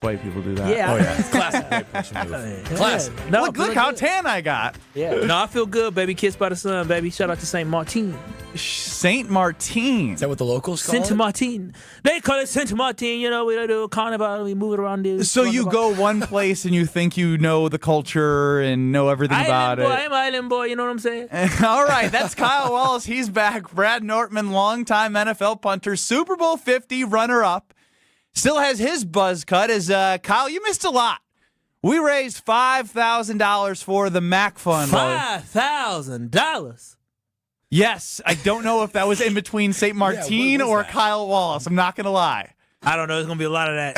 white people do that. Yeah. Oh, yeah. It's classic white person move. Classic. No, Look how tan I got. Yeah. No, I feel good, baby. Kissed by the sun, baby. Shout out to St. Martin. Saint Martin. Is that what the locals call Saint it? Martin. They call it Saint Martin. You know, we do a carnival. We move it around this. So you go one place and you think you know the culture and know everything about it. I'm Island Boy. You know what I'm saying? All right, that's Kyle Wallace. He's back. Brad Nortman, longtime NFL punter, Super Bowl 50 runner-up. Still has his buzz cut. As Kyle, you missed a lot. We raised $5,000 for the MAC Fund. $5,000. Yes, I don't know if that was in between St. Martin or that? Kyle Wallace. I'm not going to lie. I don't know. There's going to be a lot of that.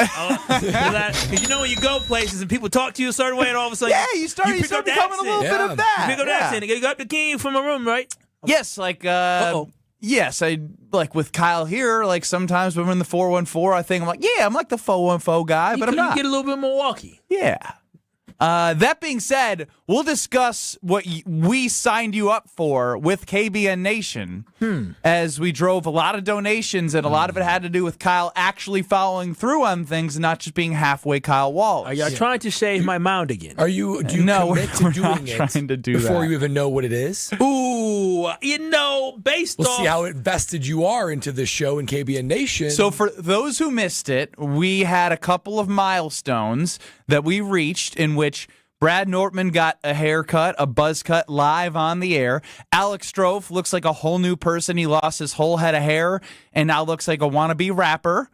Because you know when you go places and people talk to you a certain way and all of a sudden You start pick up the becoming a little accent. bit of that. You pick up the accent. You got the king from a room, right? Yes, like Uh-oh. yes, I like with Kyle here. Like sometimes when we're in the 414, I think I'm like, yeah, I'm like the 414 guy, but I'm not. You get a little bit Milwaukee. Yeah. That being said, we'll discuss what we signed you up for with KBN Nation as we drove a lot of donations, and a lot of it had to do with Kyle actually following through on things and not just being halfway Kyle Wallace. Are y'all trying to shave my mound again? Do you No, commit to we're doing not it trying to do before that. you even know what it is? Ooh, you know, based We'll off... see how invested you are into the show in KBN Nation. So for those who missed it, we had a couple of milestones that we reached in which Brad Nortman got a haircut, a buzz cut live on the air. Alex Strofe looks like a whole new person. He lost his whole head of hair and now looks like a wannabe rapper.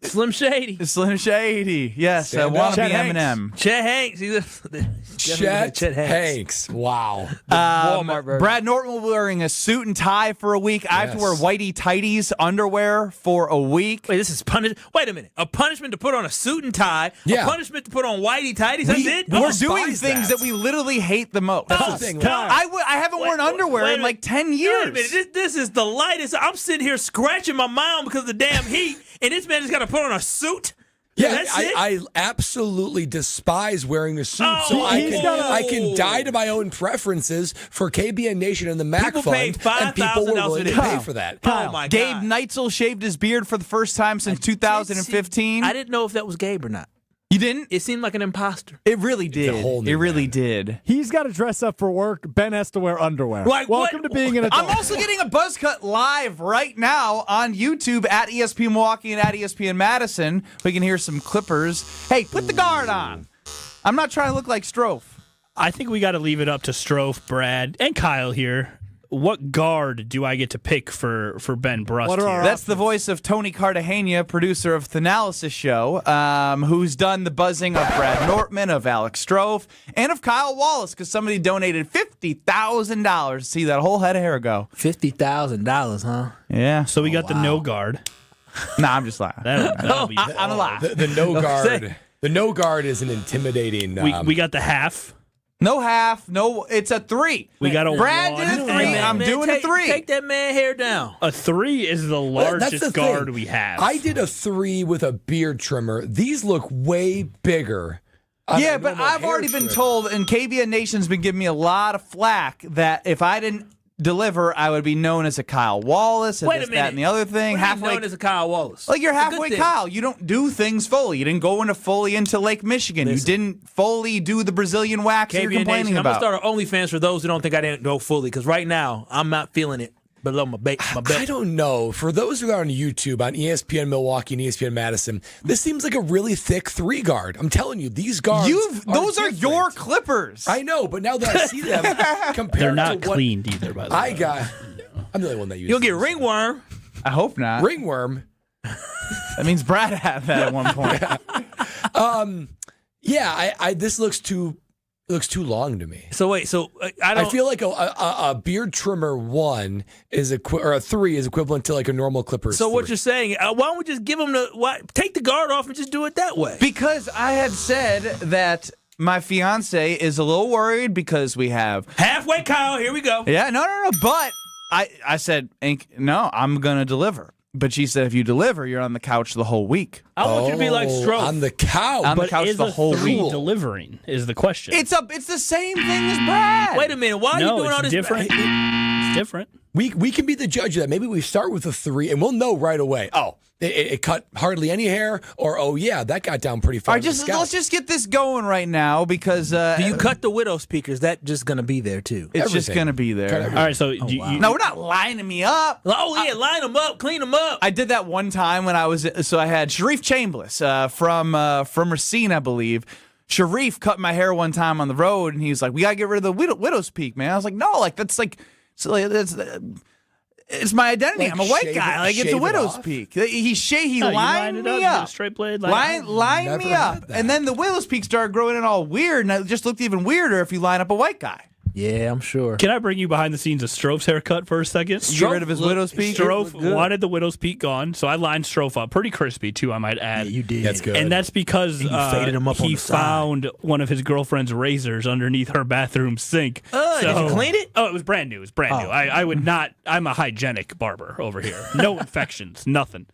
Slim Shady. Slim Shady. Yes, Stand up. wannabe Chet Hanks. Eminem. Chet Hanks. Chet Hanks. Wow. Walmart version. Brad Norton wearing a suit and tie for a week. I have to wear whitey tighties underwear for a week. Wait, this is punishment. Wait a minute. A punishment to put on a suit and tie. Yeah. A punishment to put on whitey tighties. That's it? We're despise doing things that we literally hate the most. That's the thing. I haven't worn underwear in like 10 years. Wait a minute. This is the lightest. I'm sitting here scratching my mound because of the damn heat, and this man just got to put on a suit? Yeah, That's it? I absolutely despise wearing a suit, Oh, so he's I can die to my own preferences for KBN Nation and the MAC People Fund, paid and people were $5,000 willing to for pay this. for that. Oh, my Gabe God. Neitzel shaved his beard for the first time since 2015. I didn't know if that was Gabe or not. You didn't? It seemed like an imposter. It really did. a whole new It really man. did. He's got to dress up for work. Ben has to wear underwear. Like, Welcome what? to being an adult. I'm also getting a buzz cut live right now on YouTube at ESPN Milwaukee and at ESPN Madison. We can hear some Clippers. Hey, put the guard on. I'm not trying to look like Strofe. I think we got to leave it up to Strofe, Brad, and Kyle here. What guard do I get to pick for Ben Brust What are here? our That's the voice of Tony Cartagena, producer of the Analysis Show, who's done the buzzing of Brad Nortman, of Alex Strofe, and of Kyle Wallace, because somebody donated $50,000 to see that whole head of hair go. $50,000, huh? Yeah. So we got the no guard. Nah, I'm just lying. That'll be I'm alive. The no guard. The no guard is an intimidating. we got the half. No half, no, it's a 3. We got a Brad one. did a 3. Hey, I'm doing a 3. Take that man hair down. A 3 is the Well, that's largest the guard thing. we have. I did a 3 with a beard trimmer. These look way bigger. on Yeah, a but normal I've hair already been trim. told, and KBN Nation's been giving me a lot of flack, that if I didn't deliver, I would be known as a Kyle Wallace, and Wait a this, minute. that, and the other thing. What are you Halfway, known as a Kyle Wallace? like you're It's a good halfway thing. Kyle. You don't do things fully. You didn't go fully into Lake Michigan. Listen. You didn't fully do the Brazilian wax you're KBN complaining Nation, I'm about. going to start an OnlyFans for those who don't think I didn't go fully, because right now, I'm not feeling it below my belt. I don't know. For those who are on YouTube, on ESPN Milwaukee and ESPN Madison, this seems like a really thick 3 guard. I'm telling you, these guards. Those are different. your Clippers. I know, but now that I see them compared They're not to what cleaned either, by the way. I got. I'm the only one that uses. You'll get these. ringworm. I hope not. Ringworm. That means Brad had that at one point. Yeah, I this looks too long to me. So wait, I don't. I feel like a beard trimmer 1 is or a 3 is equivalent to like a normal Clippers. So what 3. you're saying? Why don't we just give them take the guard off and just do it that way? Because I had said that my fiance is a little worried because we have Halfway, Kyle. Here we go. Yeah, no. But I said, no, I'm going to deliver. But she said, if you deliver, you're on the couch the whole week. I want you to be like Stroke. on the couch. On the But couch is the a whole 3 week. delivering is the question. It's the same thing as Brad. Wait a minute. Why are you no, doing it's all this? different. It's different. We can be the judge of that. Maybe we start with a 3, and we'll know right away. Oh, it cut hardly any hair, or oh yeah, that got down pretty far. All right, let's just get this going right now because Do you cut the widow's peak, or is that just going to be there too? it's just going to be there. All right, so No, we're not lining me up. Oh yeah, line them up, clean them up. I did that one time when I had Sharif Chambliss from Racine, I believe. Sharif cut my hair one time on the road, and he was like, "We gotta get rid of the widow's peak, man." I was like, "No, like that's like, it's my identity. Like I'm a white shave guy. it- Like it's shave a it widow's off? peak. He you lined lined it me up, you get a up, straight blade, line Never me had up, that. and then the widow's peak started growing in all weird, and it just looked even weirder if you line up a white guy. Yeah, I'm sure. Can I bring you behind the scenes of Stroph's haircut for a second? Get rid of his widow's peak. Stroph wanted the widow's peak gone, so I lined Stroph up pretty crispy too, I might add. Yeah, you did. That's good. And that's because you faded him up on he the side. found one of his girlfriend's razors underneath her bathroom sink. Did you clean it? Oh, it was brand new. It was brand new. I would not. I'm a hygienic barber over here. No infections, nothing.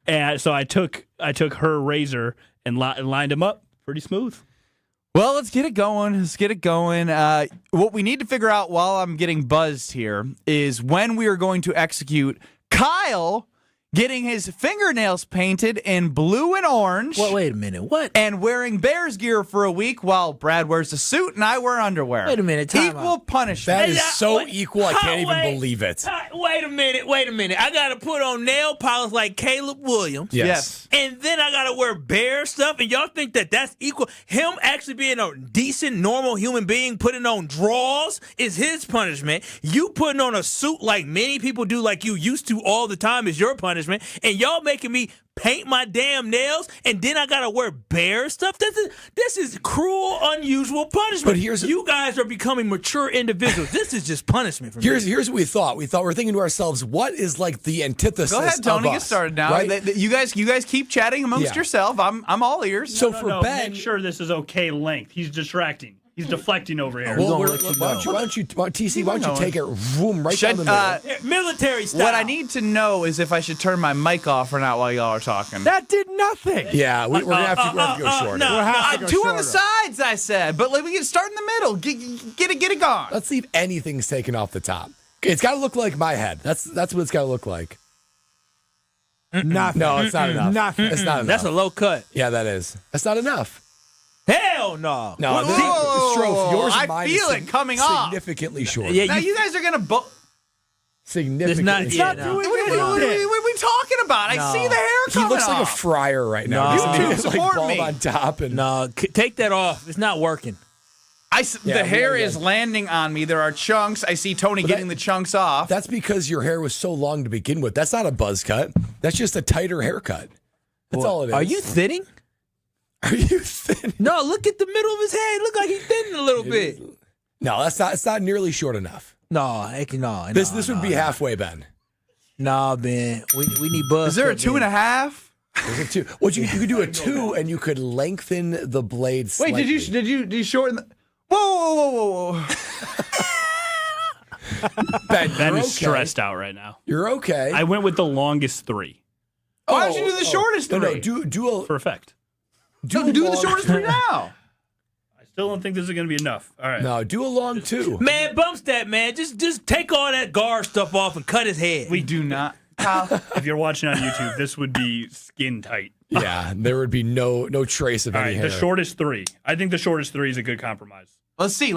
And so I took her razor and lined him up pretty smooth. Well, let's get it going. What we need to figure out while I'm getting buzzed here is when we are going to execute Kyle getting his fingernails painted in blue and orange. Wait a minute. What? And wearing Bears gear for a week while Brad wears a suit and I wear underwear. Wait a minute, time Equal out. punishment. That is so wait, equal. I can't even believe it. Wait a minute. I got to put on nail polish like Caleb Williams. Yes. And then I got to wear bear stuff. And y'all think that that's equal? Him actually being a decent, normal human being, putting on drawers is his punishment. You putting on a suit like many people do, like you used to all the time, is your punishment. And y'all making me paint my damn nails, and then I gotta wear bear stuff. This is cruel, unusual punishment. But here's- you guys are becoming mature individuals. This is just punishment for me. Here's what we thought. We're thinking to ourselves, what is like the antithesis? Go ahead, Tony. of Get us, started now. Right? You guys keep chatting amongst Yeah. yourself. I'm all ears. So No, for no, Ben, make sure this is okay length. He's distracting. He's deflecting over here. well, gonna let you why don't you, TC? Why don't you take it right Should- down the middle? Military style. what I need to know is if I should turn my mic off or not while y'all are talking. That did nothing. Yeah, we're gonna have to go shorter. no. We'll have to go Two on the shorter. sides, I said, but like, we can start in the middle. Get it gone. Let's see if anything's taken off the top. It's got to look like my head. That's what it's got to look like. Nothing. No, it's not enough. Nothing. It's not enough. That's a low cut. Yeah, that is. That's not enough. Hell no. No, Whoa, Strofe, yours and I mine feel is it coming off. significantly shorter. Yeah, Now you guys are gonna. Significantly It's not- shorter. yeah, no. What are we talking about? I No. see the hair He coming looks like a off. fryer right now. No. Doesn't he? You He's two like support bald me. on top and No, take that off. It's not working. Yeah, the hair we gotta is get- landing on me. There are chunks. I see Tony getting the chunks off. That's because your hair was so long to begin with. That's not a buzz cut. That's just a tighter haircut. That's all it is. Are you thinning? Are you thin? No, look at the middle of his head. Look like he's thinning a little bit. No, that's not. It's not nearly short enough. No, This would be halfway, Ben. No, Ben. We need buzz. Is there a cut, 2.5? There's a two. Well, you could do a 2, and you could lengthen the blade. Wait, Slightly. did you shorten? Whoa! Ben, Ben you're is okay. stressed out right now. You're okay. I went with the longest 3 Why don't you do the shortest No, three? do for effect. Do the long- shortest three now. I still don't think this is going to be enough. All right. No, do a long 2. Man, bumps that, man. Just take all that guard stuff off and cut his head. We do not. Kyle. If you're watching on YouTube, this would be skin tight. Yeah, there would be no trace of All any right, hair. the shortest 3. I think the shortest 3 is a good compromise. Let's see.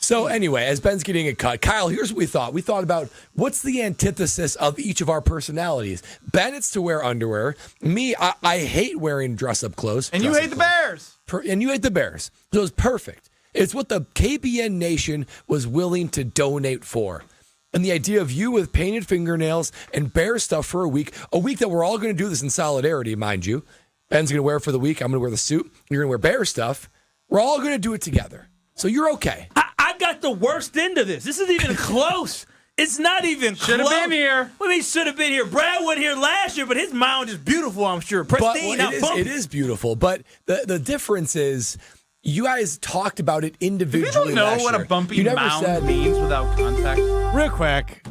So anyway, as Ben's getting a cut, Kyle, here's what we thought. We thought about what's the antithesis of each of our personalities. Ben, it's to wear underwear. Me, I hate wearing dress-up clothes. And you hate the Bears. And you hate the Bears. So it's perfect. It's what the KBN Nation was willing to donate for. And the idea of you with painted fingernails and bear stuff for a week that we're all going to do this in solidarity, mind you. Ben's going to wear it for the week. I'm going to wear the suit. You're going to wear bear stuff. We're all going to do it together. So you're okay. I got the worst end of this. This isn't even close. It's not even close. Should have been here. What do you mean should have been here? Brad wasn't here last year, but his mound is beautiful, I'm sure. But Pristine, not bumpy. it is beautiful. But the difference is you guys talked about it You individually don't know last what year. a bumpy You never mound said, means without context. Real quick.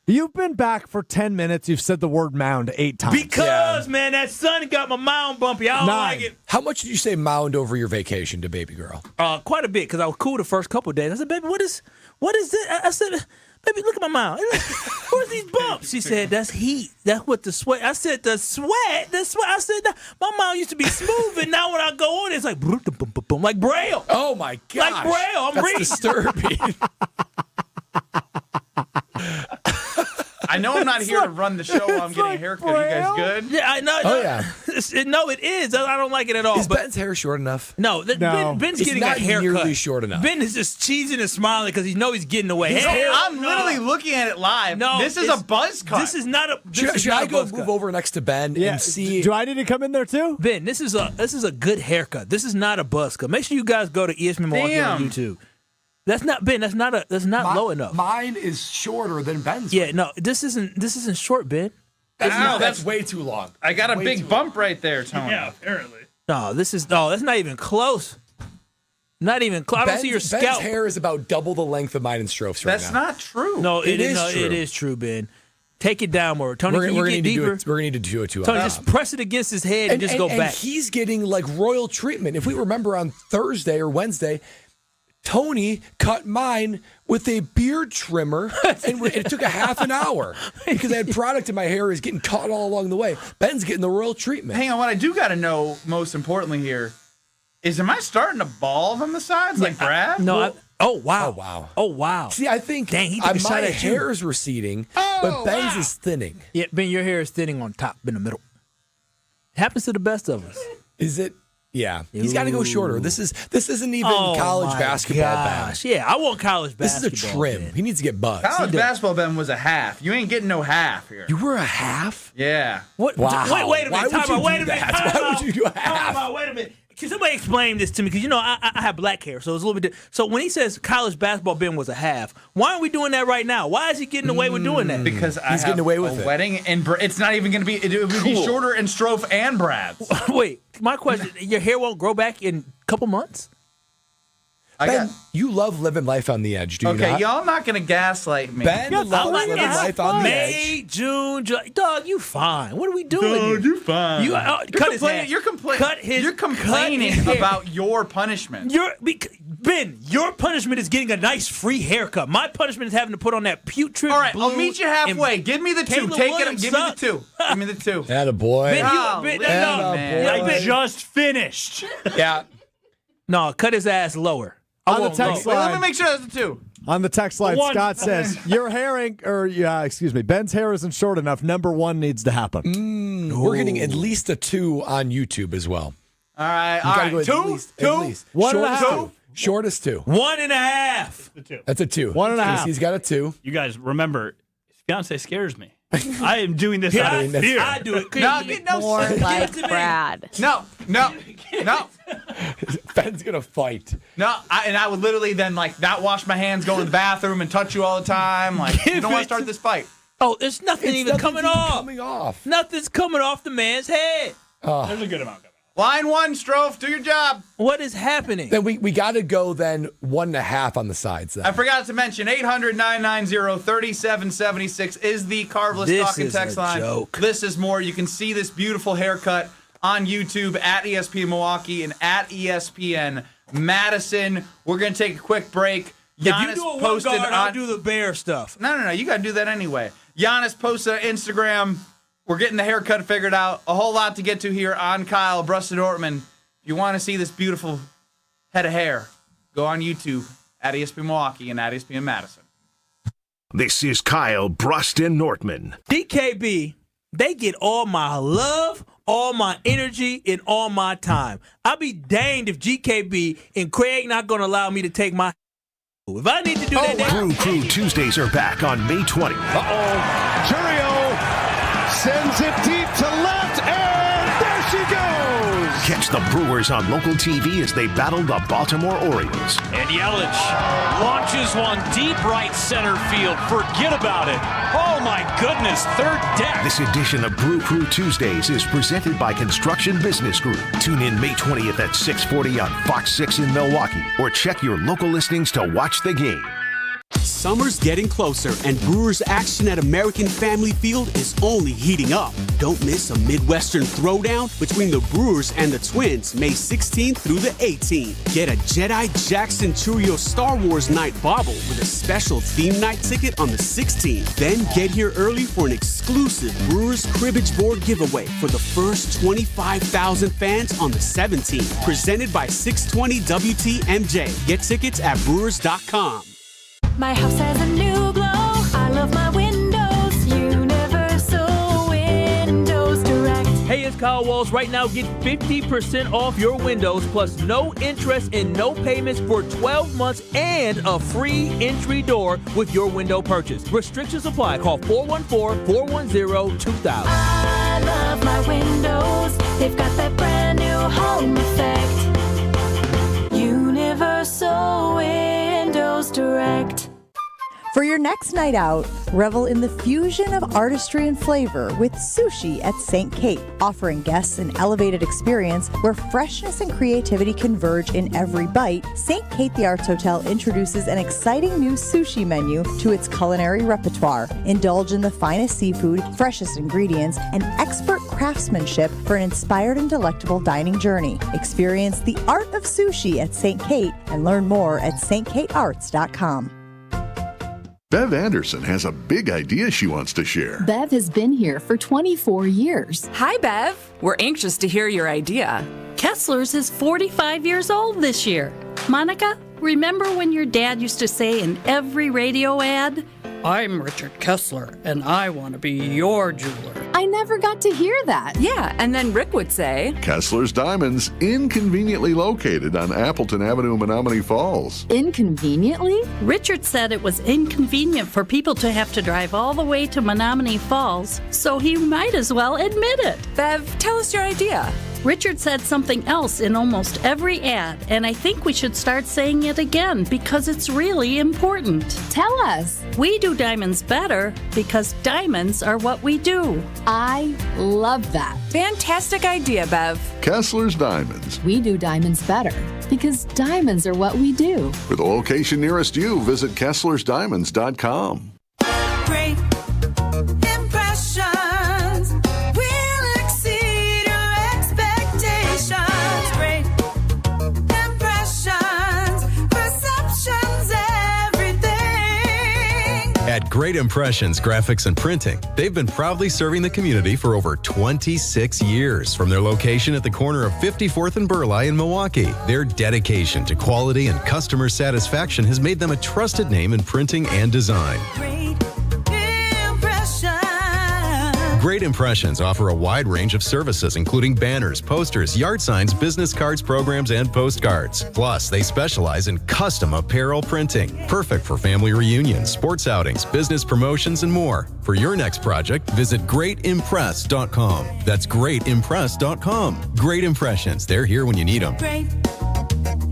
You've been back for 10 minutes. You've said the word mound 8 times. Because, man, that sun got my mound bumpy. I don't 9. like it. How much did you say mound over your vacation to baby girl? Quite a bit, because I was cool the first couple of days. I said, baby, what is this? I said, Baby, look at my mouth. Where's these bumps? She said, that's heat. That's what the sweat. I said, the sweat. I said, my mouth used to be smooth, and now when I go on, it's like, like Braille. Oh, my gosh. Like Braille. I'm That's reading. disturbing. I know I'm not here to run the show while I'm getting a haircut. Are you guys good? Yeah, I know. Oh, yeah. No, it is. I don't like it at all. Is Ben's hair short enough? No, Ben's It's getting not a haircut. nearly short enough. Ben is just cheesing and smiling because he knows he's getting away. His hair- I'm literally looking at it live. No, this is a buzz cut. This is not a. Should I go move over next to Ben and see? Do I need to come in there too? Ben, this is a good haircut. This is not a buzz cut. Make sure you guys go to ESPN Milwaukee on YouTube. That's not Ben. That's not low enough. Mine is shorter than Ben's. Yeah, no, this isn't short, Ben. That's way too long. I got a big bump right there, Tony. Yeah, apparently. No, that's not even close. Not even close. I don't see your Ben's scalp. hair is about double the length of mine and Stroph's right That's now. not true. No, It is true. It is true, Ben. Take it down more, Tony. We're Can gonna you need get to do deeper? it. We're gonna need to do it too. Tony, just press it against his head and just go back. And he's getting like royal treatment. If we remember on Thursday or Wednesday, Tony cut mine with a beard trimmer, and it took a half an hour because I had product in my hair is getting caught all along the way. Ben's getting the royal treatment. Hang on, what I do got to know most importantly here is, am I starting to bald on the sides like Brad? No. Oh wow! Oh, wow. Oh wow! See, I think Dang, he took a shot my at you. hair is receding, but Ben's is thinning. Yeah, Ben, your hair is thinning on top, in the middle. It happens to the best of us. Is it? Yeah, he's got to go shorter. This isn't even Oh, college my basketball gosh. Ben. Yeah, I want college This basketball. is a trim. Ben. He needs to get buzzed. College basketball, Ben, was a half. You ain't getting no half here. You were a half? Yeah. What? Wow. Wait a Why minute. would Time you out. do Wait a minute. that? Time Why would out. you do a Time half? out. Wait a minute. Can somebody explain this to me? Because I have black hair, so it's a little bit different. So when he says college basketball Ben was a half, why aren't we doing that right now? Why is he getting away with doing that? Because I He's have getting away with a it. wedding, and it's not even going to be. It would be shorter in Strofe and Brad's. Wait, my question: your hair won't grow back in a couple months? Ben, you love living life on the edge, do you Okay, not? y'all not going to gaslight me. Ben loves living life on the edge. May, June, July. Dog, you fine. What are we doing? Dog, here? you fine. You cut his hair. You're Cut his. You're complaining cut his hair. about your punishment. Ben, your punishment is getting a nice free haircut. My punishment is having to put on that putrid. All right, blue I'll meet you halfway. and Give me the two. Caleb Take it. Williams Give me the sucks. two. Give me the two. Attaboy. Ben, Golly, no, man. yeah, Ben, Just finished. Yeah. no, cut his ass lower. On the won't text lower. Wait, line, let me make sure that's the two. on the text line, One. Scott says your Ben's hair isn't short enough. Number one needs to happen. We're getting at least a 2 on YouTube as well. All right, You all gotta right. go at Two? least, Two? At least. One and a Shortest half. 2. Shortest 2. 1.5. That's a 2. One and a half. He's got a 2. You guys remember, his fiance scares me. I am doing this out of that's- fear. I do it. No, no, More give it like to me. Brad. No. Ben's going to fight. And I would literally then not wash my hands, go in the bathroom, and touch you all the time. You don't want to start this fight. Oh, there's nothing even coming off. Nothing's coming off the man's head. There's a good amount coming. Line one, Strofe, do your job. What is happening? Then we got to go then 1.5 on the sides. Then. I forgot to mention 800-990-3776 is the Carveless This Talking is text a line. joke. This is more. You can see this beautiful haircut on YouTube at ESPN Milwaukee and at ESPN Madison. We're going to take a quick break. If you Giannis do a one posted guard, on. I'll do the bear stuff. No. You got to do that anyway. Giannis posted on Instagram. We're getting the haircut figured out. A whole lot to get to here on Kyle, Brust, and Nortman. If you want to see this beautiful head of hair, go on YouTube at ESPN Milwaukee and at ESPN Madison. This is Kyle, Brust, and Nortman. DKB, they get all my love, all my energy, and all my time. I'll be danged if GKB and Craig not going to allow me to take my. If I need to do that, Brew Crew Tuesdays are back on May 20th. Churio sends it deep to left, and there she goes. Catch the Brewers on local TV as they battle the Baltimore Orioles. And Yelich launches one deep right center field. Forget about it. Oh, my goodness. Third deck. This edition of Brew Crew Tuesdays is presented by Construction Business Group. Tune in May 20th at 6:40 on Fox 6 in Milwaukee, or check your local listings to watch the game. Summer's getting closer, and Brewers action at American Family Field is only heating up. Don't miss a Midwestern throwdown between the Brewers and the Twins, May 16th through the 18th. Get a Jedi Jackson Churio Star Wars Night bauble with a special theme night ticket on the 16th. Then get here early for an exclusive Brewers cribbage board giveaway for the first 25,000 fans on the 17th. Presented by 620 WTMJ. Get tickets at Brewers.com. My house has a new glow. I love my windows. Universal Windows Direct. Hey, it's Kyle Walls. Right now, get 50% off your windows plus no interest and no payments for 12 months and a free entry door with your window purchase. Restrictions apply. Call 414-410-2000. I love my windows. They've got that brand new home effect. Universal Windows Direct. For your next night out, revel in the fusion of artistry and flavor with Sushi at St. Kate, offering guests an elevated experience where freshness and creativity converge in every bite. St. Kate the Arts Hotel introduces an exciting new sushi menu to its culinary repertoire. Indulge in the finest seafood, freshest ingredients, and expert craftsmanship for an inspired and delectable dining journey. Experience the art of sushi at St. Kate and learn more at stkatearts.com. Bev Anderson has a big idea she wants to share. Bev has been here for 24 years. Hi, Bev. We're anxious to hear your idea. Kessler's is 45 years old this year. Monica, remember when your dad used to say in every radio ad, "I'm Richard Kessler, and I want to be your jeweler"? I never got to hear that. Yeah, and then Rick would say, Kessler's Diamonds, inconveniently located on Appleton Avenue in Menominee Falls. Inconveniently? Richard said it was inconvenient for people to have to drive all the way to Menominee Falls, so he might as well admit it. Bev, tell us your idea. Richard said something else in almost every ad, and I think we should start saying it again because it's really important. Tell us. We do diamonds better because diamonds are what we do. I love that. Fantastic idea, Bev. Kessler's Diamonds. We do diamonds better because diamonds are what we do. For the location nearest you, visit Kessler'sDiamonds.com. Great impressions will exceed your expectations. Great impressions, perceptions, everything. At Great Impressions Graphics and Printing, they've been proudly serving the community for over 26 years. From their location at the corner of 54th and Burleigh in Milwaukee, their dedication to quality and customer satisfaction has made them a trusted name in printing and design. Great Impressions offer a wide range of services, including banners, posters, yard signs, business cards, programs, and postcards. Plus, they specialize in custom apparel printing, perfect for family reunions, sports outings, business promotions, and more. For your next project, visit greatimpress.com. That's greatimpress.com. Great Impressions. They're here when you need them. Great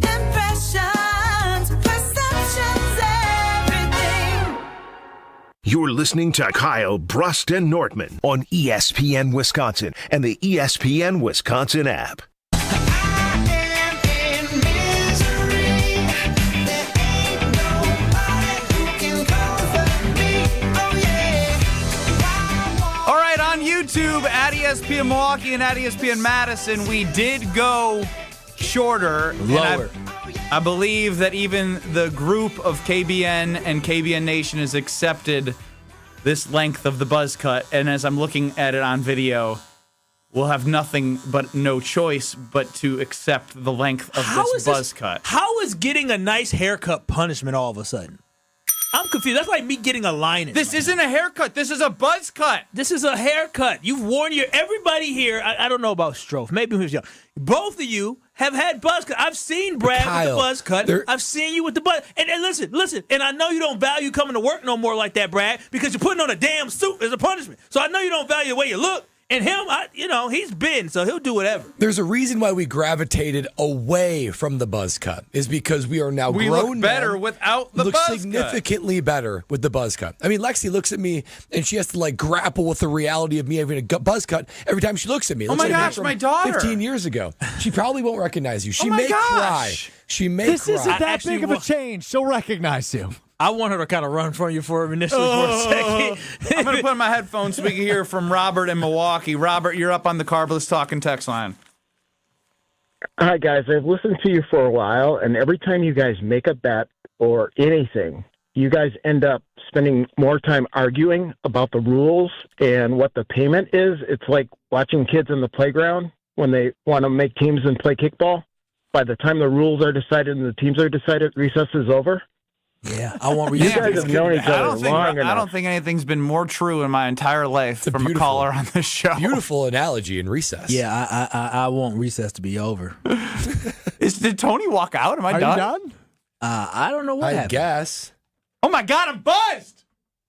impressions, perceptions, everything. You're listening to Kyle, Brust, and Nortman on ESPN Wisconsin and the ESPN Wisconsin app. All right, on YouTube at ESPN Milwaukee and at ESPN Madison, we did go shorter. Lower. I believe that even the group of KBN and KBN Nation has accepted this length of the buzz cut. And as I'm looking at it on video, we'll have nothing but no choice but to accept the length of this buzz cut. How is getting a nice haircut punishment all of a sudden? I'm confused. That's like me getting a line in. This isn't a haircut. This is a buzz cut. This is a haircut. You've worn everybody here. I don't know about Strofe. Maybe he was young. Both of you have had buzz cut. I've seen Brad with the buzz cut. I've seen you with the buzz. And listen. And I know you don't value coming to work no more like that, Brad, because you're putting on a damn suit as a punishment. So I know you don't value the way you look. And him, he's been, so he'll do whatever. There's a reason why we gravitated away from the buzz cut, is because we are now grown men. We look better without the buzz cut. Look significantly better with the buzz cut. I mean, Lexi looks at me, and she has to, grapple with the reality of me having a buzz cut every time she looks at me. Oh, my gosh, my daughter. 15 years ago. She probably won't recognize you. She Oh, my may gosh. cry. She may This cry. isn't that big of a change. She'll recognize you. I want her to kind of run from you for initially for a second. I'm going to put in my headphones so we can hear from Robert in Milwaukee. Robert, you're up on the Carbless Talking text line. Hi, guys. I've listened to you for a while, and every time you guys make a bet or anything, you guys end up spending more time arguing about the rules and what the payment is. It's like watching kids in the playground when they want to make teams and play kickball. By the time the rules are decided and the teams are decided, recess is over. Yeah, I want You guys have known each other long enough. I don't think anything's been more true in my entire life from a caller on this show. Beautiful analogy in recess. Yeah, I want recess to be over. Did Tony walk out? Am I done? you done? I don't know what I happened. guess. Oh my God, I'm buzzed.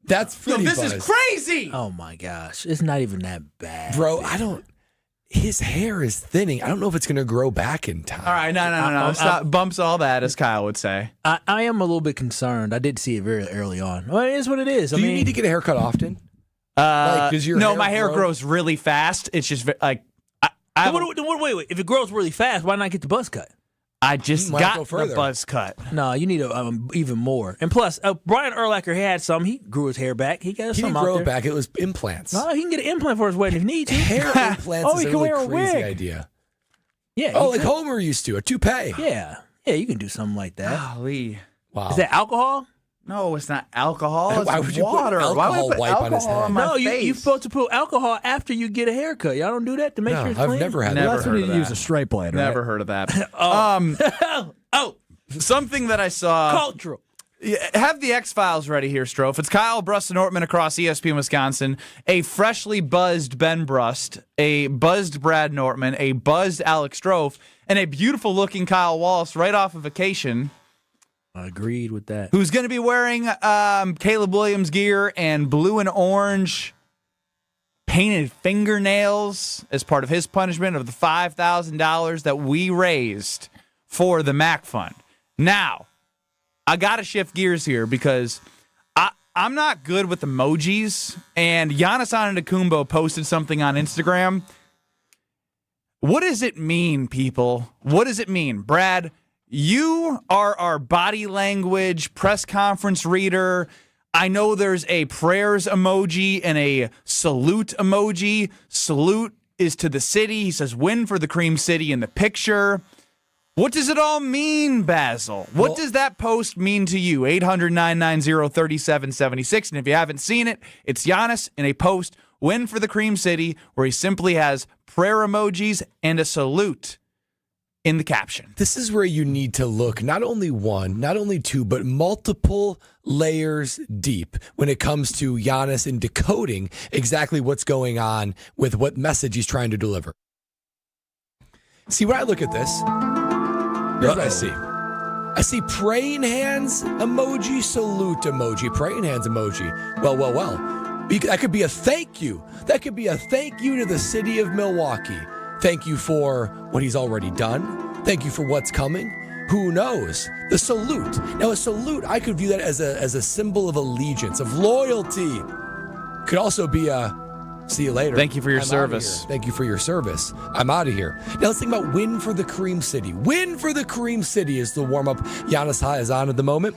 That's Yo, pretty this is buzzed. crazy. Oh my gosh, it's not even that bad, Bro, his hair is thinning. I don't know if it's going to grow back in time. All right, no. Stop. Bumps all that, as Kyle would say. I am a little bit concerned. I did see it very early on. Well, it is what it is. Do you need to get a haircut often? My hair grows really fast. It's just like wait. If it grows really fast, why not get the buzz cut? I just got the buzz cut. No, you need even more. And plus, Brian Urlacher had some. He grew his hair back. He got He some didn't out grow there. it back. It was implants. No, he can get an implant for his wedding if he needs to. Hair implants is he a can really wear a crazy wig. idea. Yeah. Oh, like Homer used to, a toupee. Yeah, you can do something like that. Golly. Wow. Is that alcohol? No, it's not alcohol. It's Why would you put water. alcohol Why would we put wipe on his alcohol head? on my No, face? you're supposed to put alcohol after you get a haircut. Y'all don't do that to make sure it's clean? I've never had Never that. That's when heard you of use that. a straight blade, right? Never heard of that. Something that I saw. Cultural. Have the X-Files ready here, Strofe. It's Kyle, Brust, and Nortman across ESPN Wisconsin. A freshly buzzed Ben Brust, a buzzed Brad Nortman, a buzzed Alex Strofe, and a beautiful-looking Kyle Wallace right off of vacation. I agreed with that. Who's going to be wearing Caleb Williams gear and blue and orange painted fingernails as part of his punishment of the $5,000 that we raised for the MAC Fund. Now, I got to shift gears here because I'm not good with emojis, and Giannis Antetokounmpo posted something on Instagram. What does it mean, people? What does it mean? Brad, you are our body language press conference reader. I know there's a prayers emoji and a salute emoji. Salute is to the city. He says, win for the Cream City in the picture. What does it all mean, Basil? What does that post mean to you? 800-990-3776. And if you haven't seen it, it's Giannis in a post, win for the Cream City, where he simply has prayer emojis and a salute in the caption. This is where you need to look not only one, not only two, but multiple layers deep when it comes to Giannis and decoding exactly what's going on with what message he's trying to deliver. See, when I look at this, here's what I see. I see praying hands emoji, salute emoji, praying hands emoji. Well. That could be a thank you. That could be a thank you to the city of Milwaukee. Thank you for what he's already done. Thank you for what's coming. Who knows? The salute. Now, a salute, I could view that as a symbol of allegiance, of loyalty. Could also be a see you later. Thank you for your I'm service. outta here. Thank you for your service. I'm out of here. Now let's think about win for the Cream City. Win for the Cream City is the warm-up Giannis is on at the moment.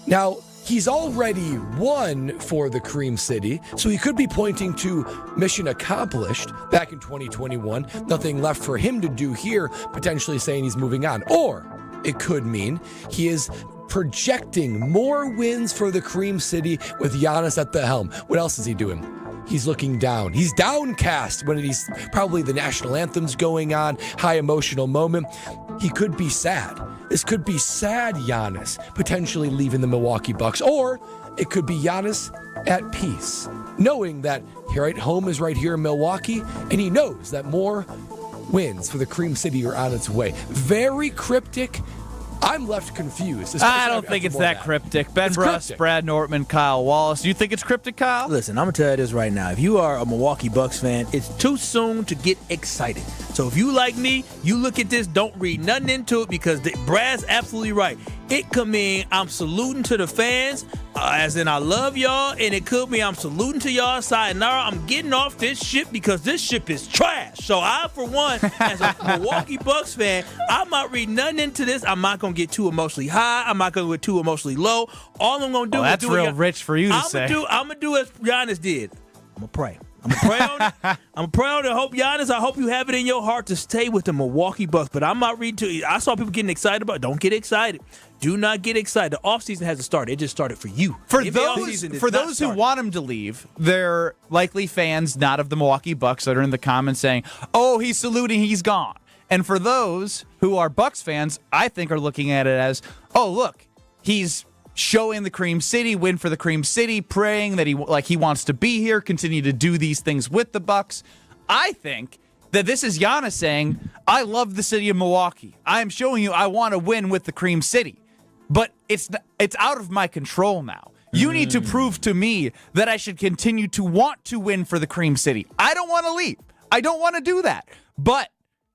Now, he's already won for the Cream City, so he could be pointing to mission accomplished back in 2021. Nothing left for him to do here, potentially saying he's moving on. Or it could mean he is projecting more wins for the Cream City with Giannis at the helm. What else is he doing? He's looking down. He's downcast when he's probably the national anthem's going on, high emotional moment. He could be sad. This could be sad Giannis potentially leaving the Milwaukee Bucks, or it could be Giannis at peace, knowing that here at home is right here in Milwaukee, and he knows that more wins for the Cream City are on its way. Very cryptic. I'm left confused. I don't think it's that cryptic. Ben Brust, Brad Nortman, Kyle Wallace. Do you think it's cryptic, Kyle? Listen, I'm going to tell you this right now. If you are a Milwaukee Bucks fan, it's too soon to get excited. So if you like me, you look at this, don't read nothing into it because Brad's absolutely right. It could mean I'm saluting to the fans. As in, I love y'all, and it could be I'm saluting to y'all. Sayonara, I'm getting off this ship because this ship is trash. So I, for one, as a Milwaukee Bucks fan, I'm not reading nothing into this. I'm not going to get too emotionally high. I'm not going to get too emotionally low. All I'm going to do is that's do real rich for you to say. I'm going to do as Giannis did. I'm going to pray. I'm going to pray on it. I'm going to pray on it. Giannis, I hope you have it in your heart to stay with the Milwaukee Bucks. But I'm not reading to I saw people getting excited about it. Don't get excited. Do not get excited. The offseason hasn't started. It just started for you. For those who want him to leave, they're likely fans not of the Milwaukee Bucks that are in the comments saying, oh, he's saluting, he's gone. And for those who are Bucks fans, I think are looking at it as, oh, look, he's showing the Cream City, win for the Cream City, praying that he wants to be here, continue to do these things with the Bucks. I think that this is Giannis saying, I love the city of Milwaukee. I am showing you I want to win with the Cream City. But it's out of my control now. You need to prove to me that I should continue to want to win for the Cream City. I don't want to leave. I don't want to do that. But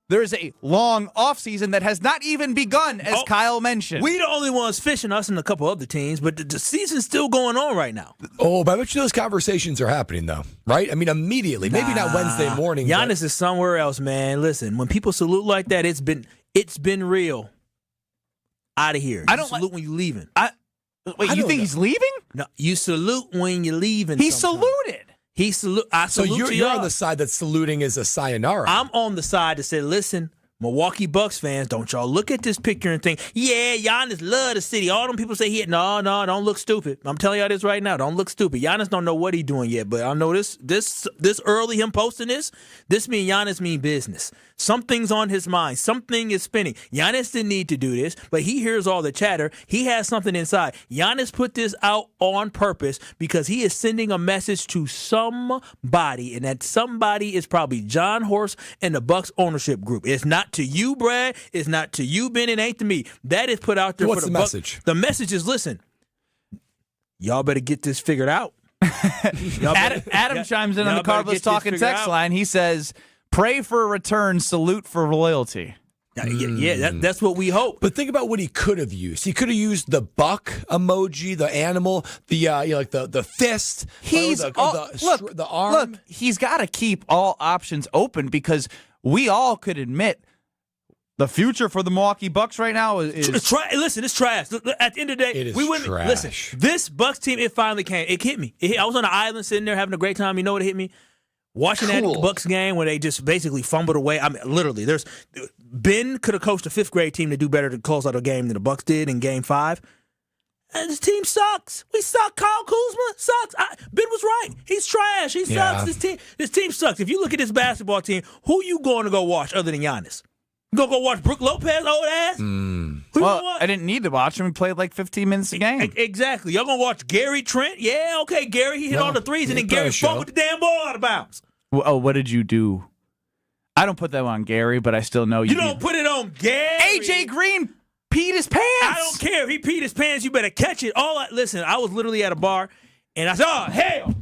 there's a long offseason that has not even begun, as Kyle mentioned. We the only ones fishing, us and a couple other teams, but the season's still going on right now. Oh, but I bet you those conversations are happening, though, right? I mean, immediately. Maybe not Wednesday morning. Giannis is somewhere else, man. Listen, when people salute like that, it's been real. Out of here. I don't salute when you're leaving. Wait, you think he's leaving? No, you salute when you're leaving. He saluted. I salute so you're on the side that saluting is a sayonara. I'm on the side that said, listen, Milwaukee Bucks fans, don't y'all look at this picture and think, yeah, Giannis love the city. All them people say no, don't look stupid. I'm telling y'all this right now. Don't look stupid. Giannis don't know what he doing yet, but I know this early, him posting this mean Giannis mean business. Something's on his mind. Something is spinning. Giannis didn't need to do this, but he hears all the chatter. He has something inside. Giannis put this out on purpose because he is sending a message to somebody, and that somebody is probably John Horst and the Bucks ownership group. It's not to you, Brad. It's not to you, Ben. It ain't to me. That is put out there What's for the Bucks. Message? The message is, listen, y'all better get this figured out. Adam chimes in on the Carlos Talking text line. He says, pray for a return, salute for loyalty. Yeah, that's what we hope. But think about what he could have used. He could have used the buck emoji, the animal, the like the fist. The arm. Look, he's got to keep all options open because we all could admit the future for the Milwaukee Bucks right now is listen, it's trash. At the end of the day, it is trash. Listen, this Bucks team, it finally came. It hit me. I was on an island sitting there having a great time. You know what hit me? Watching that Bucks game where they just basically fumbled away. I mean, literally, Ben could have coached a fifth grade team to do better to close out a game than the Bucks did in Game 5. And this team sucks. We suck. Kyle Kuzma sucks. Ben was right. He's trash. He sucks. This team sucks. If you look at this basketball team, who you going to go watch other than Giannis? You gonna go watch Brook Lopez old ass? Well, I didn't need to watch him. He played like 15 minutes a game. Exactly. Y'all gonna watch Gary Trent? Yeah, okay, Gary. He hit all the threes, and then Gary fumbled the damn ball out of bounds. Oh, what did you do? I don't put that on Gary, but I still know you. You don't put it on Gary. AJ Green peed his pants. I don't care if he peed his pants. You better catch it. Listen, I was literally at a bar, and I said, "Oh hell!"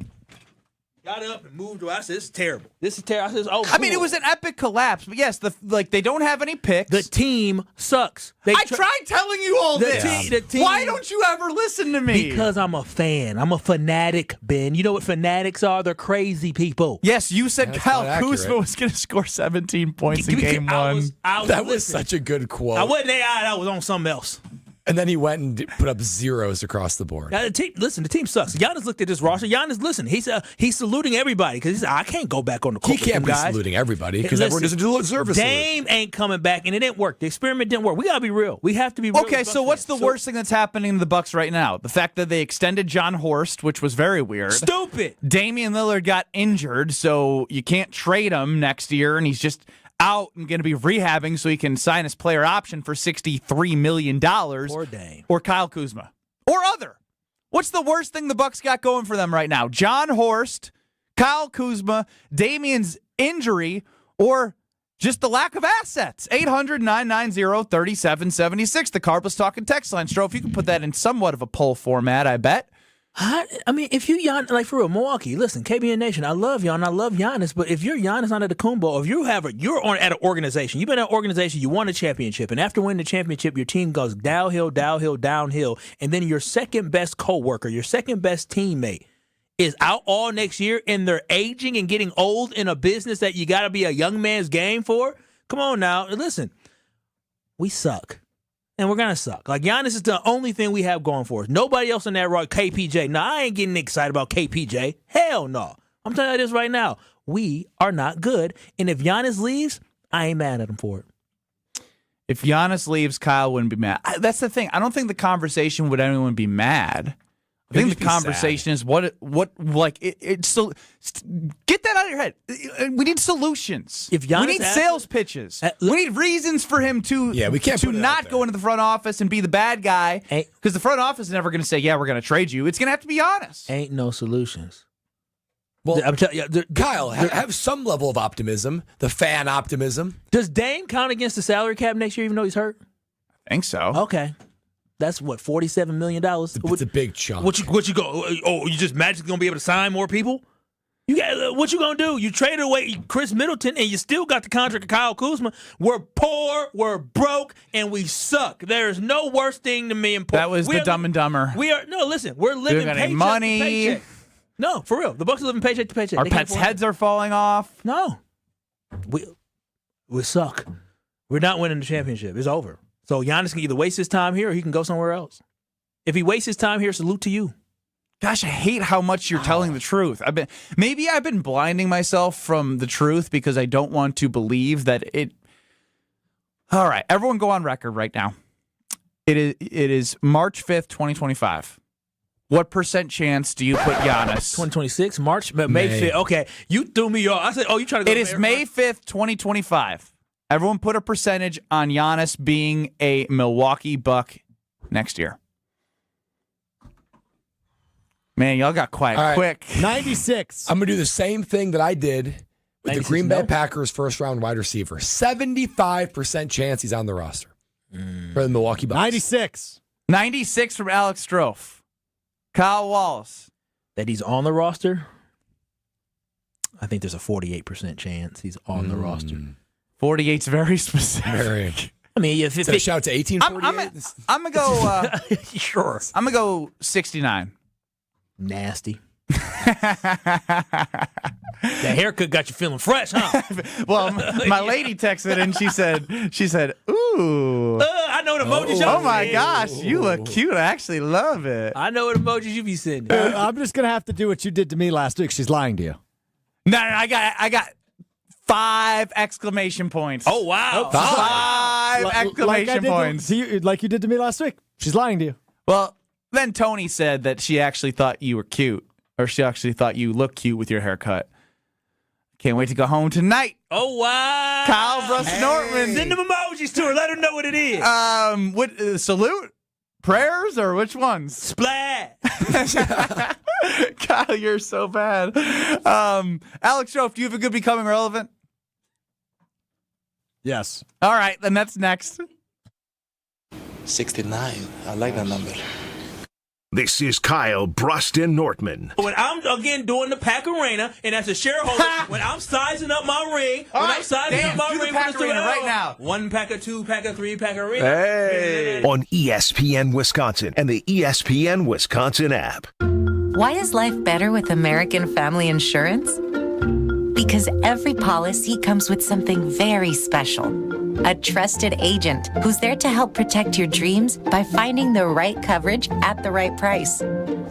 Got up and moved away. I said, "This is terrible. This is terrible." I said, "Oh." I mean, it was an epic collapse, but yes, they don't have any picks. The team sucks. I tried telling you all this. The team, why don't you ever listen to me? Because I'm a fan. I'm a fanatic, Ben. You know what fanatics are? They're crazy people. Yes, you said Kyle Kuzma was going to score 17 points in Game 1. That was such a good quote. I wasn't AI. I was on something else. And then he went and put up zeros across the board. Now, the team sucks. Giannis looked at this roster. Giannis, listen, he's saluting everybody because he said, I can't go back on the court. He can't be saluting everybody because everyone doesn't deserve a salute. Dame ain't coming back, and it didn't work. The experiment didn't work. We got to be real. We have to be real. Okay, so what's the worst thing that's happening to the Bucks right now? The fact that they extended John Horst, which was very weird. Stupid. Damian Lillard got injured, so you can't trade him next year, and he's just out and going to be rehabbing so he can sign his player option for $63 million. Poor Dame. Or Kyle Kuzma. Or other. What's the worst thing the Bucks got going for them right now? John Horst, Kyle Kuzma, Damian's injury, or just the lack of assets? 800-990-3776. The Carlos Talking text line. Stro, if you can put that in somewhat of a poll format, I bet. I mean, if you Giannis, like for real, Milwaukee, listen, KBN Nation, I love y'all and I love Giannis, but if you're Giannis Antetokounmpo, or if you're at an organization, you've been at an organization, you won a championship, and after winning the championship, your team goes downhill, and then your second best coworker, your second best teammate is out all next year, and they're aging and getting old in a business that you got to be a young man's game for. Come on now, listen, we suck. And we're going to suck. Like, Giannis is the only thing we have going for us. Nobody else in that row, KPJ. No, I ain't getting excited about KPJ. Hell no. I'm telling you this right now. We are not good. And if Giannis leaves, I ain't mad at him for it. If Giannis leaves, Kyle wouldn't be mad. That's the thing. I don't think the conversation would anyone be mad. I think the conversation is it's so get that out of your head. We need solutions. If Giannis we need sales pitches. We need reasons for him to we can't to not go into the front office and be the bad guy, because the front office is never going to say, "Yeah, we're going to trade you." It's going to have to be honest. Ain't no solutions. Well, I'm telling you, Kyle, have some level of optimism, the fan optimism. Does Dame count against the salary cap next year, even though he's hurt? I think so. Okay. That's what, $47 million? It's a big chunk. What you go? Oh, you just magically gonna be able to sign more people? You got what you gonna do? You traded away Chris Middleton, and you still got the contract of Kyle Kuzma. We're poor, we're broke, and we suck. There is no worse thing than being poor. That was the Dumb and Dumber. Listen, we're living got paycheck any money. to paycheck. No, for real. The Bucks are living paycheck to paycheck. Our pets' heads are falling off. No, we suck. We're not winning the championship. It's over. So Giannis can either waste his time here or he can go somewhere else. If he wastes his time here, salute to you. Gosh, I hate how much you're telling the truth. I've been blinding myself from the truth because I don't want to believe that it. All right, everyone go on record right now. It is March 5th, 2025. What % chance do you put Giannis? 2026, March, May 5th. Okay, you threw me off. I said, you trying to go? It is May 5th, 2025. Everyone put a percentage on Giannis being a Milwaukee Buck next year. Man, y'all got quiet quick. 96. I'm going to do the same thing that I did with the Green Bay Packers first-round wide receiver. 75% chance he's on the roster for the Milwaukee Bucks. 96. 96 from Alex Strofe. Kyle Wallace. That he's on the roster? I think there's a 48% chance he's on the roster. 48's very specific. I mean, if so shout out to 1848. I'm gonna go. Sure. I'm gonna go 69. Nasty. That haircut got you feeling fresh, huh? Well, my lady texted and she said, "Ooh, I know what emojis y'all oh my gosh, you look cute. I actually love it." I know what emojis you be sending. I'm just gonna have to do what you did to me last week. She's lying to you. No, I got 5 exclamation points. Oh wow, 5 exclamation points. Like you did to me last week. She's lying to you. Well, then Tony said that she actually thought you were cute, or she actually thought you looked cute with your haircut. Can't wait to go home tonight. Oh wow, Kyle Brust Nortman. Send them emojis to her. Let her know what it is. What salute? Prayers or which ones? Splat. Kyle, you're so bad. Alex Strofe, do you have a good becoming relevant? Yes. All right, then that's next. 69. I like that number. This is Kyle Brust and Nortman. When I'm again doing the Pack Arena, and as a shareholder, when I'm sizing up my ring, right now. 1 packer, 2 packer, 3 packer arena. Hey. On ESPN Wisconsin and the ESPN Wisconsin app. Why is life better with American Family Insurance? Because every policy comes with something very special. A trusted agent who's there to help protect your dreams by finding the right coverage at the right price.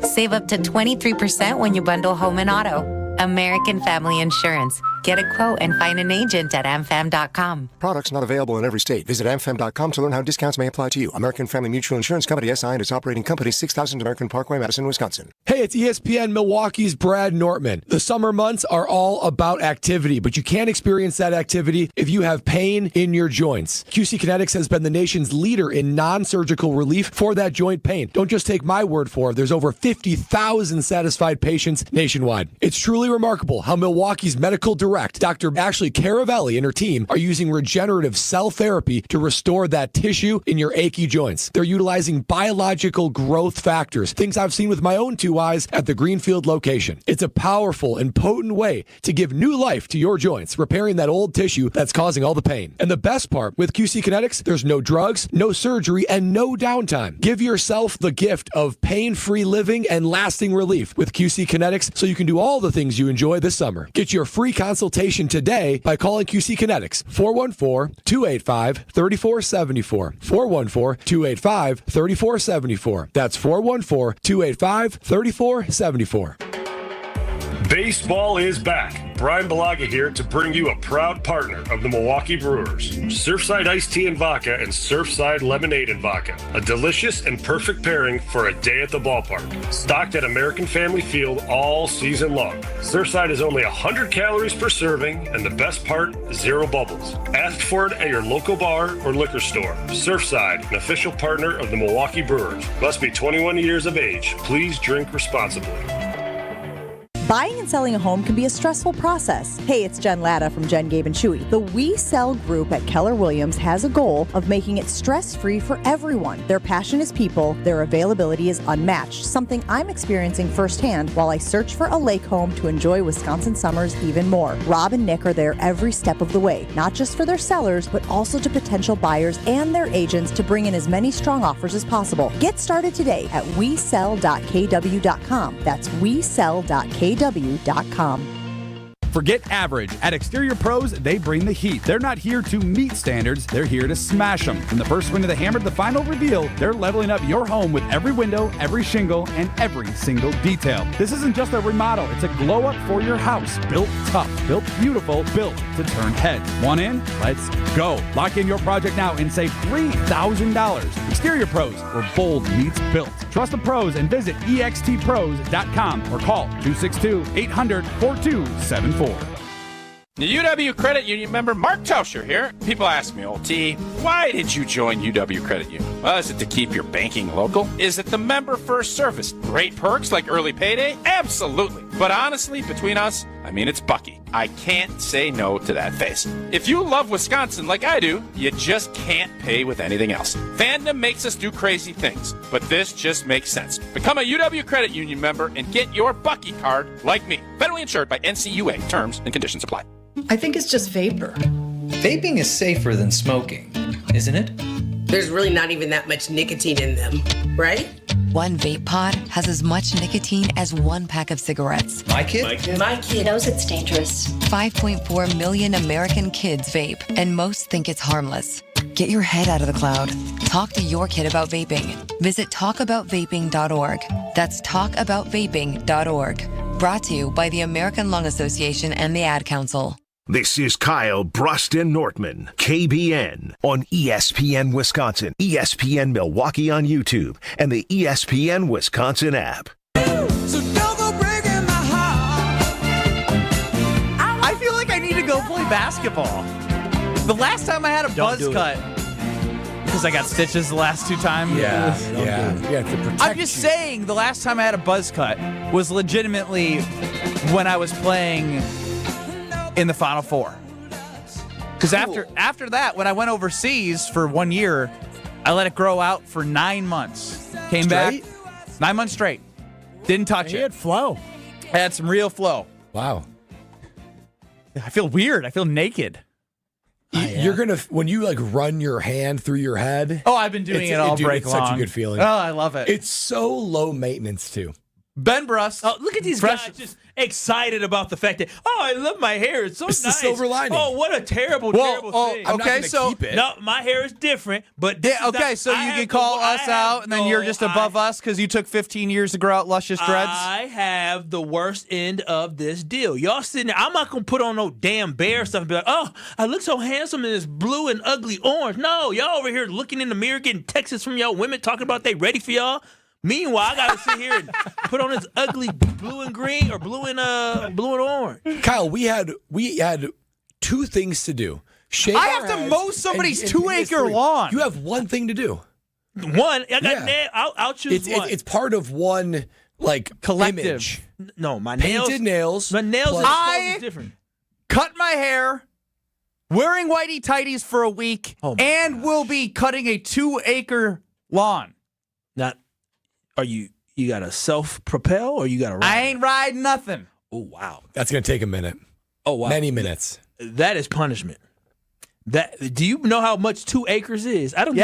Save up to 23% when you bundle home and auto. American Family Insurance. Get a quote and find an agent at amfam.com. Products not available in every state. Visit amfam.com to learn how discounts may apply to you. American Family Mutual Insurance Company, SI, and its operating company, 6000 American Parkway, Madison, Wisconsin. Hey, it's ESPN Milwaukee's Brad Nortman. The summer months are all about activity, but you can't experience that activity if you have pain in your joints. QC Kinetics has been the nation's leader in non-surgical relief for that joint pain. Don't just take my word for it. There's over 50,000 satisfied patients nationwide. It's truly remarkable how Milwaukee's medical director correct. Dr. Ashley Caravelli and her team are using regenerative cell therapy to restore that tissue in your achy joints. They're utilizing biological growth factors, things I've seen with my own 2 eyes at the Greenfield location. It's a powerful and potent way to give new life to your joints, repairing that old tissue that's causing all the pain. And the best part, with QC Kinetics, there's no drugs, no surgery, and no downtime. Give yourself the gift of pain-free living and lasting relief with QC Kinetics so you can do all the things you enjoy this summer. Get your free consultation today by calling QC Kinetics, 414-285-3474. 414-285-3474. That's 414-285-3474. Baseball is back. Brian Bulaga here to bring you a proud partner of the Milwaukee Brewers. Surfside Iced Tea and Vodka and Surfside Lemonade and Vodka. A delicious and perfect pairing for a day at the ballpark. Stocked at American Family Field all season long. Surfside is only 100 calories per serving, and the best part, 0 bubbles. Ask for it at your local bar or liquor store. Surfside, an official partner of the Milwaukee Brewers. Must be 21 years of age. Please drink responsibly. Buying and selling a home can be a stressful process. Hey, it's Jen Latta from Jen, Gabe, and Chewy. The We Sell group at Keller Williams has a goal of making it stress-free for everyone. Their passion is people, their availability is unmatched, something I'm experiencing firsthand while I search for a lake home to enjoy Wisconsin summers even more. Rob and Nick are there every step of the way, not just for their sellers, but also to potential buyers and their agents to bring in as many strong offers as possible. Get started today at wesell.kw.com. That's wesell.kw.com. Forget average. At Exterior Pros, they bring the heat. They're not here to meet standards, they're here to smash them. From the first swing of the hammer to the final reveal, they're leveling up your home with every window, every shingle, and every single detail. This isn't just a remodel, it's a glow up for your house. Built tough, built beautiful, built to turn heads. Want in? Let's go. Lock in your project now and save $3,000. Exterior Pros, where bold meets built. Trust the pros and visit extpros.com or call 262-800-4274. The UW Credit Union member Mark Tauscher here. People ask me, old T, why did you join UW Credit Union? Well, is it to keep your banking local? Is it the member first service? Great perks like early payday? Absolutely. But honestly, between us, I mean, it's Bucky. I can't say no to that face. If you love Wisconsin like I do, you just can't pay with anything else. Fandom makes us do crazy things, but this just makes sense. Become a UW Credit Union member and get your Bucky card like me. Federally insured by NCUA. Terms and conditions apply. I think it's just vapor. Vaping is safer than smoking, isn't it? There's really not even that much nicotine in them, right? One vape pod has as much nicotine as 1 pack of cigarettes. My kid? My kid knows it's dangerous. 5.4 million American kids vape, and most think it's harmless. Get your head out of the cloud. Talk to your kid about vaping. Visit talkaboutvaping.org. That's talkaboutvaping.org. Brought to you by the American Lung Association and the Ad Council. This is Kyle, Brust, and Nortman, KBN, on ESPN Wisconsin, ESPN Milwaukee on YouTube, and the ESPN Wisconsin app. I feel like I need to go play basketball. The last time I had a buzz cut, because I got stitches the last 2 times. Yeah. To protect I'm just saying, the last time I had a buzz cut was legitimately when I was playing in the Final Four. Because after that, when I went overseas for 1 year, I let it grow out for 9 months. Came back 9 months straight. Didn't touch it. You had flow. I had some real flow. Wow. I feel weird. I feel naked. You're gonna when you like run your hand through your head. Oh, I've been doing it all break it's long. such a good feeling. Oh, I love it. It's so low maintenance too. Ben Brust. Oh, look at these guys just excited about the fact that, I love my hair. It's so It's nice. the silver lining. Oh, what a terrible thing. I'm not gonna keep it. No, my hair is different, but so you can call us out, and then you're just above us because you took 15 years to grow out luscious dreads? I have the worst end of this deal. Y'all sitting there, I'm not going to put on no damn bear stuff and be like, oh, I look so handsome in this blue and ugly orange. No, y'all over here looking in the mirror, getting texts from y'all women talking about they ready for y'all. Meanwhile, I gotta sit here and put on this ugly blue and green or blue and orange. Kyle, we had 2 things to do. Shave I our have to heads mow somebody's and 2-acre lawn. You have one thing to do. One, I got I'll choose one. It's part of one collective image. No, my nails. Painted nails. My nails is different. cut my hair, wearing whitey tighties for a week, and will be cutting a 2-acre lawn. Not, are you got a self-propel or you got a ride? I ain't riding nothing. Oh, wow. That's going to take a minute. Oh, wow. Many minutes. That is punishment. Do you know how much 2 acres is? I don't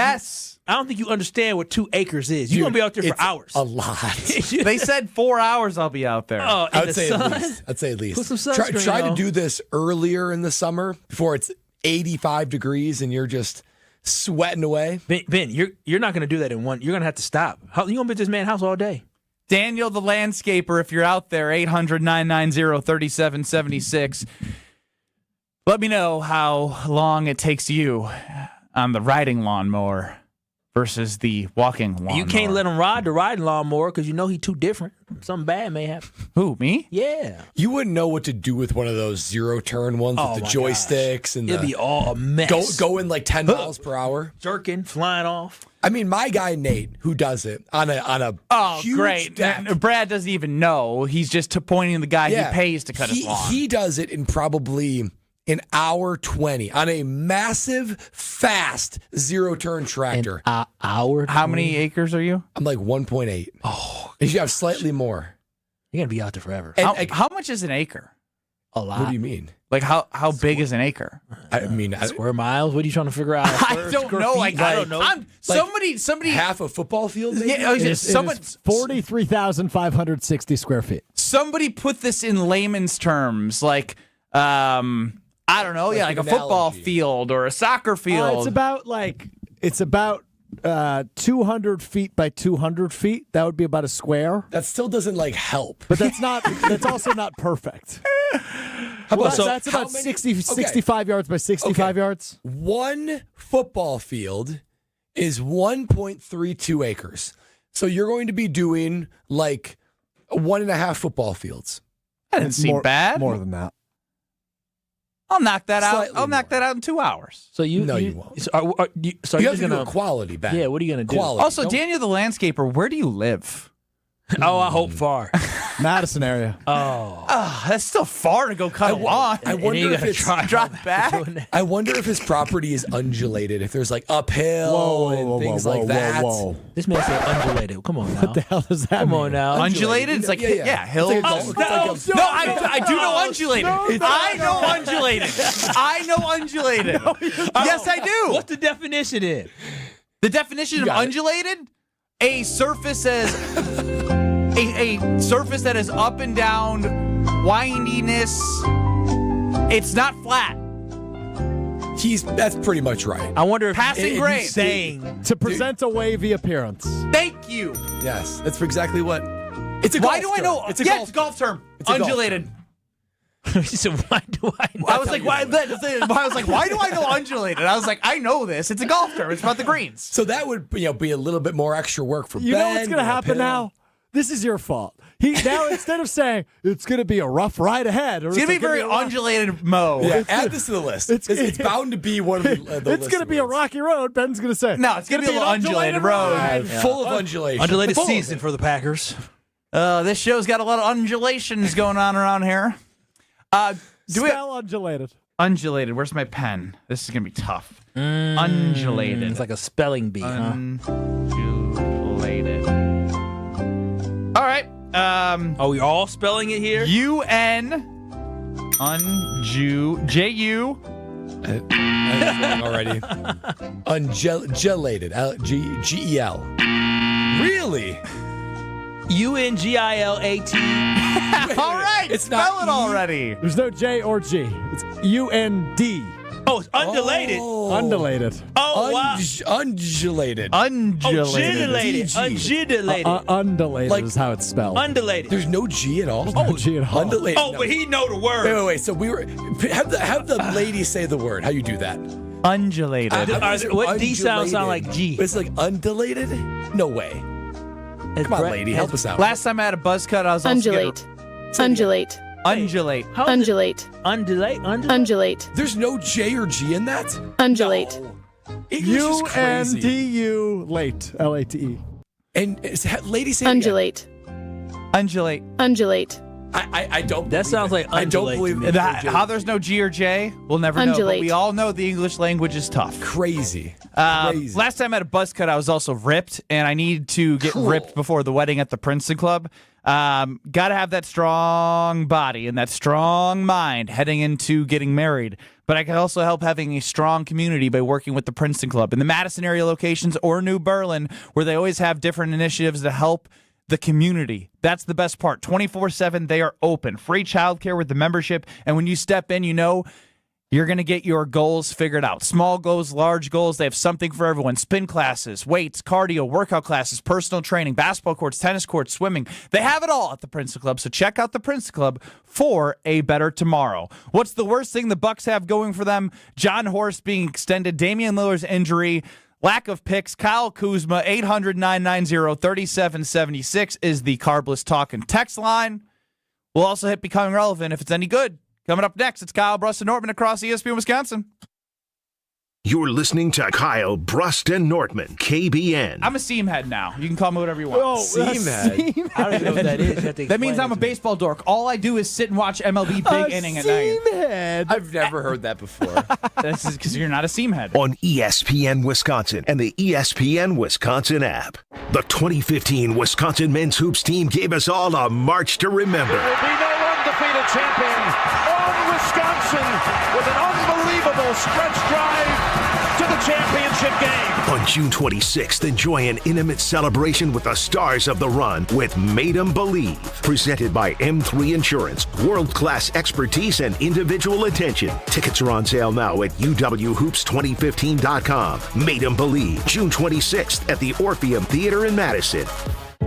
think you understand what 2 acres is. You're going to be out there for hours. A lot. They said 4 hours I'll be out there. Oh, I'd say at least. Put some sunscreen Try to on. do this earlier in the summer before it's 85 degrees and you're just sweating away. Ben, you're not going to do that in one. You're going to have to stop. You're going to be at this man's house all day. Daniel the landscaper, if you're out there, 800-990-3776. Let me know how long it takes you on the riding lawnmower versus the walking lawnmower. You can't let him ride the riding lawnmower because you know he's too different. Something bad may happen. Who, me? Yeah. You wouldn't know what to do with one of those zero-turn ones with the joysticks. And it'd be all a mess. Going like 10 miles per hour. Jerking, flying off. I mean, my guy Nate, who does it on a huge great. deck. Brad doesn't even know. He's just pointing the guy he pays to cut his lawn. He does it in probably an hour 20 on a massive, fast zero-turn tractor. Hour 20? How many acres are you? I'm like 1.8. Oh. You have slightly more. You're going to be out there forever. How much is an acre? A lot. What do you mean? Like how big is an acre? I mean, square miles. What are you trying to figure out? I don't know. I don't know. Somebody. Half a football field. Maybe? Yeah, It is 43,560 square feet. Somebody put this in layman's terms, like I don't know, like a football field or a soccer field. It's about 200 feet by 200 feet. That would be about a square. That still doesn't help. But that's also not perfect. That's about 65 yards by 65 yards. One football field is 1.32 acres. So you're going to be doing like 1.5 football fields. That didn't seem bad. More than that. I'll knock that out. Slightly I'll knock that out in 2 hours. So you won't. So you you're have to do a quality back. Yeah, what are you going to do? Quality. Also, Daniel the landscaper, where do you live? Oh, I hope far. Madison area. Oh, that's still far to go cut a lawn. I wonder if it's drop back. I wonder if his property is undulated. If there's like uphill and things like that. Whoa. This man said undulated. Come on now. What the hell does that mean? Come on now. Undulated? It's like, yeah. hills. No, I do know undulated. I know undulated. I know undulated. Yes, I do. What's the definition then? The definition of undulated? A surface as a surface that is up and down, windiness. It's not flat. That's pretty much right. I wonder if Passing grade. saying To present a wavy appearance. Thank you. Yes, that's exactly what. It's a golf Why do I term. know? It's a yeah, golf it's a golf term. It's a golf Undulated. So why do I know? I was like, why do I know undulated? I was like, I know this. It's a golf term. It's about the greens. So that would be a little bit more extra work for Ben. You know what's going to happen now? This is your fault. Now instead of saying it's going to be a rough ride ahead, or it's going to be very undulated mow. Yeah, add this to the list. It's bound to be one of the It's going to be a rocky road. Ben's going to say no. It's going to be an undulated road, full of undulation. Undulated season for the Packers. This show's got a lot of undulations going on around here. Spell undulated. Undulated. Where's my pen? This is going to be tough. Undulated. It's like a spelling bee, Undulated. All right. Are we all spelling it here? U-N. J-U. Already. Ungelated. G-E-L. Really? U-N-G-I-L-A-T. All right. It's spell not it already. There's no J or G. It's U-N-D. Oh, it's undulated. Undulated. Oh, wow. Undulated. Undulated. Undulated is how it's spelled. Undulated. There's no G at all. There's no G at all. Undulated. Oh, but he know the word. Wait. So we were have the lady say the word. How you do that? Undulated. What D sound like G? It's like undulated? No way. Come on, lady, help us out. Last time I had a buzz cut, I was Undulate. Undulate. Undulate. Undulate. Undulate. There's no J or G in that? Undulate. U-N-D-U late. L-A-T-E. And lady say Undulate. Undulate. Undulate. I don't. That sounds like I don't undulate believe to me. that. How there's no G or J, we'll never know. But Undulate. we all know the English language is tough. Crazy. Last time I had a buzz cut, I was also ripped, and I need to get ripped before the wedding at the Princeton Club. Got to have that strong body and that strong mind heading into getting married. But I can also help having a strong community by working with the Princeton Club in the Madison area locations or New Berlin, where they always have different initiatives to help the community. That's the best part. 24/7, they are open. Free childcare with the membership. And when you step in, you know you're going to get your goals figured out. Small goals, large goals. They have something for everyone. Spin classes, weights, cardio, workout classes, personal training, basketball courts, tennis courts, swimming. They have it all at the Princeton Club. So check out the Princeton Club for a better tomorrow. What's the worst thing the Bucks have going for them? John Horst being extended, Damian Lillard's injury, lack of picks. Kyle Kuzma, 800-990-3776 is the Carbless Talk and text line. We'll also hit Becoming Relevant if it's any good. Coming up next, it's Kyle, Brust, and Nortman across ESPN Wisconsin. You're listening to Kyle, Brust, and Nortman, KBN. I'm a seam head now. You can call me whatever you want. Seam head. I don't even know what that is. You have to That means explain I'm a it to me. baseball dork. All I do is sit and watch MLB big inning at night. Head. I've never heard that before. This is because you're not a seam head. On ESPN Wisconsin and the ESPN Wisconsin app. The 2015 Wisconsin men's hoops team gave us all a march to remember. There will be no undefeated champion on Wisconsin with an unbelievable stretch drive to the championship game. On June 26th, enjoy an intimate celebration with the stars of the run with Made 'em Believe. Presented by M3 Insurance. World-class expertise and individual attention. Tickets are on sale now at uwhoops2015.com. Made 'em Believe, June 26th at the Orpheum Theater in Madison.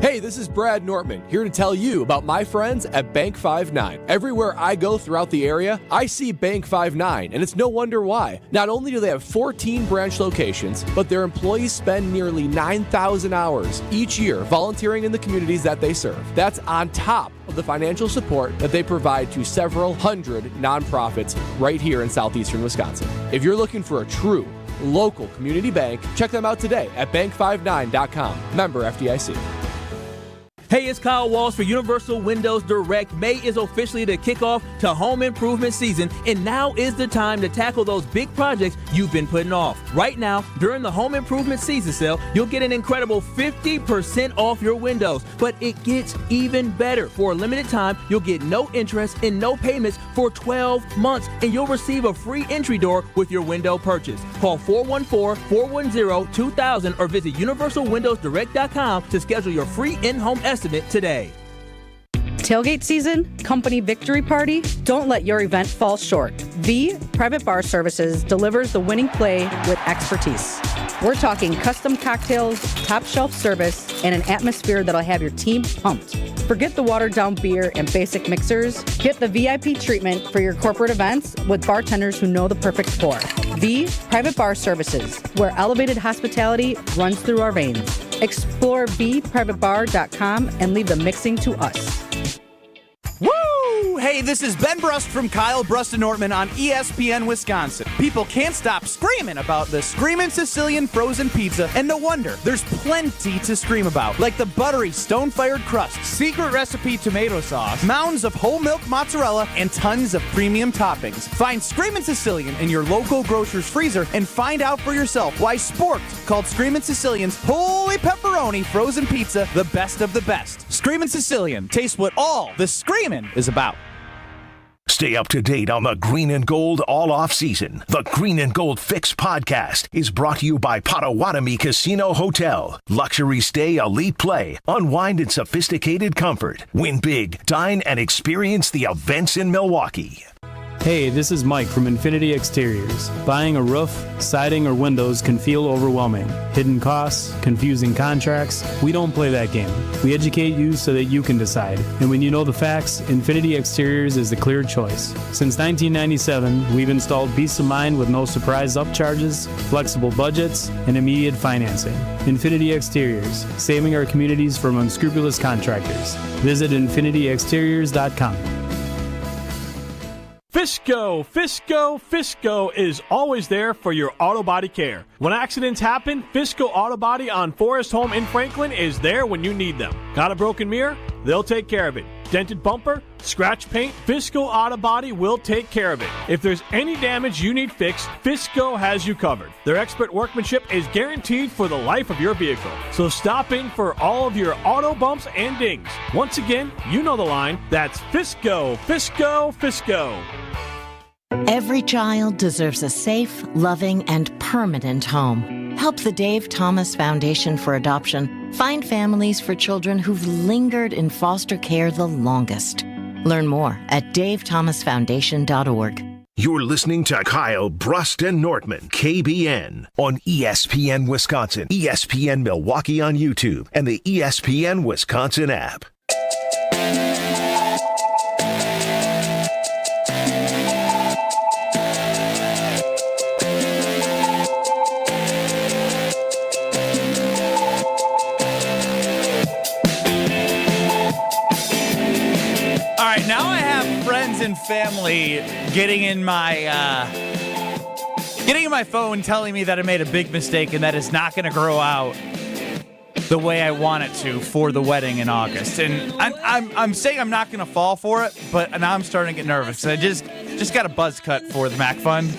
Hey, this is Brad Nortman, here to tell you about my friends at Bank 5-9. Everywhere I go throughout the area, I see Bank 5-9, and it's no wonder why. Not only do they have 14 branch locations, but their employees spend nearly 9,000 hours each year volunteering in the communities that they serve. That's on top of the financial support that they provide to several hundred nonprofits right here in southeastern Wisconsin. If you're looking for a true local community bank, check them out today at bank59.com. Member FDIC. Hey, it's Kyle Walsh for Universal Windows Direct. May is officially the kickoff to home improvement season, and now is the time to tackle those big projects you've been putting off. Right now, during the home improvement season sale, you'll get an incredible 50% off your windows. But it gets even better. For a limited time, you'll get no interest and no payments for 12 months, and you'll receive a free entry door with your window purchase. Call 414-410-2000 or visit universalwindowsdirect.com to schedule your free in-home estimate today. Tailgate season, company victory party, don't let your event fall short. V Private Bar Services delivers the winning play with expertise. We're talking custom cocktails, top shelf service, and an atmosphere that'll have your team pumped. Forget the watered down beer and basic mixers. Get the VIP treatment for your corporate events with bartenders who know the perfect pour. V Private Bar Services, where elevated hospitality runs through our veins. Explore vprivatebar.com and leave the mixing to us. Woo! Hey, this is Ben Brust from Kyle, Brust, and Nortman on ESPN Wisconsin. People can't stop screaming about the Screamin' Sicilian frozen pizza, and no wonder. There's plenty to scream about, like the buttery stone-fired crust, secret recipe tomato sauce, mounds of whole milk mozzarella, and tons of premium toppings. Find Screamin' Sicilian in your local grocer's freezer and find out for yourself why Sporked called Screamin' Sicilian's Holy Pepperoni frozen pizza the best of the best. Screamin' Sicilian, taste what all the screamin' is about. Stay up to date on the Green and Gold all off season. The Green and Gold Fix podcast is brought to you by Potawatomi Casino Hotel. Luxury stay, elite play, unwind in sophisticated comfort. Win big, dine, and experience the events in Milwaukee. Hey, this is Mike from Infinity Exteriors. Buying a roof, siding, or windows can feel overwhelming. Hidden costs, confusing contracts. We don't play that game. We educate you so that you can decide. And when you know the facts, Infinity Exteriors is the clear choice. Since 1997, we've installed peace of mind with no surprise upcharges, flexible budgets, and immediate financing. Infinity Exteriors, saving our communities from unscrupulous contractors. Visit infinityexteriors.com. Fisco is always there for your auto body care. When accidents happen, Fisco Auto Body on Forest Home in Franklin is there when you need them. Got a broken mirror? They'll take care of it. Dented bumper? scratch paint, Fisco Auto Body will take care of it. If there's any damage you need fixed, Fisco has you covered. Their expert workmanship is guaranteed for the life of your vehicle. So stop in for all of your auto bumps and dings. Once again, you know the line. That's Fisco, Fisco, Fisco. Every child deserves a safe, loving, and permanent home. Help the Dave Thomas Foundation for Adoption find families for children who've lingered in foster care the longest. Learn more at davethomasfoundation.org. You're listening to Kyle, Brust, and Nortman, KBN, on ESPN Wisconsin, ESPN Milwaukee on YouTube, and the ESPN Wisconsin app. Now I have friends and family getting in my phone telling me that I made a big mistake and that it's not going to grow out the way I want it to for the wedding in August. And I'm saying I'm not going to fall for it, but now I'm starting to get nervous. I just got a buzz cut for the Mac Fund.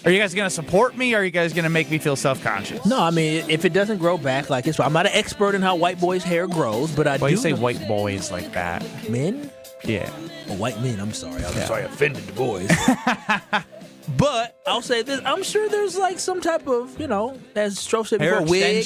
Are you guys going to support me, or are you guys going to make me feel self-conscious? No, I mean, if it doesn't grow back like this, I'm not an expert in how white boys' hair grows, but I do. Why you say white boys like that? Men? Yeah. Oh, white men, I'm sorry. I'm sorry I offended the boys. But I'll say this, I'm sure there's like some type of, as Stroh said before, wig,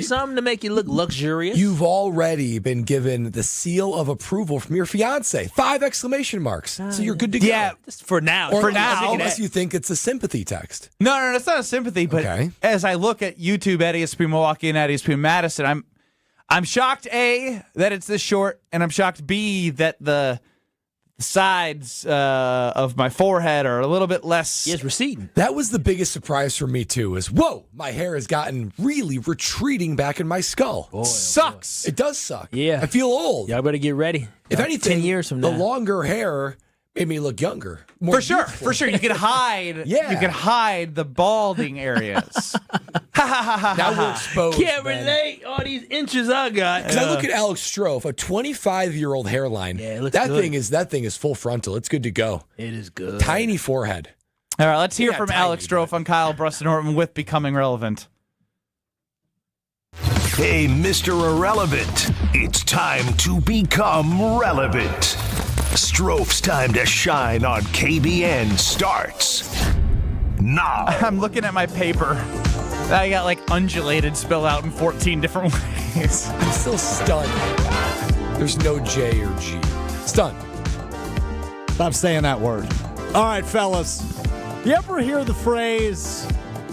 something to make you look luxurious. You've already been given the seal of approval from your fiance. 5 exclamation marks. So you're good to go. Yeah, for now. Or unless you think it's a sympathy text. No, it's not a sympathy, but as I look at YouTube at ESPN Milwaukee and at ESPN Madison, I'm shocked, A, that it's this short, and I'm shocked, B, that the sides of my forehead are a little bit less... It's receding. That was the biggest surprise for me, too, is, whoa, my hair has gotten really retreating back in my skull. Boy, sucks. It does suck. Yeah. I feel old. Y'all better get ready. If anything, 10 years from now, the longer hair made me look younger. For sure. You can hide. You can hide the balding areas. Now we're exposed. Can't relate all these inches I got. Because I look at Alex Stroh, a 25-year-old hairline. Yeah, it looks that good. thing is full frontal. It's good to go. It is good. Tiny forehead. All right, let's hear from Alex Stroh on Kyle, Brust, and Nortman with Becoming Relevant. Hey, Mr. Irrelevant, it's time to become relevant. Stroh's time to shine on KBN starts now. I'm looking at my paper. I got undulated spelled out in 14 different ways. I'm still stunned. There's no J or G. Stunned. Stop saying that word. All right, fellas. You ever hear the phrase,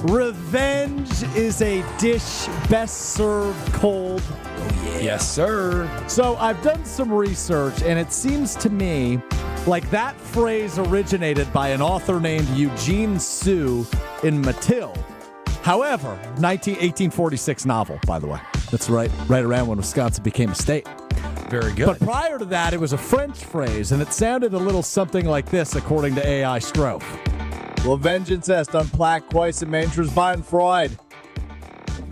revenge is a dish best served cold? Oh, yeah. Yes, sir. So I've done some research, and it seems to me like that phrase originated by an author named Eugene Sue in Mathilde. However, 1846 novel, by the way. That's right around when Wisconsin became a state. Very good. But prior to that, it was a French phrase, and it sounded a little something like this, according to AI Stroh. Well, vengeance est un plat quoique mainters by Freud.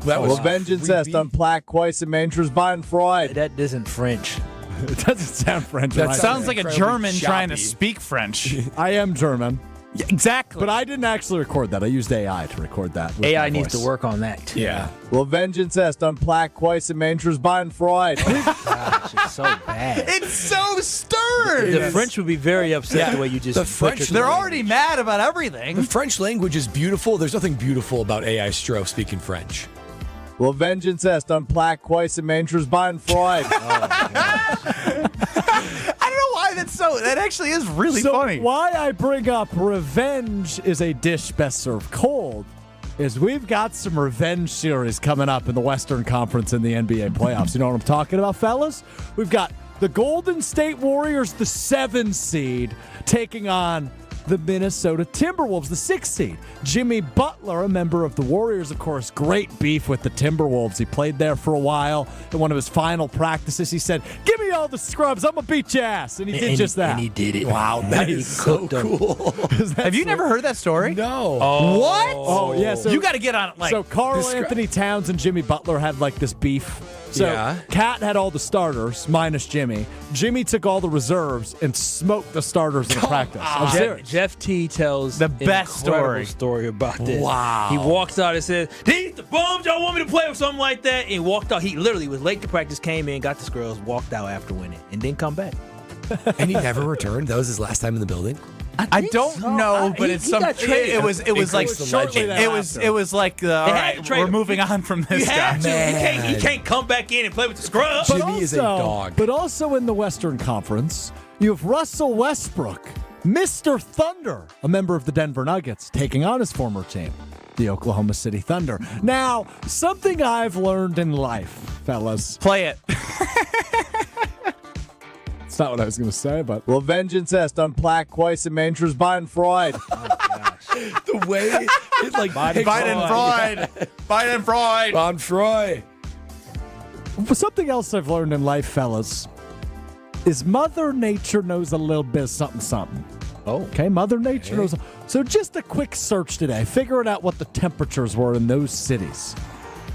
Well, vengeance est un plat quoique mainters by Freud. That isn't French. It doesn't sound French. That sounds like a German trying to speak French. I am German. Yeah, exactly. But I didn't actually record that. I used AI to record that. AI needs to work on that, too. Yeah. Well, vengeance est un plat quoique mainters by Freud. Gosh, it's so bad. It's so stern. The French would be very upset the way you just the French. They're already mad about everything. The French language is beautiful. There's nothing beautiful about AI Stroh speaking French. Well, vengeance est un plat quoique mainters by Freud. That actually is really funny. Why I bring up revenge is a dish best served cold is we've got some revenge series coming up in the Western Conference in the NBA playoffs. You know what I'm talking about, fellas? We've got the Golden State Warriors, the 7 seed, taking on the Minnesota Timberwolves, the 6 seed. Jimmy Butler, a member of the Warriors, of course, great beef with the Timberwolves. He played there for a while. In one of his final practices, he said, "Give me all the scrubs. I'm going to beat your ass. And he did just that. And he did it. Wow, that is so cool. Have you never heard that story? No. What? Oh, yeah. So you got to get on it. So Karl Anthony Towns and Jimmy Butler had like this beef. So Cat had all the starters minus Jimmy. Jimmy took all the reserves and smoked the starters in practice. I'm serious. Jeff T tells the best story about this. Wow. He walks out and says, "These the bums y'all want me to play with," something like that. And he walked out. He literally was late to practice, came in, got the girls, walked out after winning, and didn't come back. And he never returned. That was his last time in the building. I don't know, but it's some. It was like shortly thereafter. it was like all right, we're moving on from this guy. He can't come back in and play with the scrubs. Jimmy is a dog. But also in the Western Conference, you have Russell Westbrook, Mr. Thunder, a member of the Denver Nuggets, taking on his former team, the Oklahoma City Thunder. Now, something I've learned in life, fellas. Play it. That's not what I was going to say, but well, vengeance est on plaque Quais and Mangers Bein Freud. The way it like Bein Freud. Von Freud. Something else I've learned in life, fellas, is Mother Nature knows a little bit of something. Oh. Okay, Mother Nature knows. So just a quick search today, figuring out what the temperatures were in those cities.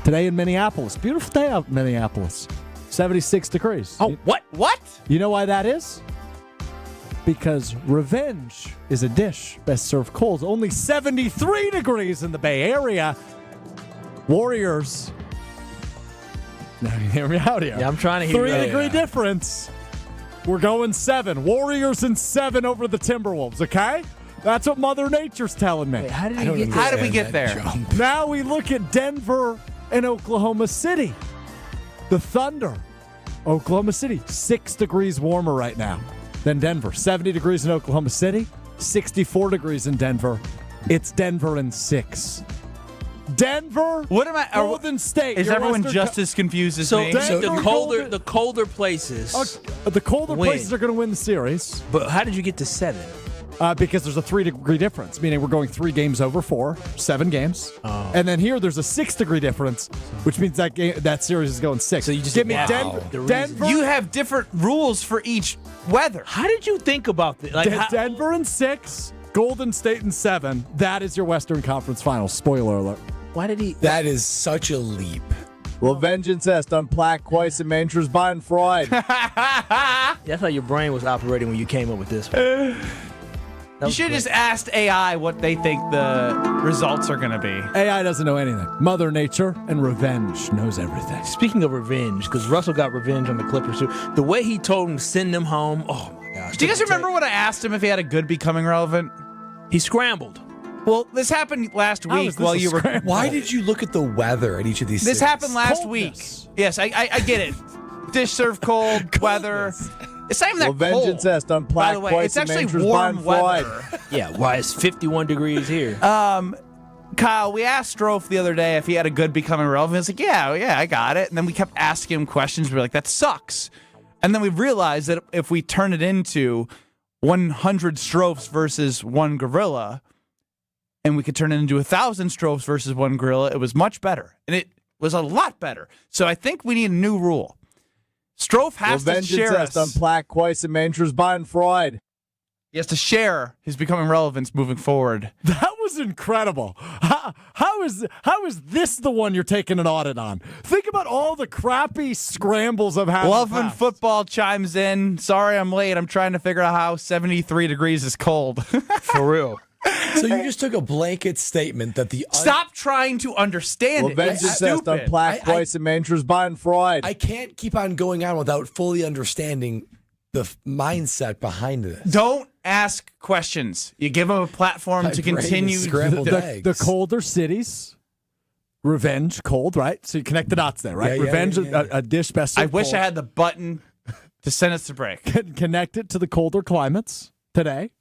Today in Minneapolis. Beautiful day out in Minneapolis. 76 degrees. Oh, what? You know why that is? Because revenge is a dish best served cold. Only 73 degrees in the Bay Area. Warriors. Now hear me out here. Yeah, I'm trying to hear you. 3-degree difference. We're going 7. Warriors in 7 over the Timberwolves, okay? That's what Mother Nature's telling me. Wait, how did we get there? Now we look at Denver and Oklahoma City. The Thunder, Oklahoma City, 6 degrees warmer right now than Denver. 70 degrees in Oklahoma City, 64 degrees in Denver. It's Denver in 6. Denver, Golden State. Is everyone just as confused as me? So the colder places. The colder win. places are going to win the series. But how did you get to 7? Because there's a 3-degree difference, meaning we're going 3 games over 4, 7 games. Oh. And then here there's a 6-degree difference, which means that series is going 6. So you just give me Denver. You have different rules for each weather. How did you think about this? Denver in 6, Golden State in 7. That is your Western Conference Finals. Spoiler alert. Why did he? That is such a leap. Well, vengeance est on plaque Quais and Mangers Bein Freud. That's how your brain was operating when you came up with this one. You should have just asked AI what they think the results are going to be. AI doesn't know anything. Mother Nature and revenge knows everything. Speaking of revenge, because Russell got revenge on the Clippers too. The way he told him to send them home, oh my gosh. Do you guys remember when I asked him if he had a good becoming relevant? He scrambled. Well, this happened last week while you were... Why did you look at the weather at each of these This cities? happened last week. Yes, I get it. Dish served cold, weather... It's not even that cold. Vengeance est on plaque. By the way, it's actually warm weather. Yeah, why it's 51 degrees here? Kyle, we asked Strofe the other day if he had a good becoming relevant. He's like, yeah, I got it. And then we kept asking him questions. We were like, that sucks. And then we realized that if we turn it into 100 Strofes versus 1 gorilla, and we could turn it into 1,000 Strofes versus 1 gorilla, it was much better. And it was a lot better. So I think we need a new rule. Strofe has to share us. on plaque Quais and Mangers Bein Freud. He has to share his becoming relevance moving forward. That was incredible. How is this the one you're taking an audit on? Think about all the crappy scrambles I've had. Love when football chimes in. Sorry I'm late. I'm trying to figure out how 73 degrees is cold. For real. So you just took a blanket statement that the... Stop trying to understand it. Vengeance est on plaque Quais and Mangers Bein Freud. I can't keep on going on without fully understanding the mindset behind this. Don't ask questions. You give them a platform to continue. The colder cities. Revenge, cold, right? So you connect the dots there, right? Yeah, Revenge, yeah. A dish best served I wish cold. I had the button to send us to break. Connect it to the colder climates today.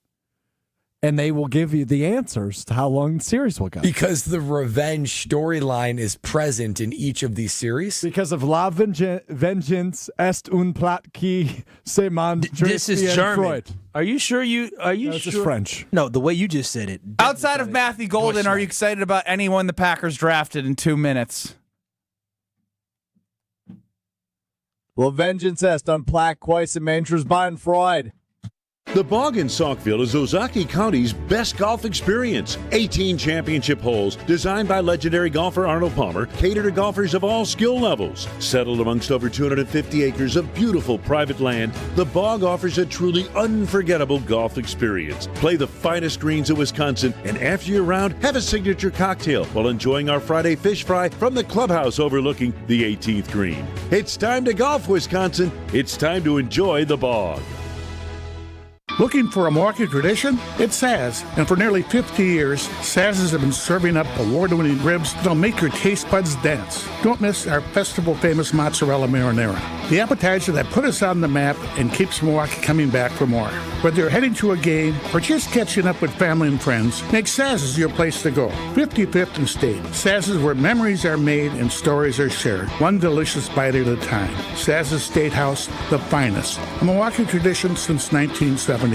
And they will give you the answers to how long the series will go. Because the revenge storyline is present in each of these series? Because of La Vengeance est un plat qui se mange. This is German. Freud. Are you sure This is French. No, the way you just said it. Outside of Matthew Golden, are you excited about anyone the Packers drafted in 2 minutes? Well, Vengeance est on Plaque, Quais, and Manters by Freud. The Bog in Saukville is Ozaki County's best golf experience. 18 championship holes designed by legendary golfer Arnold Palmer cater to golfers of all skill levels. Settled amongst over 250 acres of beautiful private land, the Bog offers a truly unforgettable golf experience. Play the finest greens of Wisconsin, and after your round, have a signature cocktail while enjoying our Friday fish fry from the clubhouse overlooking the 18th green. It's time to golf, Wisconsin. It's time to enjoy the Bog. Looking for a Milwaukee tradition? It's Saz, and for nearly 50 years, Saz's have been serving up award-winning ribs that'll make your taste buds dance. Don't miss our festival-famous mozzarella marinara, the appetizer that put us on the map and keeps Milwaukee coming back for more. Whether you're heading to a game or just catching up with family and friends, make Saz's your place to go. 55th and State. Saz's, where memories are made and stories are shared, one delicious bite at a time. Saz's State House, the finest. A Milwaukee tradition since 1976.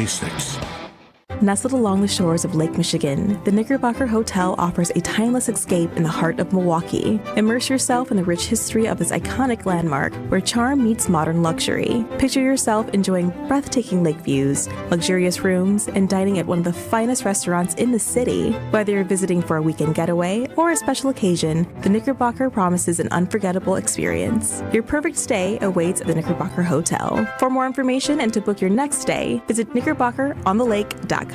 Nestled along the shores of Lake Michigan, the Knickerbocker Hotel offers a timeless escape in the heart of Milwaukee. Immerse yourself in the rich history of this iconic landmark where charm meets modern luxury. Picture yourself enjoying breathtaking lake views, luxurious rooms, and dining at one of the finest restaurants in the city. Whether you're visiting for a weekend getaway or a special occasion, the Knickerbocker promises an unforgettable experience. Your perfect stay awaits at the Knickerbocker Hotel. For more information and to book your next stay, visit knickerbockeronthelake.com.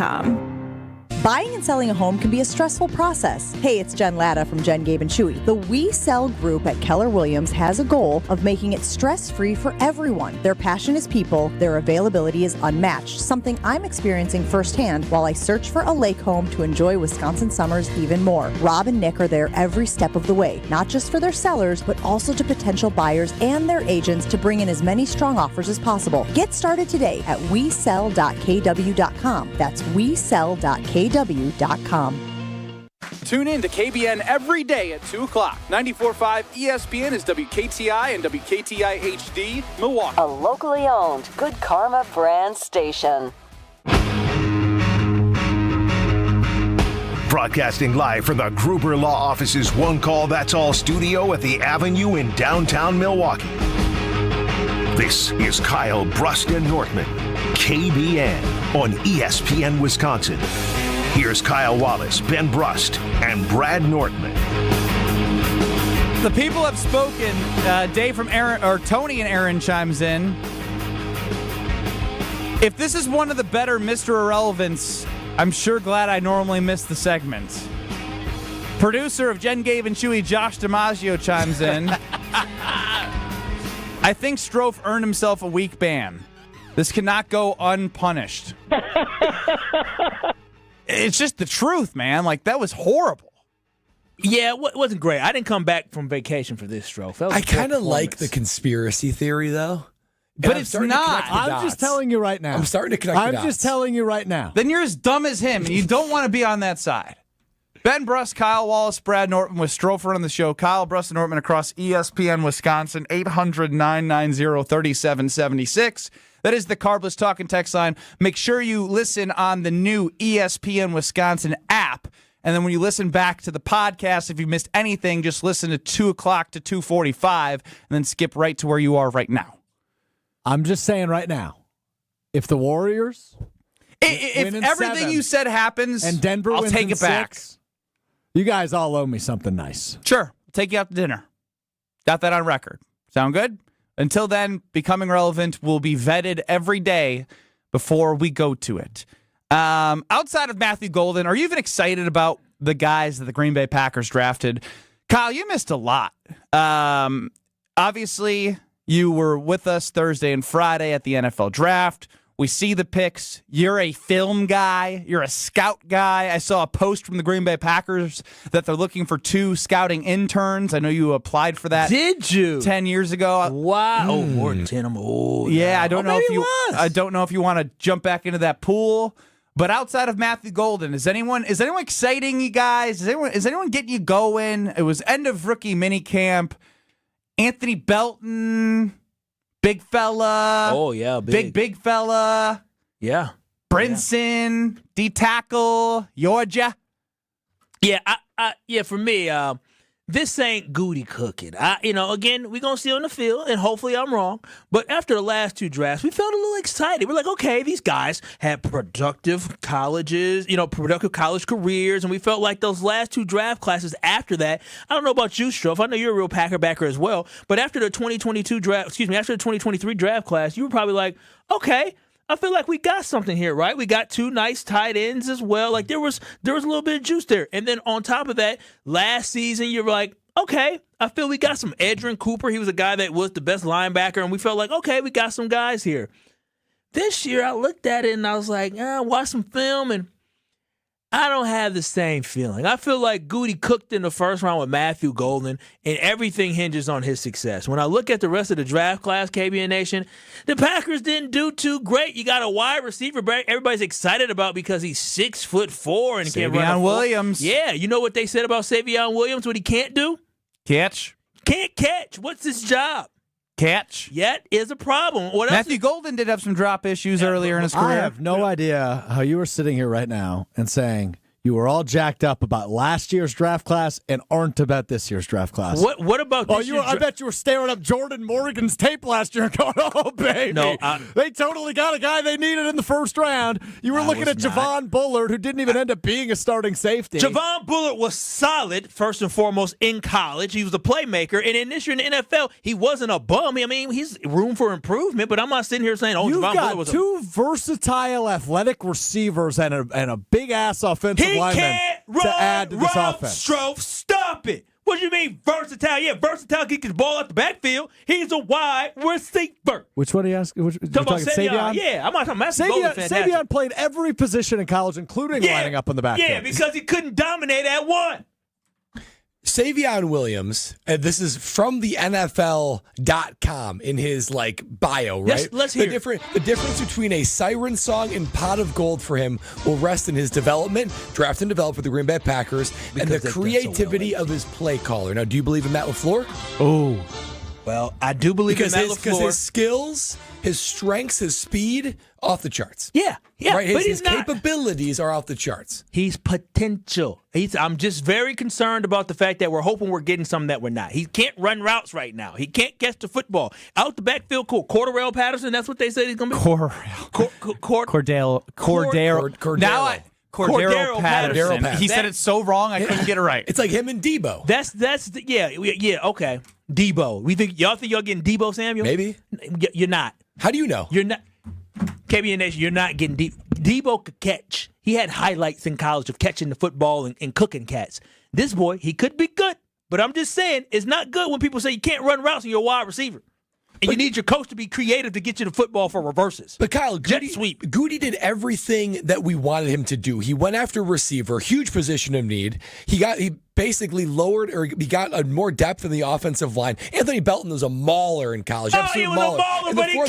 Buying and selling a home can be a stressful process. Hey, it's Jen Latta from Jen, Gabe, and Chewy. The We Sell group at Keller Williams has a goal of making it stress-free for everyone. Their passion is people, their availability is unmatched, something I'm experiencing firsthand while I search for a lake home to enjoy Wisconsin summers even more. Rob and Nick are there every step of the way, not just for their sellers, but also to potential buyers and their agents to bring in as many strong offers as possible. Get started today at wesell.kw.com. That's wesell.kw.com. Tune in to KBN every day at 2 o'clock. 94.5 ESPN is WKTI and WKTI HD, Milwaukee. A locally owned Good Karma brand station. Broadcasting live from the Gruber Law Office's One Call That's All studio at the Avenue in downtown Milwaukee. This is Kyle, Brust, and Nortman, KBN on ESPN Wisconsin. Here's Kyle Wallace, Ben Brust, and Brad Nortman. The people have spoken. Dave from Aaron, or Tony and Aaron chimes in. If this is one of the better Mr. Irrelevance, I'm sure glad I normally miss the segment. Producer of Jen, Gabe, and Chewy, Josh DiMaggio chimes in. I think Strofe earned himself a week ban. This cannot go unpunished. It's just the truth, man. Like, that was horrible. Yeah, it wasn't great. I didn't come back from vacation for this, Strofe. I kind of like the conspiracy theory, though. But it's not. I'm just telling you right now. I'm starting to connect the dots. I'm just telling you right now. Then you're as dumb as him, and you don't want to be on that side. Ben Brust, Kyle Wallace, Brad Nortman with Strofer on the show. Kyle, Brust, and Nortman across ESPN Wisconsin, 800-990-3776. That is the Carbless Talk and Text line. Make sure you listen on the new ESPN Wisconsin app. And then when you listen back to the podcast, if you missed anything, just listen to 2 o'clock to 2:45 and then skip right to where you are right now. I'm just saying right now, if the Warriors if everything you said happens, and Denver I'll wins take in it back. 6, you guys all owe me something nice. Sure. I'll take you out to dinner. Got that on record. Sound good? Until then, Becoming Relevant will be vetted every day before we go to it. Outside of Matthew Golden, are you even excited about the guys that the Green Bay Packers drafted? Kyle, you missed a lot. Obviously, you were with us Thursday and Friday at the NFL draft. We see the picks. You're a film guy. You're a scout guy. I saw a post from the Green Bay Packers that they're looking for 2 scouting interns. I know you applied for that. Did you? 10 years ago. Wow. Oh, more than 10. I'm old. Yeah, I don't know if you want to jump back into that pool. But outside of Matthew Golden, is anyone exciting you guys? Is anyone getting you going? It was end of rookie minicamp. Anthony Belton. Big fella. Oh, yeah. Big fella. Yeah. Brinson, D-tackle, Georgia. Yeah, for me, this ain't Goody cooking. Again, we're going to see on the field, and hopefully I'm wrong. But after the last 2 drafts, we felt a little excited. We're like, okay, these guys had productive colleges, productive college careers, and we felt like those last 2 draft classes after that, I don't know about you, Stroff. I know you're a real Packer backer as well, but after the 2023 draft class, you were probably like, okay, I feel like we got something here, right? We got 2 nice tight ends as well. Like there was a little bit of juice there. And then on top of that, last season you're like, okay, I feel we got some Edgerrin Cooper. He was a guy that was the best linebacker, and we felt like, okay, we got some guys here. This year I looked at it and I was like, watch some film, and I don't have the same feeling. I feel like Goody cooked in the first round with Matthew Golden, and everything hinges on his success. When I look at the rest of the draft class, KBN Nation, the Packers didn't do too great. You got a wide receiver everybody's excited about because he's 6'4" and can run. Savion Williams. Yeah, you know what they said about Savion Williams? What he can't do? Catch. Can't catch. What's his job? Catch. Yet is a problem. What Matthew Golden did have some drop issues earlier in his career. I have no idea how you were sitting here right now and saying you were all jacked up about last year's draft class and aren't about this year's draft class. What about this year's I bet you were staring up Jordan Morgan's tape last year and going, oh, baby. No, they totally got a guy they needed in the first round. You were looking at Javon Bullard, who didn't even end up being a starting safety. Javon Bullard was solid, first and foremost, in college. He was a playmaker. And in this year in the NFL, he wasn't a bum. I mean, he's room for improvement, but I'm not sitting here saying, Javon Bullard was two versatile athletic receivers and a big-ass offensive He lineman can't run to add to this offense. Strofe, stop it. What do you mean versatile? Yeah, versatile, he can ball out the backfield. He's a wide receiver. Which one are you asking? You're talking Savion? Yeah, I'm not talking about Savion played every position in college, including lining up on the backfield. Yeah, because he couldn't dominate at one. Savion Williams, this is from the NFL.com in his bio, right? Let's hear the difference between a siren song and pot of gold for him will rest in his development, draft and develop with the Green Bay Packers, and the creativity of his play caller. Now, do you believe in Matt LaFleur? Oh. Well, I do believe in Matt LaFleur. Because his skills, his strengths, his speed, off the charts. Yeah, right? But his capabilities are off the charts. He's potential. I'm just very concerned about the fact that we're hoping we're getting something that we're not. He can't run routes right now. He can't catch the football. Out the backfield, Cordell Patterson, that's what they said he's going to be? Cordell. Cordero Patterson. He said it so wrong, I couldn't get it right. It's like him and Debo. Okay. Debo. Y'all think y'all getting Debo Samuel? Maybe. You're not. How do you know? You're not. KBN Nation, you're not getting Debo could catch. He had highlights in college of catching the football and cooking cats. This boy, he could be good, but I'm just saying it's not good when people say you can't run routes and you're a wide receiver. And you need your coach to be creative to get you the football for reverses. But Kyle, Goody did everything that we wanted him to do. He went after receiver, huge position of need. He basically he got more depth in the offensive line. Anthony Belton was a mauler in college. He was a mauler, but he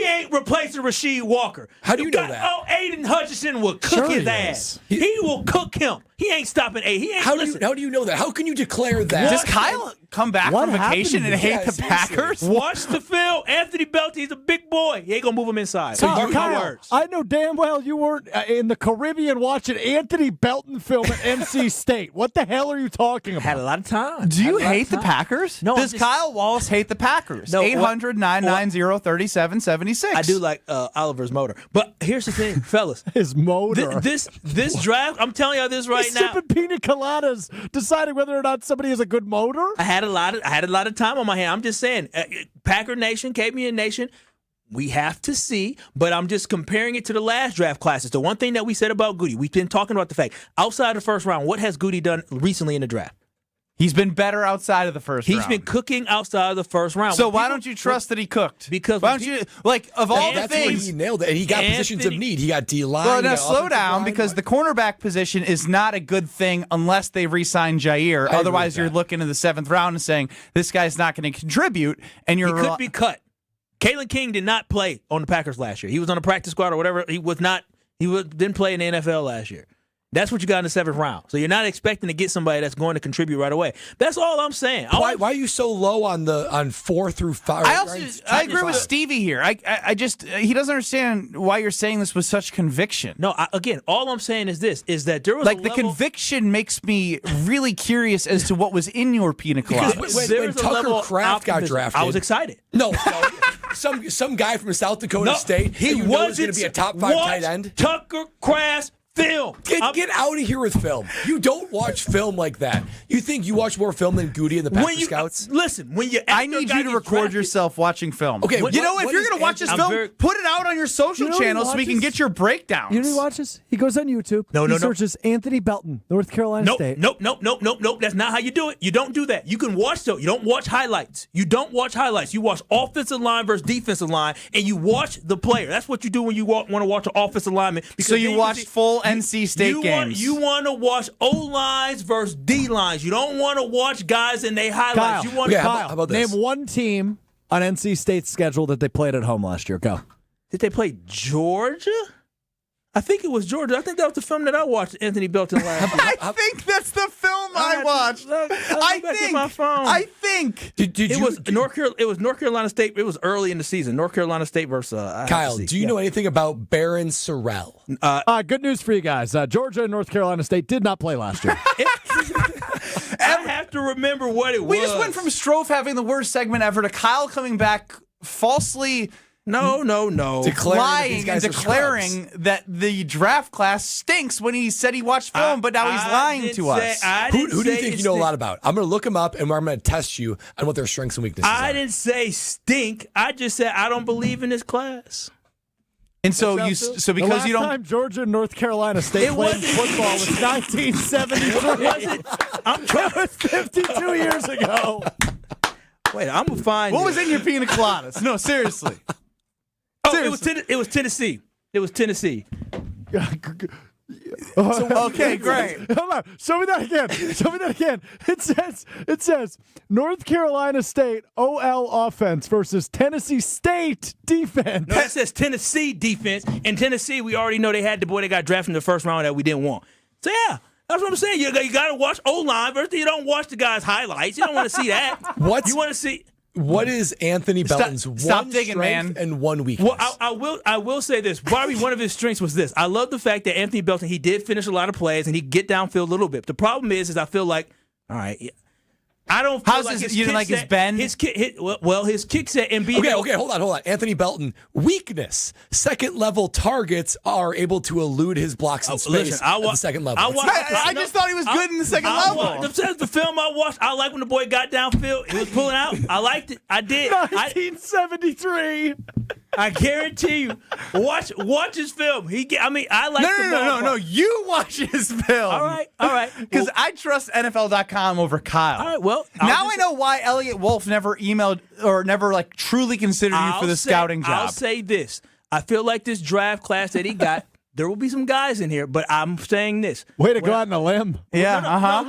ain't replacing Rasheed Walker. How do you know that? Aiden Hutchinson will cook his ass. He will cook him. He ain't stopping Aiden. How do you know that? How can you declare that? Does Kyle come back from vacation and hate the Packers? Watch the film. Anthony Belton, he's a big boy. He ain't going to move him inside. So Kyle, I know damn well you weren't in the Caribbean watching Anthony Belton film at NC State. What the hell are you talking about? Had a lot of time. Do you hate the Packers? No. Does Kyle Wallace hate the Packers? No, 800-990-3776. I do like Oliver's motor. But here's the thing, fellas. His motor. This draft, I'm telling y'all this right now. Sipping pina coladas, deciding whether or not somebody has a good motor. I had a lot of time on my hand. I'm just saying, Packer Nation, KBN Nation, we have to see, but I'm just comparing it to the last draft classes. The one thing that we said about Goody, we've been talking about the fact, outside the first round, what has Goody done recently in the draft? He's been better outside of the first round. He's been cooking outside of the first round. So why don't you trust that he cooked? Because why don't you, of all the things, he nailed it. And he got positions of need. He got D-line. Well, now slow down because the cornerback position is not a good thing unless they re-sign Jaire. Otherwise, you're looking in the 7th round and saying this guy's not going to contribute, and he could be cut. Kalen King did not play on the Packers last year. He was on the practice squad or whatever. He was not. Didn't play in the NFL last year. That's what you got in the 7th round. So you're not expecting to get somebody that's going to contribute right away. That's all I'm saying. Why are you so low on 4 through 5? I agree with Stevie here. I just he doesn't understand why you're saying this with such conviction. No, again, all I'm saying is this: is that there was the conviction makes me really curious as to what was in your pina colada. Because when Tucker Kraft got drafted, I was excited. No, some guy from South Dakota State. He was going to be a top 5 tight end. Tucker Kraft. Film. Get out of here with film. You don't watch film like that. You think you watch more film than Goody and the Packer Scouts? Listen, I need you to record yourself watching film. Okay, if you're going to watch this film, put it out on your social channels so we can get your breakdowns. You know he watches? He goes on YouTube. He searches Anthony Belton, North Carolina State. Nope. That's not how you do it. You don't do that. You can watch though. You don't watch highlights. You watch offensive line versus defensive line, and you watch the player. That's what you do when you want to watch an offensive lineman. So you watch full NC State games. You want to watch O-lines versus D-lines. You don't want to watch guys in their highlights. Kyle, how about this? Name one team on NC State's schedule that they played at home last year. Go. Did they play Georgia? I think it was Georgia. I think that was the film that I watched, Anthony Belton last year. I think that's the film I watched. I think. It was North Carolina State. It was early in the season. North Carolina State versus Kyle, do you know anything about Baron Sorrell? Good news for you guys. Georgia and North Carolina State did not play last year. I have to remember what it was. We just went from Strofe having the worst segment ever to Kyle coming back falsely. No. Lying and declaring that the draft class stinks when he said he watched film, but now he's lying to us. Who do you think you know a lot about? I'm going to look him up, and I'm going to test you on what their strengths and weaknesses are. I didn't say stink. I just said I don't believe in this class. And so because you don't. The last time Georgia and North Carolina State played football was 1973. That was 52 years ago. Wait, I'm gonna find. What was in your pina coladas? No, seriously. It was Tennessee. It was Tennessee. Okay, great. Hold on. Show me that again. It says North Carolina State OL offense versus Tennessee State defense. No, that says Tennessee defense. And Tennessee, we already know they had the boy that got drafted in the first round that we didn't want. So yeah. That's what I'm saying. You got to watch O-line versus you don't watch the guy's highlights. You don't want to see that. You want to see. What is Anthony Belton's one digging, strength man. and one weakness? Well, I will say this. Probably one of his strengths was this. I love the fact that Anthony Belton, he did finish a lot of plays and he get downfield a little bit. The problem is I feel like, all right, I don't feel like you didn't like his bend? His kick set and being Okay, hold on. Anthony Belton, weakness. Second level targets are able to elude his blocks in space at the second level. I just thought he was good in the second level. The film I watched, I liked when the boy got downfield. He was pulling out. I liked it. I did. 1973. I guarantee you. Watch his film. I like No. You watch his film. All right. Because I trust NFL.com over Kyle. All right, well. I know why Elliot Wolf never emailed or never truly considered you for the scouting job. I'll say this. I feel like this draft class that he got, there will be some guys in here, but I'm saying this. Way to go out on a limb. Yeah,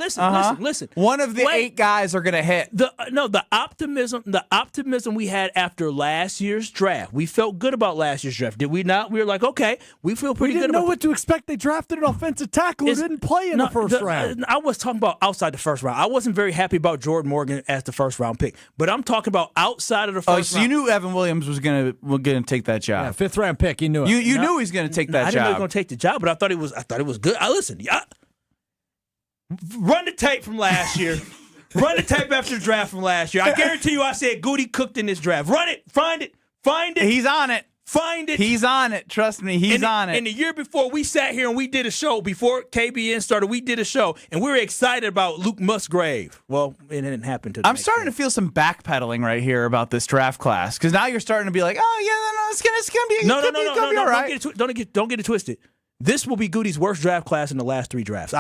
Listen. One of the 8 guys are going to hit. The optimism we had after last year's draft. We felt good about last year's draft. Did we not? We were like, okay, we feel pretty good about it. We didn't know what to expect. They drafted an offensive tackle who didn't play in the first round. I was talking about outside the first round. I wasn't very happy about Jordan Morgan as the first round pick, but I'm talking about outside of the first round. So you knew Evan Williams was going to take that job. Yeah, 5th round pick. You knew it. You knew he was going to take that job. I didn't know he was going to take the job, but I thought it was good. Listen, run the tape from last year. Run the tape after the draft from last year. I guarantee you I said Goody cooked in this draft. Run it. Find it. He's on it. Find it. He's on it. Trust me, he's on it. And the year before, we sat here and we did a show. Before KBN started, we did a show, and we were excited about Luke Musgrave. Well, it didn't happen to. I'm starting to feel some backpedaling right here about this draft class because now you're starting to be like, oh yeah, it's gonna be no, all right. Don't get it twisted. This will be Goody's worst draft class in the last 3 drafts.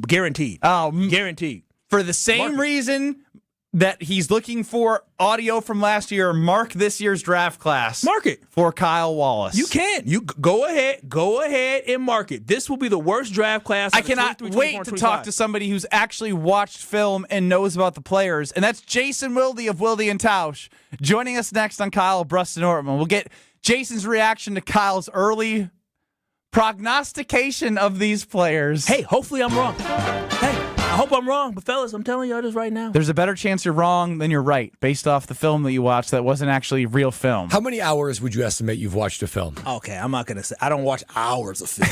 Guaranteed. Guaranteed. For the same reason that he's looking for audio from last year, mark this year's draft class. Mark it for Kyle Wallace. You can. You go ahead and mark it. This will be the worst draft class. I cannot wait to talk to somebody who's actually watched film and knows about the players, and that's Jason Wilde of Wilde and Tausch joining us next on Kyle, Brust, and Nortman. We'll get Jason's reaction to Kyle's early prognostication of these players. Hey, hopefully I'm wrong. Hey, I hope I'm wrong, but fellas, I'm telling y'all this right now. There's a better chance you're wrong than you're right, based off the film that you watched that wasn't actually real film. How many hours would you estimate you've watched a film? Okay, I'm not gonna say. I don't watch hours of film.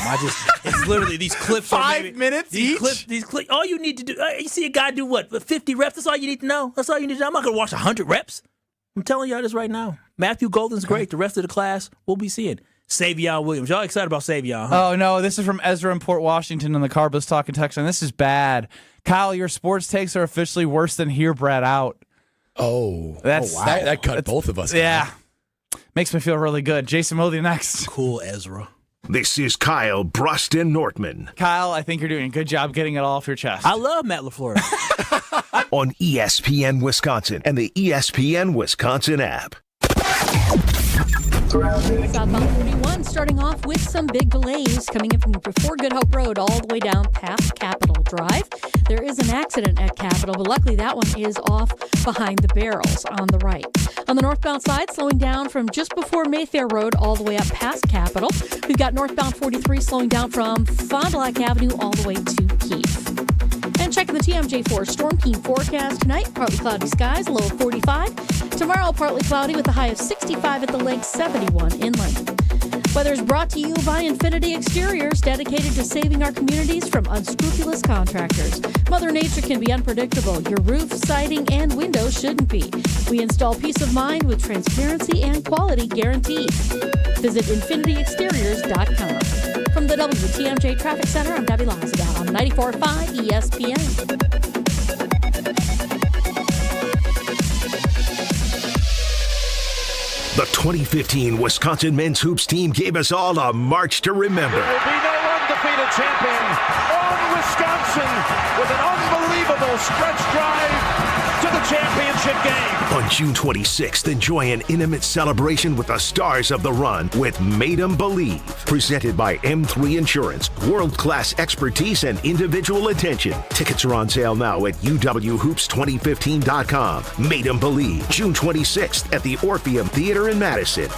It's literally these clips. 5 minutes each. These clips. All you need to do. You see a guy do what? 50 reps. That's all you need to know. That's all you need to know. I'm not gonna watch 100 reps. I'm telling y'all this right now. Matthew Golden's great. The rest of the class we'll be seeing. Savion Williams. Y'all excited about Savion, huh? Oh, no. This is from Ezra in Port Washington on the Carbos Talking Text, and this is bad. Kyle, your sports takes are officially worse than Hear Brad Out. Oh. Wow. That cut both of us. Yeah. Makes me feel really good. Jason Mosley next. Cool, Ezra. This is Kyle, Brust, and Nortman. Kyle, I think you're doing a good job getting it all off your chest. I love Matt LaFleur. On ESPN Wisconsin and the ESPN Wisconsin app. Southbound 41 starting off with some big delays coming in from before Good Hope Road all the way down past Capitol Drive. There is an accident at Capitol, but luckily that one is off behind the barrels on the right. On the northbound side, slowing down from just before Mayfair Road all the way up past Capitol. We've got northbound 43 slowing down from Fond du Lac Avenue all the way to Keith. And checking the TMJ4 Storm King forecast tonight. Partly cloudy skies, low of 45. Tomorrow, partly cloudy with a high of 65 at the lake, 71 inland. Weather is brought to you by Infinity Exteriors, dedicated to saving our communities from unscrupulous contractors. Mother Nature can be unpredictable. Your roof, siding, and windows shouldn't be. We install peace of mind with transparency and quality guaranteed. Visit infinityexteriors.com. From the WTMJ Traffic Center, I'm Debbie Lazadow on 94.5 ESPN. The 2015 Wisconsin men's hoops team gave us all a march to remember. There will be no undefeated champion on Wisconsin with an unbelievable stretch drive to the championship game. On June 26th, enjoy an intimate celebration with the stars of the run with Made 'em Believe. Presented by M3 Insurance. World-class expertise and individual attention. Tickets are on sale now at uwhoops2015.com. Made 'em Believe, June 26th at the Orpheum Theater in Madison.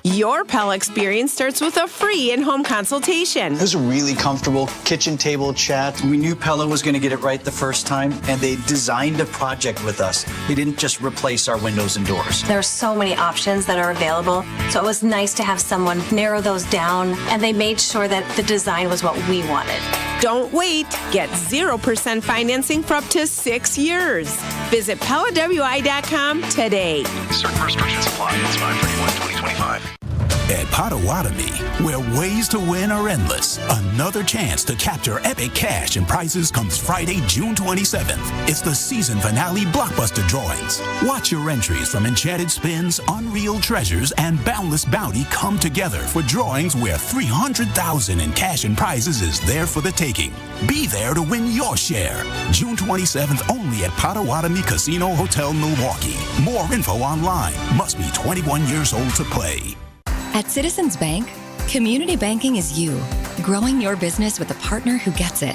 Your Pell experience starts with a free in-home consultation. It was a really comfortable kitchen table chat. We knew Pella was going to get it right the first time, and they designed a project with us. They didn't just replace our windows and doors. There are so many options that are available, so it was nice to have someone narrow those down, and they made sure that the design was what we wanted. Don't wait. Get 0% financing for up to 6 years. Visit PellaWI.com today. Certain restrictions apply. It's 5/31/2025. At Potawatomi, where ways to win are endless, another chance to capture epic cash and prizes comes Friday, June 27th. It's the season finale blockbuster drawings. Watch your entries from Enchanted Spins, Unreal Treasures, and Boundless Bounty come together for drawings where $300,000 in cash and prizes is there for the taking. Be there to win your share. June 27th only at Potawatomi Casino Hotel, Milwaukee. More info online. Must be 21 years old to play. At Citizens Bank, community banking is you, growing your business with a partner who gets it.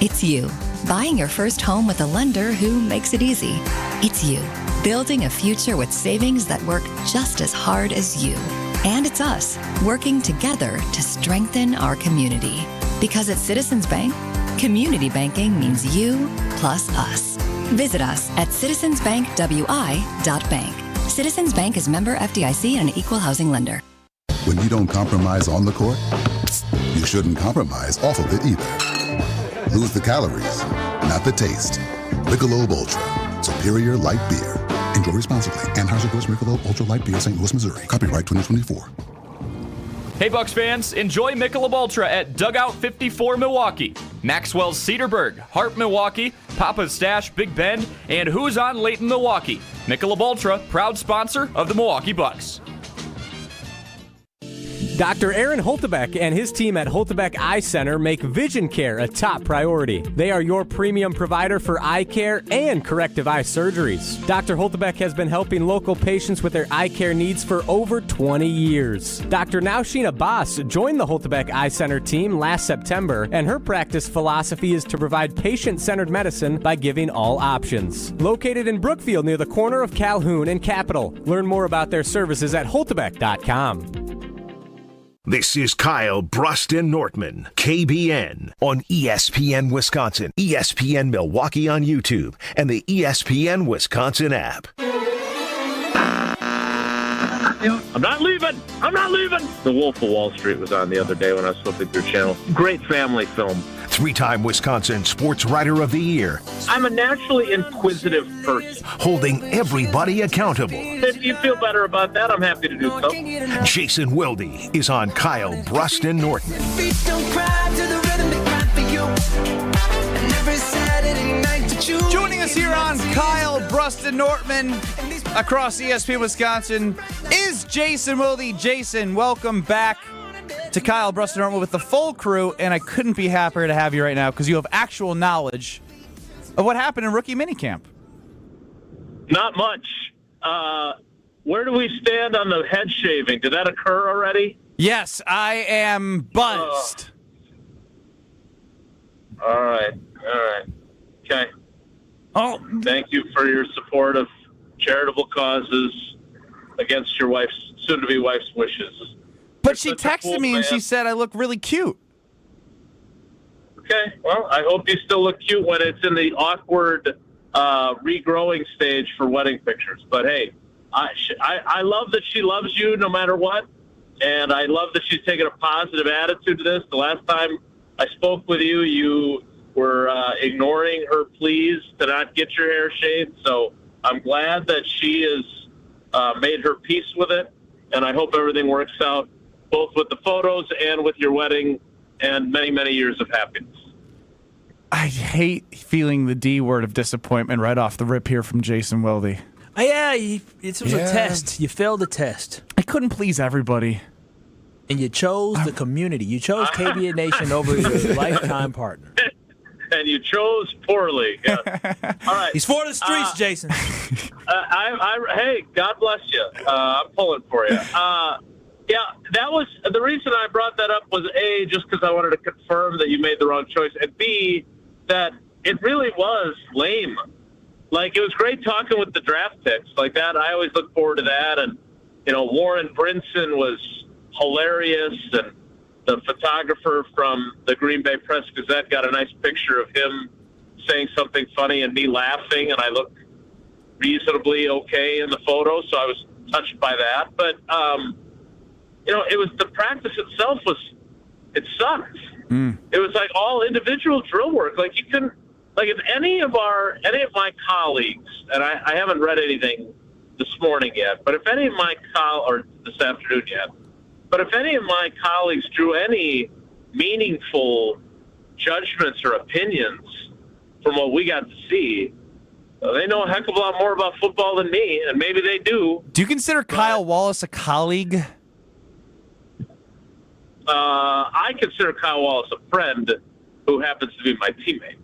It's you, buying your first home with a lender who makes it easy. It's you, building a future with savings that work just as hard as you. And it's us, working together to strengthen our community. Because at Citizens Bank, community banking means you plus us. Visit us at citizensbankwi.bank. Citizens Bank is member FDIC and an equal housing lender. When you don't compromise on the court, you shouldn't compromise off of it either. Lose the calories, not the taste. Michelob Ultra, superior light beer. Enjoy responsibly. Anheuser-Busch Michelob Ultra Light Beer, St. Louis, Missouri. Copyright 2024. Hey Bucks fans, enjoy Michelob Ultra at Dugout 54 Milwaukee, Maxwell's Cedarburg, Hart Milwaukee, Papa's Stash Big Bend, and Who's on Layton Milwaukee. Michelob Ultra, proud sponsor of the Milwaukee Bucks. Dr. Aaron Holtebeck and his team at Holtebeck Eye Center make vision care a top priority. They are your premium provider for eye care and corrective eye surgeries. Dr. Holtebeck has been helping local patients with their eye care needs for over 20 years. Dr. Nausheen Abbas joined the Holtebeck Eye Center team last September, and her practice philosophy is to provide patient-centered medicine by giving all options. Located in Brookfield near the corner of Calhoun and Capitol. Learn more about their services at holtebeck.com. This is Kyle, Brust, and Nortman, KBN, on ESPN Wisconsin, ESPN Milwaukee on YouTube, and the ESPN Wisconsin app. I'm not leaving. I'm not leaving. The Wolf of Wall Street was on the other day when I was flipping through channel. Great family film. 3-time Wisconsin Sports Writer of the Year. I'm a naturally inquisitive person. Holding everybody accountable. If you feel better about that, I'm happy to do so. Jason Wilde is on Kyle, Brust, and Nortman. Joining us here on Kyle, Brust, and Nortman across ESPN Wisconsin is Jason Wilde. Jason, welcome back to Kyle, Brust, and Nortman with the full crew, and I couldn't be happier to have you right now because you have actual knowledge of what happened in rookie minicamp. Not much. Where do we stand on the head shaving? Did that occur already? Yes, I am buzzed. All right. Okay. Oh, thank you for your support of charitable causes against your wife's soon-to-be wife's wishes. But she texted me and she said I look really cute. Okay. Well, I hope you still look cute when it's in the awkward regrowing stage for wedding pictures. But hey, I love that she loves you no matter what, and I love that she's taken a positive attitude to this. The last time I spoke with you, you were ignoring her pleas to not get your hair shaved. So I'm glad that she has made her peace with it, and I hope everything works out both with the photos and with your wedding and many, many years of happiness. I hate feeling the D word of disappointment right off the rip here from Jason Wilde. Yeah, it was a test. You failed the test. I couldn't please everybody. And you chose the community. You chose KBN Nation over your lifetime partner. And you chose poorly. Yeah. All right. He's for the streets, Jason. Hey, God bless you. I'm pulling for you. Yeah, that was the reason I brought that up was A, just because I wanted to confirm that you made the wrong choice, and B, that it really was lame. Like, it was great talking with the draft picks like that. I always look forward to that. And, Warren Brinson was hilarious, and the photographer from the Green Bay Press-Gazette got a nice picture of him saying something funny and me laughing, and I looked reasonably okay in the photo, so I was touched by that. But, it was the practice itself it sucked. It was like all individual drill work. Like, you couldn't, like, if any of my colleagues, and I haven't read anything this morning yet, but if any of my or this afternoon yet, but if any of my colleagues drew any meaningful judgments or opinions from what we got to see, they know a heck of a lot more about football than me, and maybe they do. Do you consider Kyle Wallace a colleague? I consider Kyle Wallace a friend who happens to be my teammate.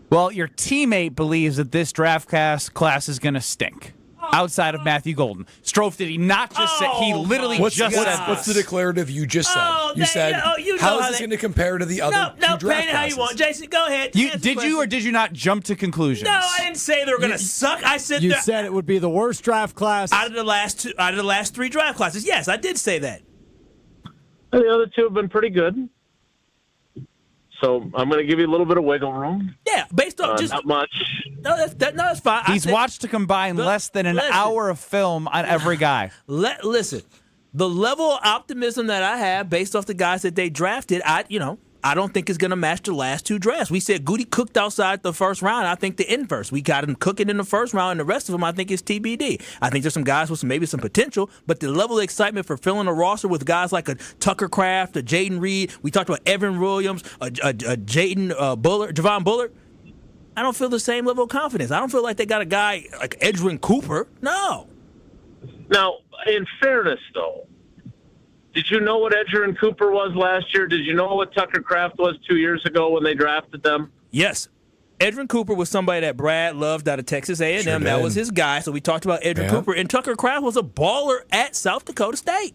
Well, your teammate believes that this draft class is going to stink. Outside of Matthew Golden. Strofe, did he not just say? He literally just said. What's the declarative you just said? You said, how is this going to compare to the other two draft paint it how you want. Jason, go ahead. Did you or did you not jump to conclusions? No, I didn't say they were going to suck. I said you said it would be the worst draft class out of the last three draft classes. Yes, I did say that. The other two have been pretty good. So I'm going to give you a little bit of wiggle room. Yeah, based on just not much. No, that's fine. He's watched to combine less than an hour of film on every guy. Listen, the level of optimism that I have based off the guys that they drafted, I don't think is going to match the last two drafts. We said Goody cooked outside the first round. I think the inverse. We got him cooking in the first round, and the rest of them I think is TBD. I think there's some guys with maybe some potential, but the level of excitement for filling a roster with guys like a Tucker Kraft, a Jaden Reed, we talked about Evan Williams, a Javon Bullard. I don't feel the same level of confidence. I don't feel like they got a guy like Edgerrin Cooper. No. Now, in fairness, though, did you know what Edgerrin Cooper was last year? Did you know what Tucker Kraft was 2 years ago when they drafted them? Yes. Edgerrin Cooper was somebody that Brad loved out of Texas A&M. Sure, that was his guy. So we talked about Edgerrin Cooper. And Tucker Kraft was a baller at South Dakota State.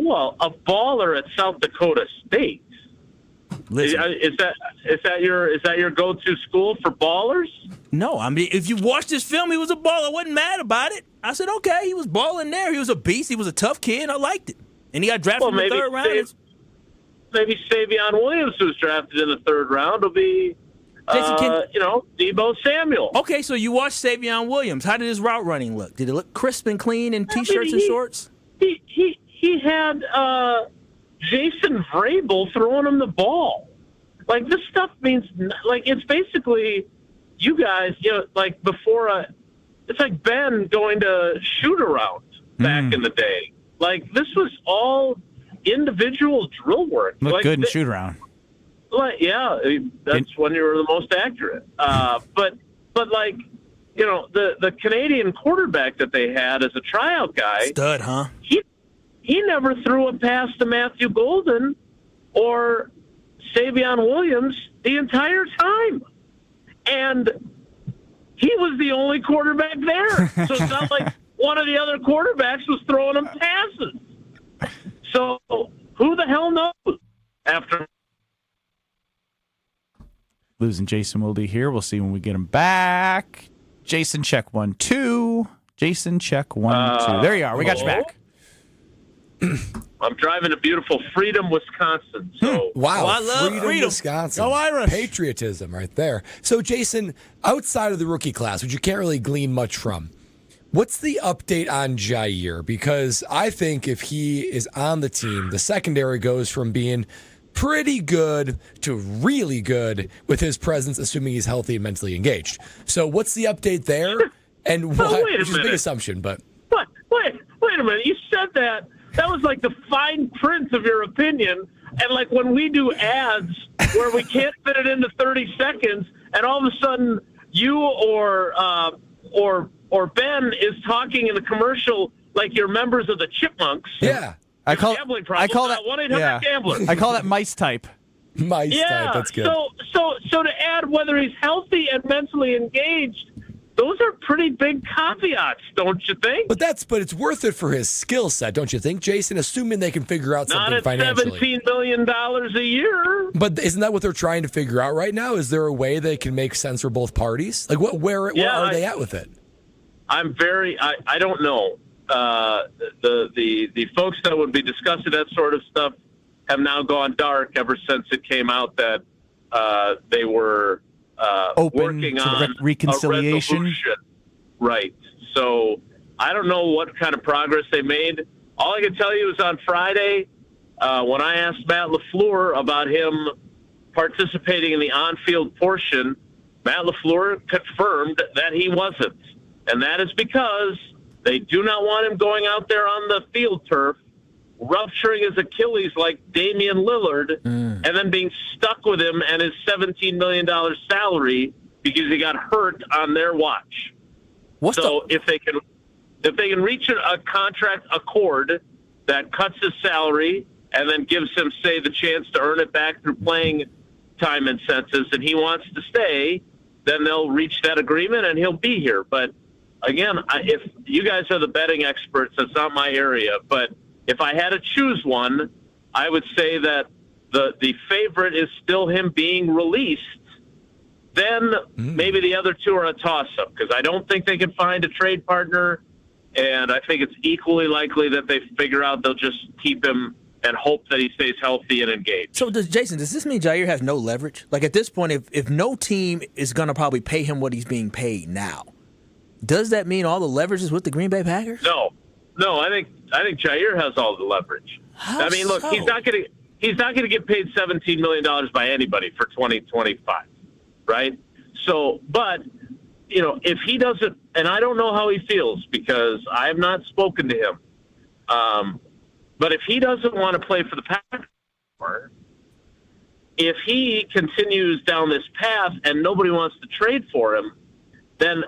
Well, a baller at South Dakota State. Listen, is that your go-to school for ballers? No, I mean, if you watch this film, he was a baller. I wasn't mad about it. I said, okay, he was balling there. He was a beast. He was a tough kid. I liked it. And he got drafted in the third round. Maybe Savion Williams, who was drafted in the third round, will be, Debo Samuel. Okay, so you watched Savion Williams. How did his route running look? Did it look crisp and clean in T-shirts and shorts? He had Jason Vrabel throwing him the ball. Like, this stuff means, like, it's basically you guys, like before it's like Ben going to shoot around back in the day. Like, this was all individual drill work. Look like, good in shoot around. Like, yeah, that's when you were the most accurate. But like, the Canadian quarterback that they had as a tryout guy, stud, huh? He never threw a pass to Matthew Golden or Savion Williams the entire time, and he was the only quarterback there. So it's not like one of the other quarterbacks was throwing him passes. So who the hell knows? After losing Jason Wilde here, we'll see when we get him back. Jason, check 1 2. Jason, check 1 2. There you are. We got you back. I'm driving to beautiful Freedom, Wisconsin. So wow, I love Freedom. Wisconsin. Go Irish. Patriotism right there. So, Jason, outside of the rookie class, which you can't really glean much from, what's the update on Jaire? Because I think if he is on the team, the secondary goes from being pretty good to really good with his presence, assuming he's healthy and mentally engaged. So what's the update there? And what, wait a which is a big minute. assumption, but What? Wait a minute. You said that. That was like the fine print of your opinion. And like when we do ads where we can't fit it into 30 seconds, and all of a sudden you or Ben is talking in the commercial like you're members of the Chipmunks. Yeah. I call that 1-800 Gambler. I call that mice type. Mice type. That's good. So to add whether he's healthy and mentally engaged, those are pretty big caveats, don't you think? But it's worth it for his skill set, don't you think, Jason? Assuming they can figure out something Not at financially. $17 million a year. But isn't that what they're trying to figure out right now? Is there a way they can make sense for both parties? Like, where are they at with it? I don't know. The folks that would be discussing that sort of stuff have now gone dark ever since it came out that they were open working to on reconciliation. A resolution. Right. So I don't know what kind of progress they made. All I can tell you is on Friday, when I asked Matt LaFleur about him participating in the on-field portion, Matt LaFleur confirmed that he wasn't. And that is because they do not want him going out there on the field turf, rupturing his Achilles like Damian Lillard, and then being stuck with him and his $17 million salary because he got hurt on their watch. If they can reach a contract accord that cuts his salary and then gives him, say, the chance to earn it back through playing time incentives, and he wants to stay, then they'll reach that agreement and he'll be here. But again, if you guys are the betting experts, that's not my area. But if I had to choose one, I would say that the favorite is still him being released. Then maybe the other two are a toss-up because I don't think they can find a trade partner, and I think it's equally likely that they figure out they'll just keep him and hope that he stays healthy and engaged. So, does this mean Jaire has no leverage? Like, at this point, if no team is going to probably pay him what he's being paid now, does that mean all the leverage is with the Green Bay Packers? No. I think Jaire has all the leverage. How look, so? he's not going to get paid $17 million by anybody for 2025, right? So, but if he doesn't, and I don't know how he feels because I have not spoken to him. But if he doesn't want to play for the Packers, if he continues down this path and nobody wants to trade for him, then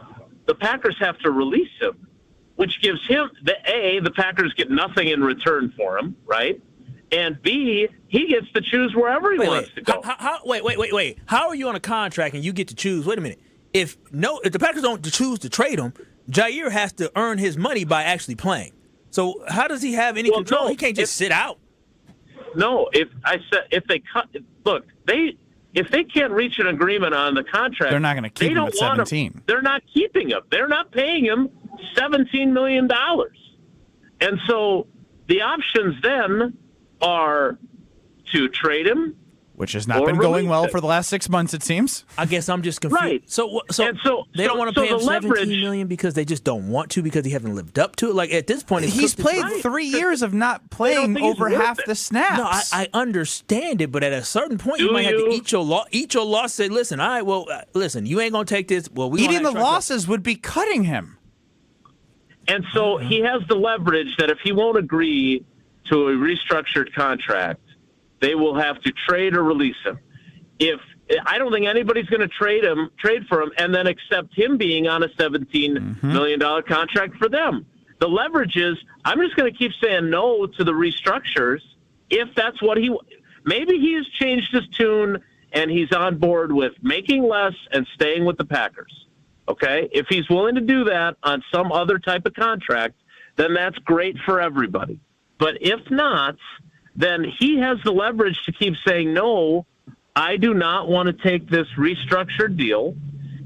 the Packers have to release him, which gives him the Packers get nothing in return for him, right? And B, he gets to choose wherever he wants to go. Wait. How are you on a contract and you get to choose? Wait a minute. If the Packers don't choose to trade him, Jaire has to earn his money by actually playing. So how does he have any control? No, he can't just sit out. No, if they can't reach an agreement on the contract, they're not going to keep him at 17. They're not keeping him. They're not paying him $17 million. And so the options then are to trade him, which has not been going well for the last 6 months, it seems. I guess I'm just confused. Right. So they don't want to pay him $17 million because they just don't want to because he hasn't lived up to it. Like at this point, he's played 3 years of not playing over half the snaps. No, I understand it, but at a certain point, you might have to eat your loss. Say, listen, all right, well, listen, you ain't gonna take this. Well, eating the losses would be cutting him. And so he has the leverage that if he won't agree to a restructured contract, they will have to trade or release him. I don't think anybody's going to trade for him, and then accept him being on a $17 million contract for them. The leverage is, I'm just going to keep saying no to the restructures if that's what maybe he has changed his tune and he's on board with making less and staying with the Packers. Okay? If he's willing to do that on some other type of contract, then that's great for everybody. But if not, then he has the leverage to keep saying, no, I do not want to take this restructured deal,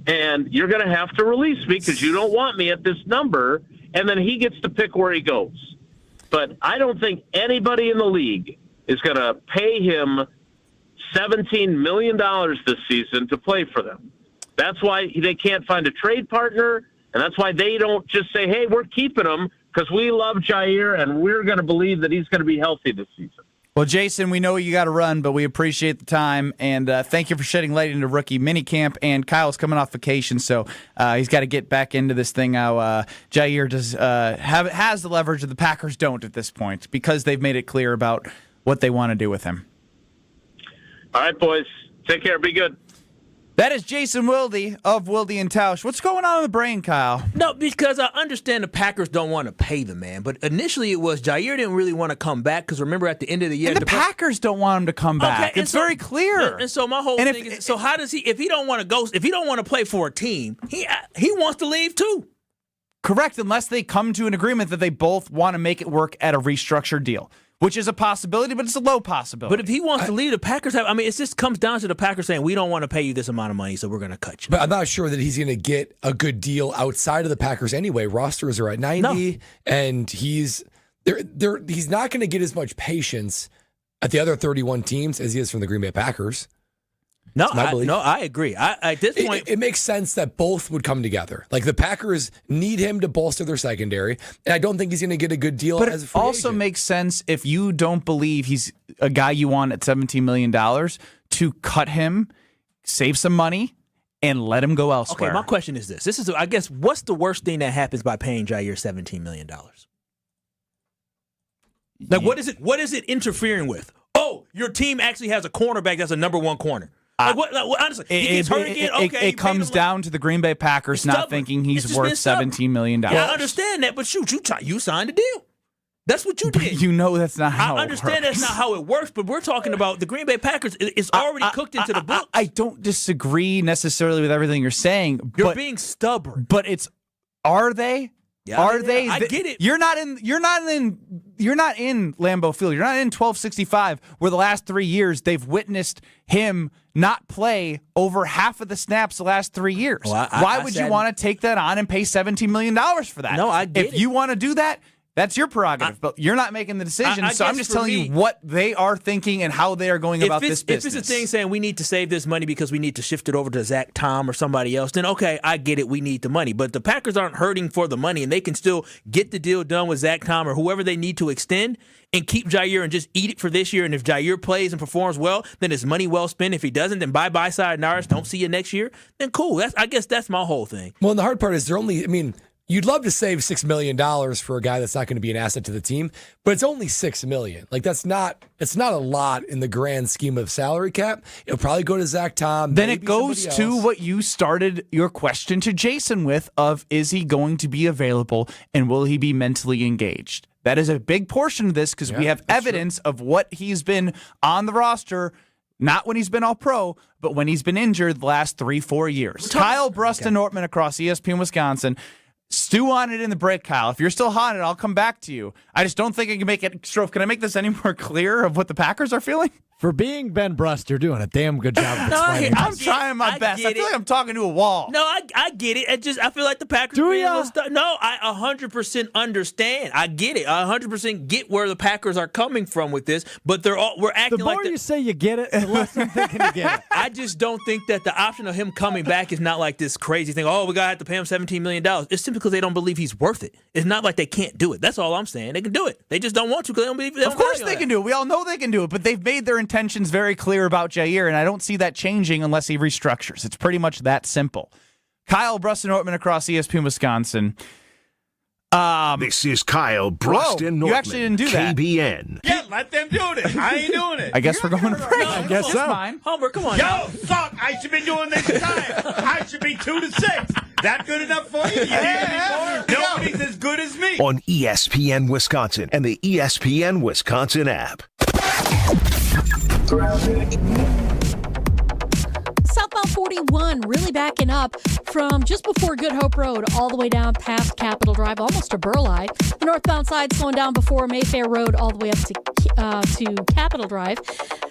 and you're going to have to release me because you don't want me at this number, and then he gets to pick where he goes. But I don't think anybody in the league is going to pay him $17 million this season to play for them. That's why they can't find a trade partner, and that's why they don't just say, hey, we're keeping him, because we love Jaire, and we're going to believe that he's going to be healthy this season. Well, Jason, we know you got to run, but we appreciate the time, and thank you for shedding light into rookie minicamp. And Kyle's coming off vacation, so he's got to get back into this thing. How Jaire has the leverage that the Packers don't at this point because they've made it clear about what they want to do with him. All right, boys. Take care. Be good. That is Jason Wilde of Wilde and Tausch. What's going on in the brain, Kyle? No, because I understand the Packers don't want to pay the man, but initially it was Jaire didn't really want to come back because remember at the end of the year and the Packers don't want him to come back. Okay, it's very clear. And so my whole thing is, so how does he? If he don't want to go, if he don't want to play for a team, he wants to leave too. Correct, unless they come to an agreement that they both want to make it work at a restructured deal. Which is a possibility, but it's a low possibility. But if he wants to leave, the Packers it just comes down to the Packers saying, we don't want to pay you this amount of money, so we're going to cut you. But I'm not sure that he's going to get a good deal outside of the Packers anyway. Rosters are at 90, and he's not going to get as much patience at the other 31 teams as he is from the Green Bay Packers. No, I agree. At this point, it makes sense that both would come together. Like the Packers need him to bolster their secondary, and I don't think he's going to get a good deal. But as a it free also agent. makes sense if you don't believe he's a guy you want at $17 million to cut him, save some money, and let him go elsewhere. Okay, my question is this: I guess, what's the worst thing that happens by paying Jaire $17 million? Like, what is it interfering with? Oh, your team actually has a cornerback that's a number one corner. Honestly, he gets hurt again. Okay, it comes down to the Green Bay Packers not thinking he's worth $17 million. Yeah, I understand that, but shoot, you signed a deal. That's what you did. You know that's not how I understand that's not how it works, but we're talking about the Green Bay Packers. It's already cooked into the books. I don't disagree necessarily with everything you're saying. You're being stubborn. But are they? Yeah, are they? I get it. You're not in Lambeau Field. You're not in 1265 where the last 3 years they've witnessed him not play over half of the snaps the last 3 years. Well, Why would you want to take that on and pay $17 million for that? No, I get it. If you want to do that, that's your prerogative, but you're not making the decision, so I'm just telling you what they are thinking and how they are going about this business. If it's a thing saying we need to save this money because we need to shift it over to Zach Tom or somebody else, then okay, I get it, we need the money. But the Packers aren't hurting for the money, and they can still get the deal done with Zach Tom or whoever they need to extend and keep Jaire and just eat it for this year. And if Jaire plays and performs well, then it's money well spent. If he doesn't, then bye-bye, sayonara, don't see you next year, then cool. I guess that's my whole thing. Well, and the hard part is you'd love to save $6 million for a guy that's not going to be an asset to the team, but it's only $6 million. Like it's not a lot in the grand scheme of salary cap. It'll probably go to Zach Tom. Then it goes to what you started your question to Jason with of, is he going to be available and will he be mentally engaged? That is a big portion of this because we have evidence of what he's been on the roster. Not when he's been all pro, but when he's been injured the last 3-4 years. Kyle, Brust, and Nortman across ESPN Wisconsin. Stew on it in the break, Kyle. If you're still on it, I'll come back to you. I just don't think I can make it. Strofe, can I make this any more clear of what the Packers are feeling? For being Ben Brust, you're doing a damn good job of explaining. I'm trying my best. I feel like I'm talking to a wall. No, I get it. I feel like the Packers. Do ya? No, I 100% understand. I get it. I 100% get where the Packers are coming from with this. But we're acting the like more you say you get it, the less I'm thinking you get it. I just don't think that the option of him coming back is not like this crazy thing. Oh, we gotta have to pay him $17 million. It's simply because they don't believe he's worth it. It's not like they can't do it. That's all I'm saying. They can do it. They just don't want to because they don't believe. Of course they can do it. We all know they can do it. But they've made their intentions very clear about Jaire, and I don't see that changing unless he restructures. It's pretty much that simple. Kyle, Brust, and Nortman across ESPN Wisconsin. This is Kyle, Brust, and Nortman. You actually didn't do that. KBN. Yeah, let them do it. I ain't doing it. I guess we're going to break. I guess so. Homer, come on. Yo, suck. I should be doing this time. I should be 2-6. That good enough for you? You need any more? Nobody's as good as me. On ESPN Wisconsin and the ESPN Wisconsin app. Southbound 41 really backing up from just before Good Hope Road all the way down past Capitol Drive, almost to Burleigh. The northbound side slowing down before Mayfair Road all the way up to Capitol Drive.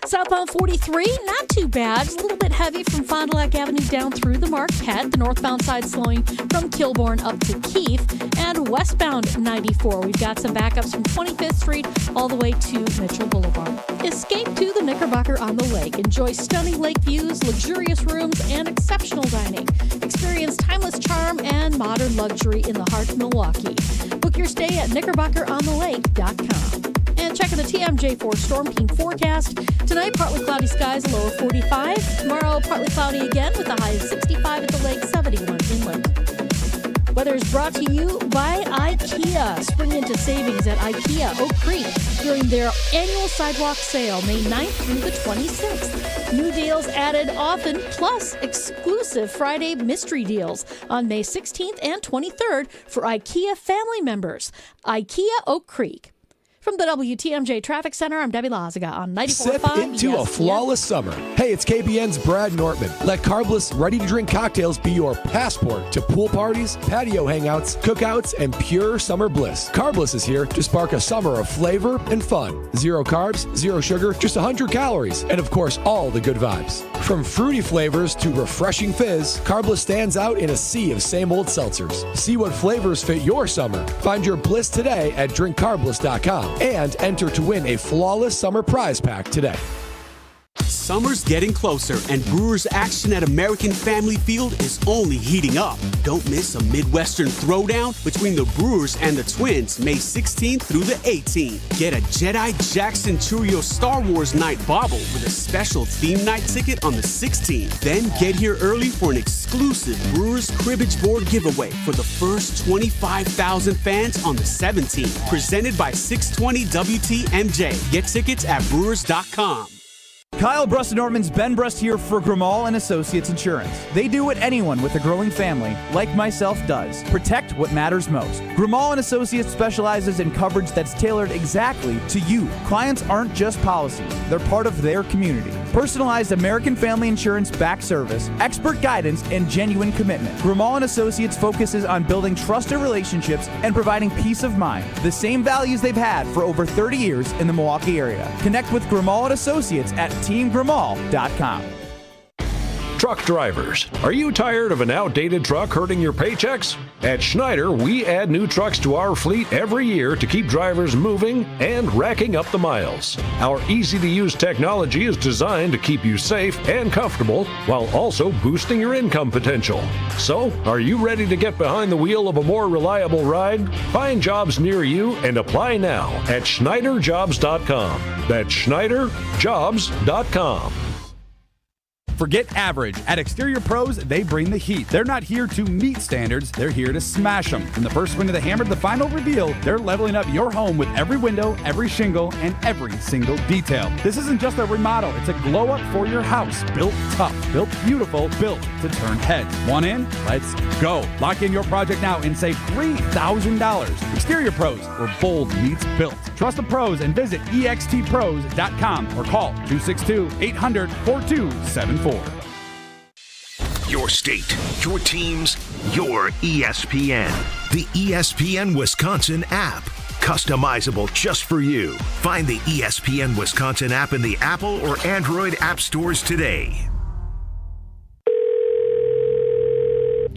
Southbound 43, not too bad. It's a little bit heavy from Fond du Lac Avenue down through the Marquette. The northbound side slowing from Kilbourne up to Keith. And westbound 94, we've got some backups from 25th Street all the way to Mitchell Boulevard. Escape to the Knickerbocker on the lake. Enjoy stunning lake views, luxurious rooms, and exceptional dining. Experience timeless charm and modern luxury in the heart of Milwaukee. Book your stay at knickerbockerontheLake.com. And checking the TMJ4 Storm King forecast. Tonight, partly cloudy skies, a low of 45. Tomorrow, partly cloudy again with a high of 65 at the lake, 71 inland. Weather is brought to you by IKEA. Spring into savings at IKEA Oak Creek during their annual sidewalk sale, May 9th through the 26th. New deals added often, plus exclusive Friday mystery deals on May 16th and 23rd for IKEA family members. IKEA Oak Creek. From the WTMJ Traffic Center, I'm Debbie Lazaga on 94.5 Sip into ESPN. a flawless summer. Hey, it's KBN's Brad Nortman. Let carbless, ready-to-drink cocktails be your passport to pool parties, patio hangouts, cookouts, and pure summer bliss. Carbless is here to spark a summer of flavor and fun. 0 carbs, 0 sugar, just 100 calories, and of course, all the good vibes. From fruity flavors to refreshing fizz, Carbless stands out in a sea of same old seltzers. See what flavors fit your summer. Find your bliss today at drinkcarbless.com. And enter to win a flawless summer prize pack today. Summer's getting closer, and Brewers action at American Family Field is only heating up. Don't miss a Midwestern throwdown between the Brewers and the Twins, May 16th through the 18th. Get a Jedi Jackson Churio Star Wars night bobble with a special theme night ticket on the 16th. Then get here early for an exclusive Brewers cribbage board giveaway for the first 25,000 fans on the 17th. Presented by 620 WTMJ. Get tickets at Brewers.com. Kyle, Brust, and Nortman's Ben Brust here for Grimal and Associates Insurance. They do what anyone with a growing family, like myself, does. Protect what matters most. Grimal and Associates specializes in coverage that's tailored exactly to you. Clients aren't just policies. They're part of their community. Personalized American Family Insurance back service, expert guidance, and genuine commitment. Grimal and Associates focuses on building trusted relationships and providing peace of mind. The same values they've had for over 30 years in the Milwaukee area. Connect with Grimal and Associates at teamgrimal.com. Truck drivers, are you tired of an outdated truck hurting your paychecks? At Schneider, we add new trucks to our fleet every year to keep drivers moving and racking up the miles. Our easy-to-use technology is designed to keep you safe and comfortable while also boosting your income potential. So, are you ready to get behind the wheel of a more reliable ride? Find jobs near you and apply now at SchneiderJobs.com. That's SchneiderJobs.com. Forget average. At Exterior Pros, they bring the heat. They're not here to meet standards, they're here to smash them. From the first swing of the hammer to the final reveal, they're leveling up your home with every window, every shingle, and every single detail. This isn't just a remodel, it's a glow up for your house. Built tough, built beautiful, built to turn heads. Want in? Let's go. Lock in your project now and save $3,000. Exterior Pros, where bold meets built. Trust the pros and visit extpros.com or call 262-800-4274. Your state, your teams, your ESPN. The ESPN Wisconsin app. customizable just for you. Find the ESPN Wisconsin app in the Apple or Android app stores today.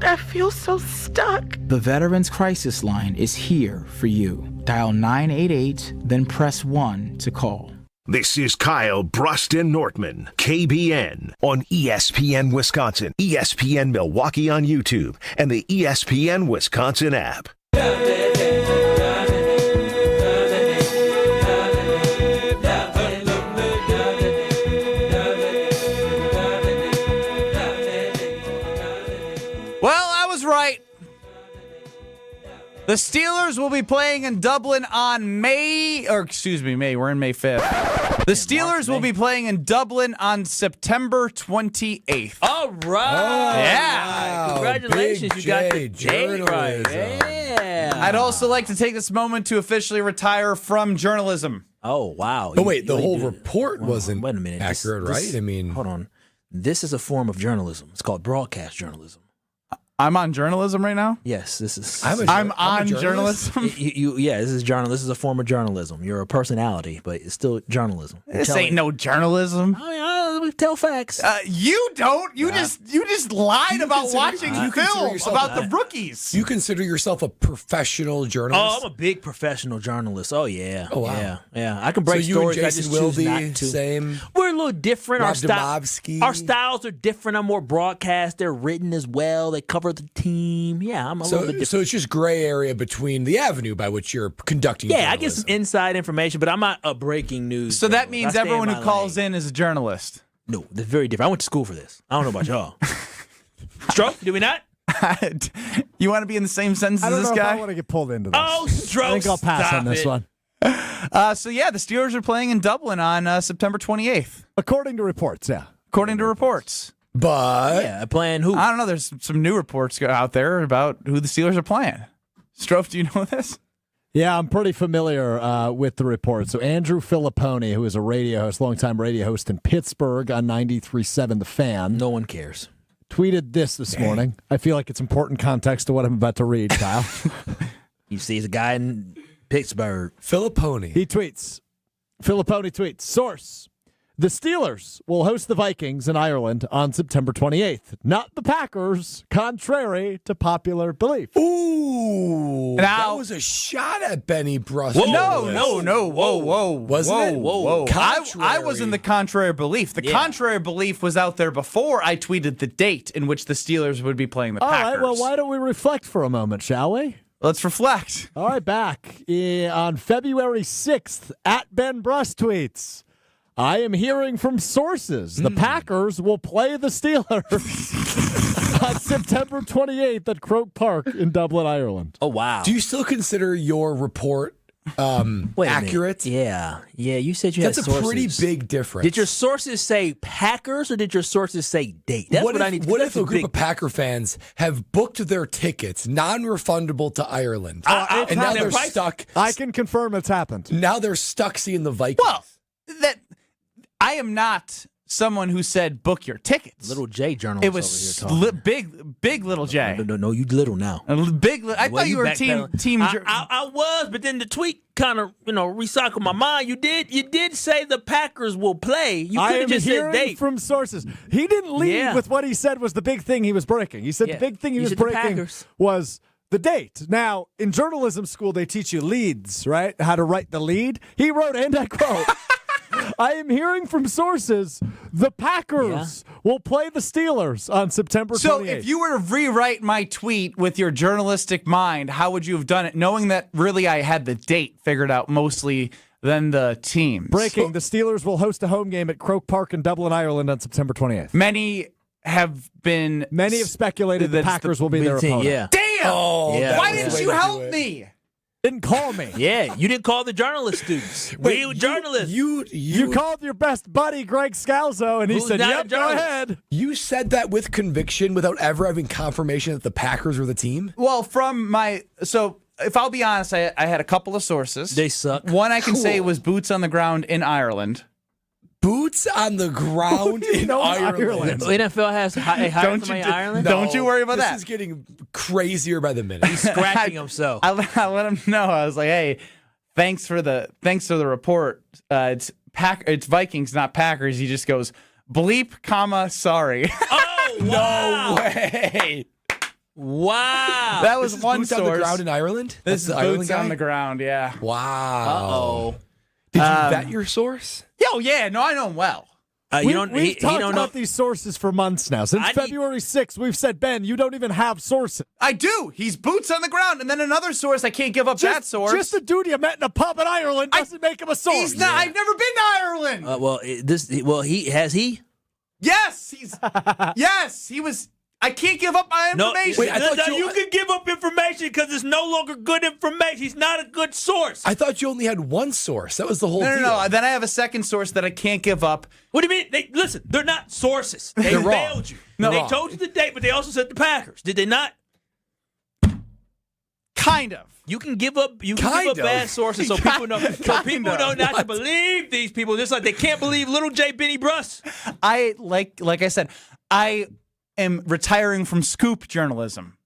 I feel so stuck. The Veterans Crisis Line is here for you. Dial 988, then press 1 to call. This is Kyle, Brust, and Nortman, KBN, on ESPN Wisconsin, ESPN Milwaukee on YouTube, and the ESPN Wisconsin app. Well, I was right. The Steelers will be playing in Dublin on May. We're in May 5th. The Steelers will be playing in Dublin on September 28th. All right. Yeah. Wow. Congratulations. You got the date right. Yeah. I'd also like to take this moment to officially retire from journalism. Oh, wow. Oh, wait, the whole report wasn't wait a minute. accurate, right? I mean, hold on. This is a form of journalism. It's called broadcast journalism. I'm on journalism right now? Yes, this is. I'm on journalism? Yeah, this is journalism. This is a form of journalism. You're a personality, but it's still journalism. This ain't no journalism. We tell facts. You don't. You just lied about watching film about the rookies. You consider yourself a professional journalist? Oh, I'm a big professional journalist. Oh, yeah. Oh, wow. Yeah. I can break so you stories. and I Jason just choose Wilde, not to. same. We're a little different. Rob Domofsky. Our styles are different. I'm more broadcast. They're written as well. They cover the team. Yeah, I'm a little bit different. So it's just gray area between the avenue by which you're conducting I get some inside information, but I'm not a breaking news. So that means everyone who calls in is a journalist. No, they're very different. I went to school for this. I don't know about y'all. Stroke, do we not? You want to be in the same sentence I as don't this know guy? If I want to get pulled into this. Oh, Stroke, I think I'll pass on this one. The Steelers are playing in Dublin on September 28th. According to reports, yeah. According to reports. But playing who? I don't know. There's some new reports out there about who the Steelers are playing. Strofe, do you know this? Yeah, I'm pretty familiar with the report. So Andrew Filipponi, who is a radio host, longtime radio host in Pittsburgh on 93.7 The Fan. No one cares. Tweeted this morning. I feel like it's important context to what I'm about to read, Kyle. You see, he's a guy in Pittsburgh. Filipponi. Filipponi tweets, source, the Steelers will host the Vikings in Ireland on September 28th, not the Packers, contrary to popular belief. Ooh, now, that was a shot at Benny Brust. No. Whoa. Wasn't it? Whoa. I was in the contrary belief. The contrary belief was out there before I tweeted the date in which the Steelers would be playing the Packers. All right, well, why don't we reflect for a moment, shall we? Let's reflect. All right, back on February 6th, at Ben Brust tweets, I am hearing from sources the Packers will play the Steelers on September 28th at Croke Park in Dublin, Ireland. Oh, wow. Do you still consider your report accurate? Yeah, you said you had sources. That's a pretty big difference. Did your sources say Packers or did your sources say date? That's what I need to know. What if a group of Packer fans have booked their tickets, non-refundable, to Ireland, and now they're stuck? I can confirm it's happened. Now they're stuck seeing the Vikings. Well, I am not someone who said book your tickets. Little J journalist. It was big little J. No, you little now. I thought you were team. I was, but then the tweet kind of recycled my mind. You did say the Packers will play. You could have just said date. From sources. He didn't lead with what he said was the big thing he was breaking. He said the big thing he was breaking was the date. Now, in journalism school, they teach you leads, right? How to write the lead. He wrote, and I quote, I am hearing from sources the Packers will play the Steelers on September 28th. So if you were to rewrite my tweet with your journalistic mind, how would you have done it, knowing that really I had the date figured out mostly than the teams? Breaking, the Steelers will host a home game at Croke Park in Dublin, Ireland on September 28th. Many have speculated the Packers will be their opponent. Yeah. Damn! Oh, why didn't you help me? Didn't call me. Yeah, you didn't call the journalist students. We journalists. You called your best buddy, Greg Scalzo, and he said, yep, go ahead. You said that with conviction without ever having confirmation that the Packers were the team? Well, if I'll be honest, I had a couple of sources. They suck. One I can say was boots on the ground in Ireland. Boots on the ground in Ireland. NFL has hired somebody in Ireland? Don't you worry about that. This is getting crazier by the minute. He's scratching himself. I let him know. I was like, hey, thanks for the report. It's Vikings, not Packers. He just goes, bleep, comma, sorry. Oh, wow. No way. Wow. That was This is one boots source. on the ground in Ireland? This is the Ireland boots guy? on the ground, yeah. Wow. Uh-oh. Did you vet your source? Oh, yeah. No, I know him well. We've talked about these sources for months now. Since February 6th, we've said, Ben, you don't even have sources. I do. He's boots on the ground. And then another source, I can't give up that source. Just a dude you met in a pub in Ireland doesn't make him a source. He's not. Yeah. I've never been to Ireland. Has he? Yes, yes, he was. I can't give up my information. You can give up information because it's no longer good information. He's not a good source. I thought you only had one source. That was the whole deal. No. Then I have a second source that I can't give up. What do you mean? Listen, they're not sources. They failed you. No, they told you the date, but they also said the Packers. Did they not? Kind of. You can give up. Bad sources, so people know. So people know not to believe these people. Just like they can't believe little J. Benny Brust. I like I said, I am retiring from scoop journalism.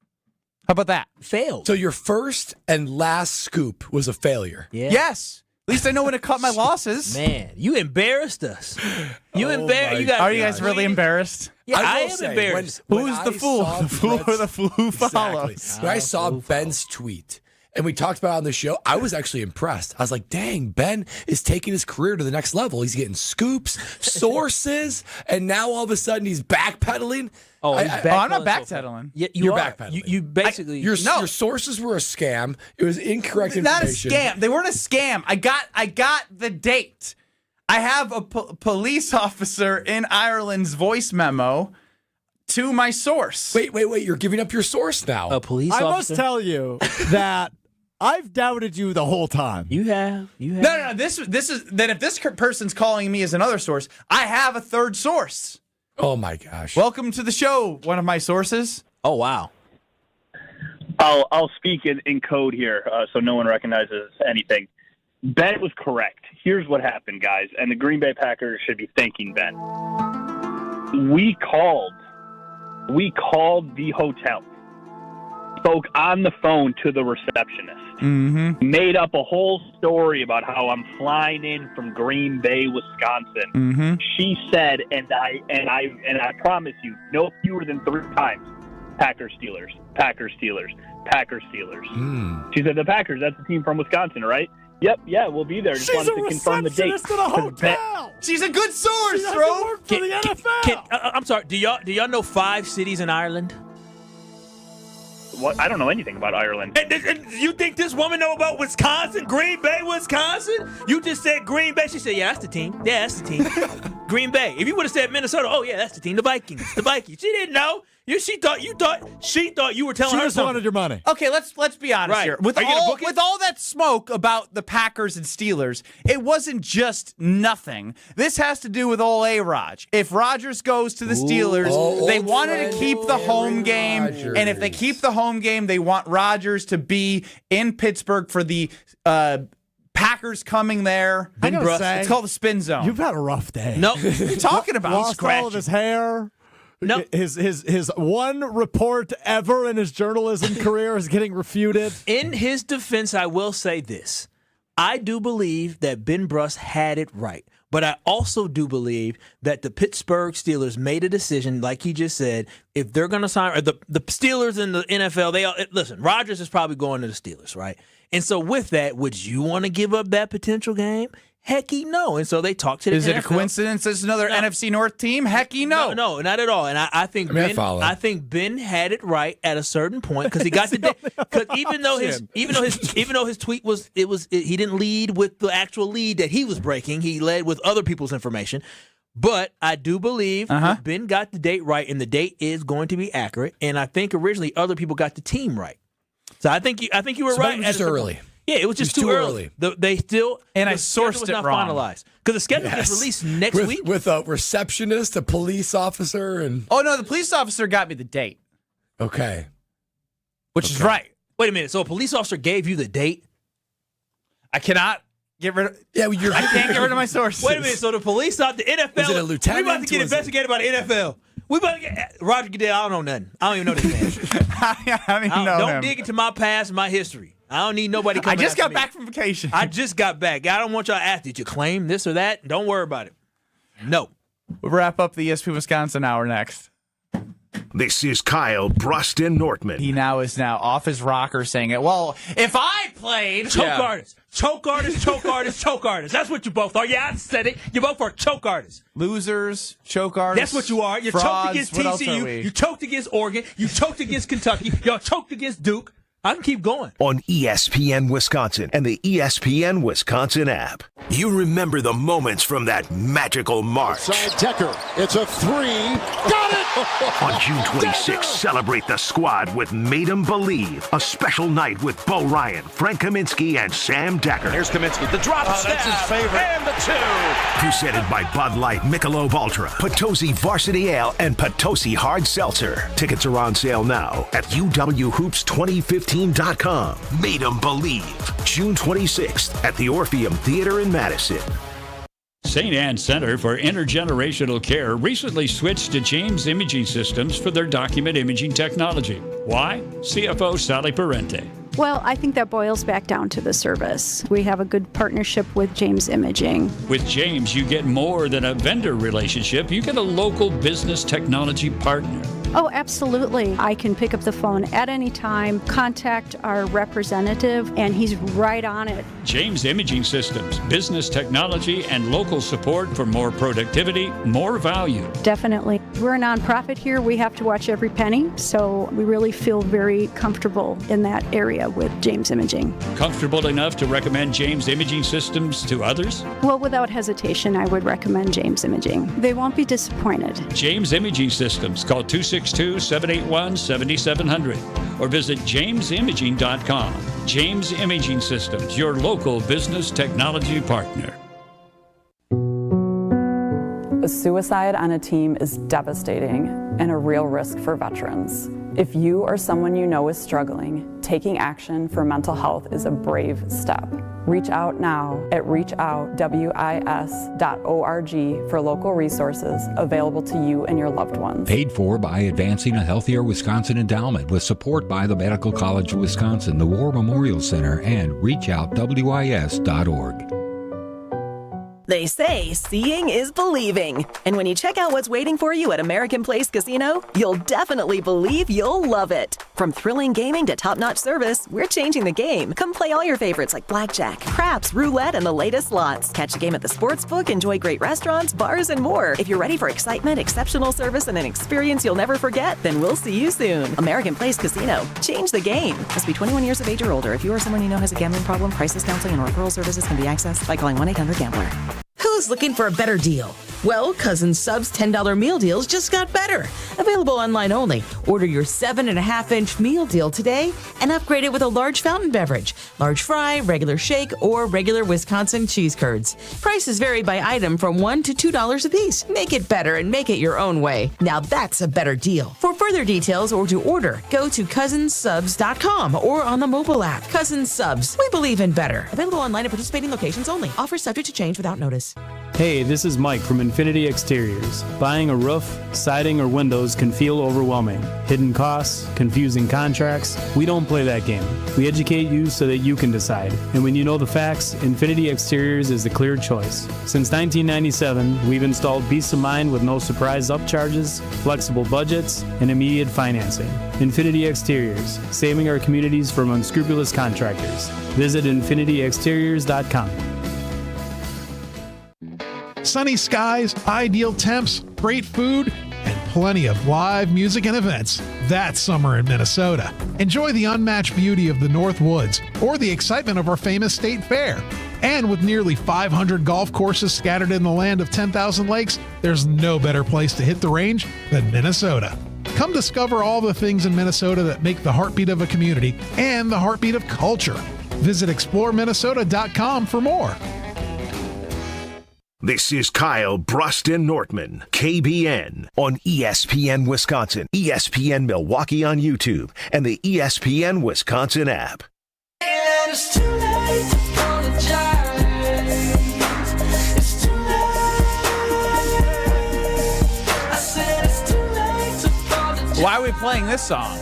How about that? Failed. So your first and last scoop was a failure. Yeah. Yes. At least I know when to cut my losses. Man, you embarrassed us. You embarrassed. Are you guys really embarrassed? Yeah, I am embarrassed. Who's the fool? The fool or the fool who follows? Exactly. When I saw Ben's tweet, and we talked about it on the show, I was actually impressed. I was like, dang, Ben is taking his career to the next level. He's getting scoops, sources, and now all of a sudden he's backpedaling. I'm not backpedaling. You're backpedaling. You basically your sources were a scam. It was incorrect information. Not a scam. They weren't a scam. I got the date. I have a police officer in Ireland's voice memo to my source. Wait. You're giving up your source now. A police officer? I must tell you that I've doubted you the whole time. You have. No. This is then if this person's calling me as another source, I have a third source. Oh my gosh! Welcome to the show. One of my sources. Oh wow. I'll speak in code here, so no one recognizes anything. Ben was correct. Here's what happened, guys, and the Green Bay Packers should be thanking Ben. We called the hotel, spoke on the phone to the receptionist, made up a whole story about how I'm flying in from Green Bay, Wisconsin. She said, and I promise you, no fewer than 3 times, Packers, Steelers, Packers, Steelers, Packers, Steelers. She said, the Packers, that's the team from Wisconsin, right? Yep, yeah, we'll be there. Just wanted to confirm the date. She's a receptionist at a hotel. She's a good source, she doesn't bro. work for the NFL. I'm sorry. Do y'all know 5 cities in Ireland? What? I don't know anything about Ireland. And you think this woman know about Wisconsin, Green Bay, Wisconsin? You just said Green Bay. She said, yeah, that's the team. Yeah, that's the team. Green Bay. If you would have said Minnesota, oh yeah, that's the team. The Vikings. She didn't know. She thought you were telling her She just something. wanted your money. Okay, let's be honest here. With all that smoke about the Packers and Steelers, it wasn't just nothing. This has to do with old A-Raj. If Rodgers goes to the Steelers, they wanted to keep the home game, and if they keep the home game, they want Rodgers to be in Pittsburgh for the Packers coming there. I gotta say, it's called the spin zone. You've had a rough day. No, what are you talking about? Lost all of his hair. No. His one report ever in his journalism career is getting refuted. In his defense, I will say this. I do believe that Ben Brust had it right. But I also do believe that the Pittsburgh Steelers made a decision, like he just said, if they're going to sign, or the Steelers in the NFL, listen, Rodgers is probably going to the Steelers, right? And so with that, would you want to give up that potential game? Hecky no. And so they talked to the NFL. Is it a coincidence it's another NFC North team? Hecky no. No, not at all. And I think I think Ben had it right at a certain point because he got because even though his tweet was he didn't lead with the actual lead that he was breaking. He led with other people's information. But I do believe Ben got the date right, and the date is going to be accurate. And I think originally other people got the team right. So I think you were right. It was just early. Yeah, it was just too early. They still and I sourced it wrong. Finalized because the schedule is released next week with a receptionist, a police officer, and the police officer got me the date. Okay, which is right. Wait a minute. So a police officer gave you the date? I cannot get rid of. Yeah, I can't get rid of my sources. Wait a minute. So the police the NFL. Was it a lieutenant? We're about to get investigated by the NFL. We about to get Roger Goodell. I don't know nothing. I don't even know this man. I don't even know Don't him. dig into my past, and my history. I don't need nobody coming I just got me. back from vacation. I just got back. I don't want y'all to ask, did you claim this or that? Don't worry about it. No. We'll wrap up the ESPN Wisconsin hour next. This is Kyle, Brust, and Nortman. He is now off his rocker saying it. Well, if I played... Choke artist. Choke artist, choke artist, choke artist. That's what you both are. Yeah, I said it. You both are choke artists. Losers, choke artists. That's what you are. You choked against TCU. You choked against Oregon. You choked against Kentucky. Y'all choked against Duke. I can keep going. On ESPN Wisconsin and the ESPN Wisconsin app. You remember the moments from that magical March. Side Decker. It's a three. Got it! On June 26th, celebrate the squad with Made 'em Believe. A special night with Bo Ryan, Frank Kaminsky, and Sam Decker. Here's Kaminsky. The drop stab. That's his favorite. And the two. Presented by Bud Light, Michelob Ultra, Potosi Varsity Ale, and Potosi Hard Seltzer. Tickets are on sale now at UWHoops2015.com. Made 'em Believe. June 26th at the Orpheum Theater in Madison. St. Anne's Center for Intergenerational Care recently switched to James Imaging Systems for their document imaging technology. Why? CFO Sally Parente. Well, I think that boils back down to the service. We have a good partnership with James Imaging. With James, you get more than a vendor relationship. You get a local business technology partner. Oh, absolutely. I can pick up the phone at any time, contact our representative, and he's right on it. James Imaging Systems, business technology, and local support for more productivity, more value. Definitely. We're a nonprofit here. We have to watch every penny, so we really feel very comfortable in that area with James Imaging. Comfortable enough to recommend James Imaging Systems to others? Well, without hesitation, I would recommend James Imaging. They won't be disappointed. James Imaging Systems. Call 262-781-7700 or visit jamesimaging.com. James Imaging Systems, your local business technology partner. A suicide on a team is devastating and a real risk for veterans. If you or someone you know is struggling, taking action for mental health is a brave step. Reach out now at reachoutwis.org for local resources available to you and your loved ones. Paid for by Advancing a Healthier Wisconsin Endowment with support by the Medical College of Wisconsin, the War Memorial Center, and reachoutwis.org. They say seeing is believing. And when you check out what's waiting for you at American Place Casino, you'll definitely believe you'll love it. From thrilling gaming to top-notch service, we're changing the game. Come play all your favorites like blackjack, craps, roulette, and the latest slots. Catch a game at the sportsbook, enjoy great restaurants, bars, and more. If you're ready for excitement, exceptional service, and an experience you'll never forget, then we'll see you soon. American Place Casino. Change the game. Must be 21 years of age or older. If you or someone you know has a gambling problem, crisis counseling and referral services can be accessed by calling 1-800-GAMBLER. Who's looking for a better deal? Well, Cousin Sub's $10 meal deals just got better. Available online only. Order your 7.5-inch meal deal today and upgrade it with a large fountain beverage, large fry, regular shake, or regular Wisconsin cheese curds. Prices vary by item from $1 to $2 a piece. Make it better and make it your own way. Now that's a better deal. For further details or to order, go to cousinsubs.com or on the mobile app. Cousin Subs. We believe in better. Available online at participating locations only. Offer subject to change without notice. Hey, this is Mike from Infinity Exteriors. Buying a roof, siding, or windows can feel overwhelming. Hidden costs, confusing contracts. We don't play that game. We educate you so that you can decide. And when you know the facts, Infinity Exteriors is the clear choice. Since 1997, we've installed peace of mind with no surprise upcharges, flexible budgets, and immediate financing. Infinity Exteriors, saving our communities from unscrupulous contractors. Visit infinityexteriors.com. Sunny skies, ideal temps, great food, and plenty of live music and events. That's summer in Minnesota. Enjoy the unmatched beauty of the North Woods or the excitement of our famous state fair. And with nearly 500 golf courses scattered in the land of 10,000 lakes, there's no better place to hit the range than Minnesota. Come discover all the things in Minnesota that make the heartbeat of a community and the heartbeat of culture. Visit exploreminnesota.com for more. This is Kyle, Brust, and Nortman, KBN, on ESPN Wisconsin, ESPN Milwaukee on YouTube, and the ESPN Wisconsin app. Why are we playing this song?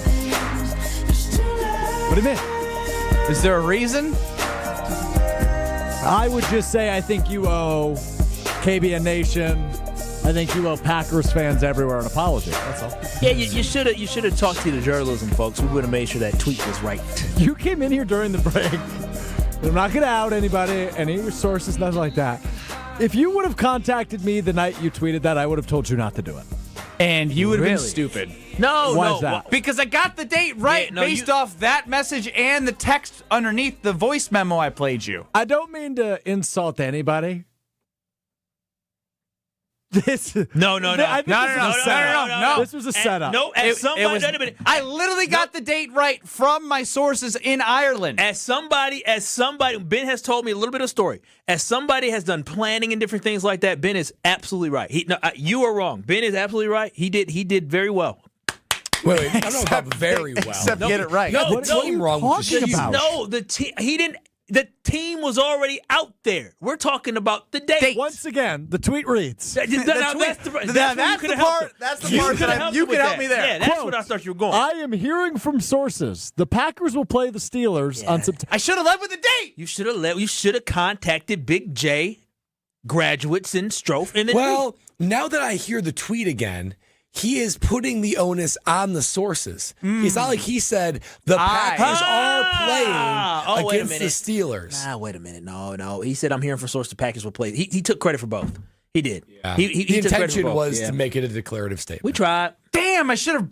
What do you mean? Is there a reason? I would just say I think you owe KBN Nation, I think you owe Packers fans everywhere an apology. That's all. Yeah, you should have talked to the journalism folks. We would have made sure that tweet was right. You came in here during the break. I'm not going to out anybody, any of your sources, nothing like that. If you would have contacted me the night you tweeted that, I would have told you not to do it. And you would have been stupid. Why is that? Because I got the date right based off that message and the text underneath the voice memo I played you. I don't mean to insult anybody. No. This was a setup. I literally got the date right from my sources in Ireland. As somebody, Ben has told me a little bit of story. As somebody has done planning and different things like that, Ben is absolutely right. You are wrong. Ben is absolutely right. He did very well. Wait, I don't know about very well. Except get it right. What are you wrong with talking about? No, the team was already out there. We're talking about the date. Once again, the tweet reads. That's the part that you can help me there. Yeah, that's what I thought you were going. I am hearing from sources the Packers will play the Steelers on September. I should have led with the date. You should have contacted Big J, graduates in Strofe, and then now that I hear the tweet again, he is putting the onus on the sources. It's not like he said the Packers are playing against the Steelers. Wait a minute. No. He said, I'm hearing from sources the Packers will play. He took credit for both. He did. Yeah. The intention was to make it a declarative statement. We tried. Damn, I should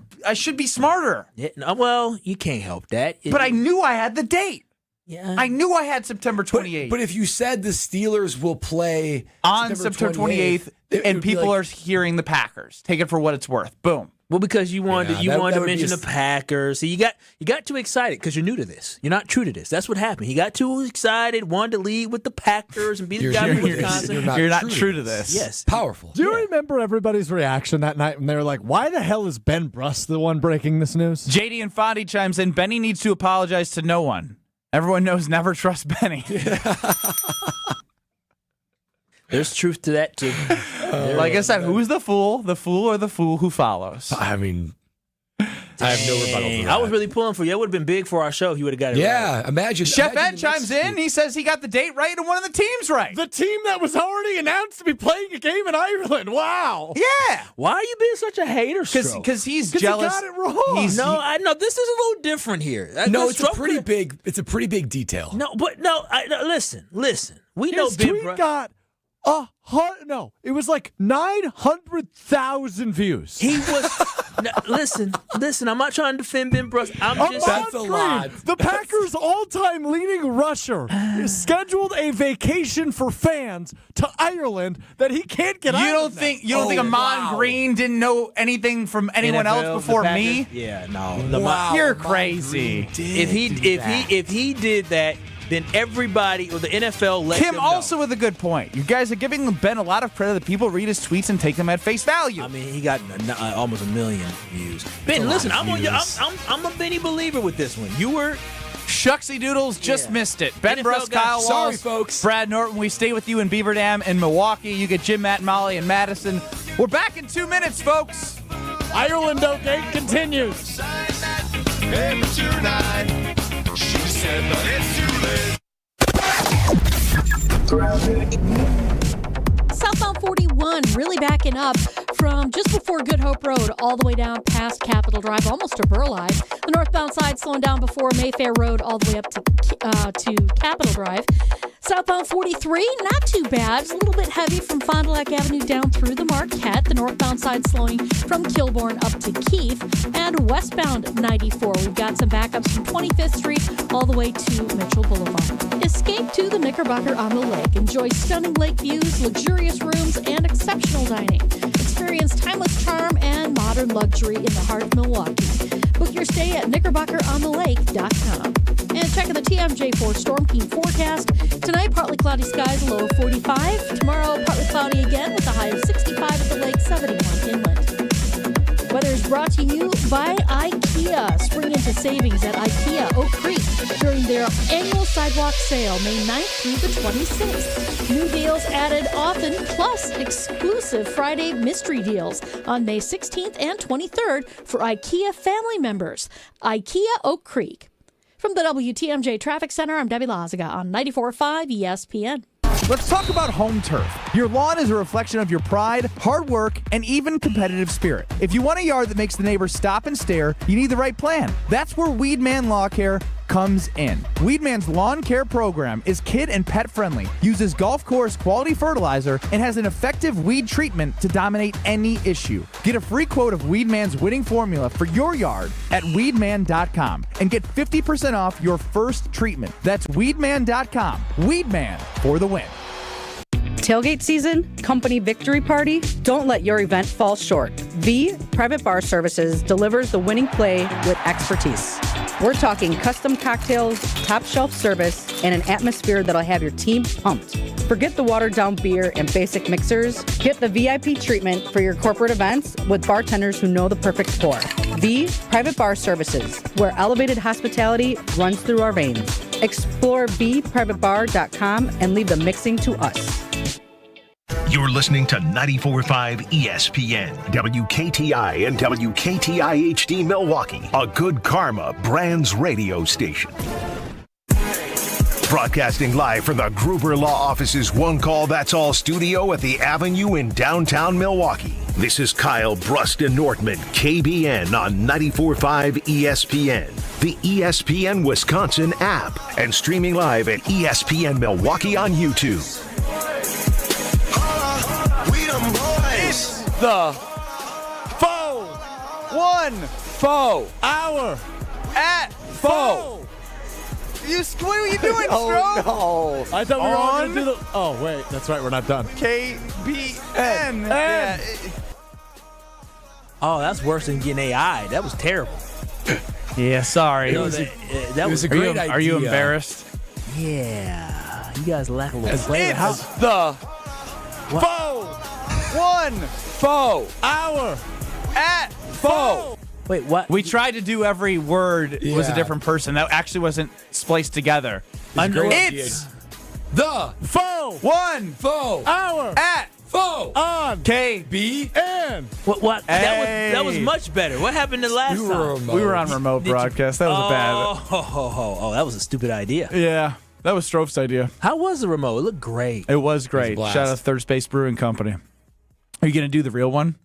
be smarter. Yeah, well, you can't help that. But I knew I had the date. Yeah. I knew I had September 28th. But if you said the Steelers will play on September 28th and people are hearing the Packers, take it for what it's worth. Boom. Well, because you wanted to mention the Packers. So you got too excited because you're new to this. You're not true to this. That's what happened. He got too excited, wanted to lead with the Packers and be the guy from Wisconsin. You're not true to this. Yes. Powerful. Do you remember everybody's reaction that night when they were like, why the hell is Ben Brust the one breaking this news? JD and Fondy chimes in, Benny needs to apologize to no one. Everyone knows never trust Benny. There's truth to that, too. Like I said, who's the fool? The fool or the fool who follows? I mean, I have no rebuttal to that. I was really pulling for you. It would have been big for our show if you would have got it right. Yeah, imagine. Chef Ed chimes in. He says he got the date right and one of the teams right. The team that was already announced to be playing a game in Ireland. Wow. Yeah. Why are you being such a hater, Because he's jealous. He got it wrong. I know this is a little different here. It's a pretty big. It's a pretty big detail. Listen. We know His Ben tweet Brust got it was like 900,000 views. He was. Listen. I'm not trying to defend Ben Brust. That's a lot. The Packers' all-time leading rusher scheduled a vacation for fans to Ireland that he can't get out. You don't think Amon Green didn't know anything from anyone else before me? Yeah, no. You're crazy. If he did that, then everybody or the NFL let Kim them also know. with a good point. You guys are giving Ben a lot of credit that people read his tweets and take them at face value. I mean, he got almost 1 million views. Ben, listen, I'm a Benny believer with this one. You were Shucksy Doodles just missed it. Ben NFL Brust, guy. Kyle Walsh, Sorry, folks. Brad Norton. We stay with you in Beaver Dam and Milwaukee. You get Jim, Matt, Molly, and Madison. We're back in 2 minutes, folks. Ireland OK continues. She said, but it's too late. Southbound 41 really backing up from just before Good Hope Road all the way down past Capitol Drive, almost to Burleigh. The northbound side slowing down before Mayfair Road all the way up to Capitol Drive. Southbound 43, not too bad. It's a little bit heavy from Fond du Lac Avenue down through the Marquette. The northbound side slowing from Kilbourne up to Keith. And westbound 94, we've got some backups from 25th Street all the way to Mitchell Boulevard. Escape to the Knickerbocker on the lake. Enjoy stunning lake views, luxurious rooms, and exceptional dining. Experience timeless charm and modern luxury in the heart of Milwaukee. Book your stay at knickerbockeronthelake.com. And checking the TMJ4 Storm King forecast. Tonight, partly cloudy skies, a low of 45. Tomorrow, partly cloudy again with a high of 65 at the lake, 71 inland. Weather is brought to you by IKEA. Spring into savings at IKEA Oak Creek during their annual sidewalk sale, May 9th through the 26th. New deals added often, plus exclusive Friday mystery deals on May 16th and 23rd for IKEA family members. IKEA Oak Creek. From the WTMJ Traffic Center, I'm Debbie Lazaga on 94.5 ESPN. Let's talk about home turf. Your lawn is a reflection of your pride, hard work, and even competitive spirit. If you want a yard that makes the neighbors stop and stare, you need the right plan. That's where Weedman Lawn Care comes in. Weedman's lawn care program is kid and pet friendly, uses golf course quality fertilizer, and has an effective weed treatment to dominate any issue. Get a free quote of Weedman's winning formula for your yard at weedman.com and get 50% off your first treatment. That's weedman.com. Weedman for the win. Tailgate season, company victory party, don't let your event fall short. V Private Bar Services delivers the winning play with expertise. We're talking custom cocktails, top shelf service, and an atmosphere that'll have your team pumped. Forget the watered down beer and basic mixers. Get the VIP treatment for your corporate events with bartenders who know the perfect pour. V Private Bar Services, where elevated hospitality runs through our veins. Explore vprivatebar.com and leave the mixing to us. You're listening to 94.5 ESPN, WKTI and WKTI HD Milwaukee, a Good Karma Brands radio station. Broadcasting live from the Gruber Law Office's One Call That's All studio at the Avenue in downtown Milwaukee. This is Kyle, Brust, and Nortman, KBN on 94.5 ESPN, the ESPN Wisconsin app, and streaming live at ESPN Milwaukee on YouTube. It's The foe hour at foe. What are you doing, Oh, Stro? no. I thought we were all going to do the... Oh, wait. That's right. We're not done. KBN. Oh, that's worse than getting AI. That was terrible. Yeah, sorry. That was a great idea. Are you embarrassed? Yeah. You guys lack a little flavor. It's the foe hour at foe. Wait, what? We tried to do every word was a different person. That actually wasn't spliced together. It's The foe foe hour at foe on KBN. What? That was much better. What happened the last time? We were on remote broadcast. That was a bad. Oh, that was a stupid idea. Yeah, that was Strofe's idea. How was the remote? It looked great. It was great. blast. Shout out to Third Space Brewing Company. Are you going to do the real one?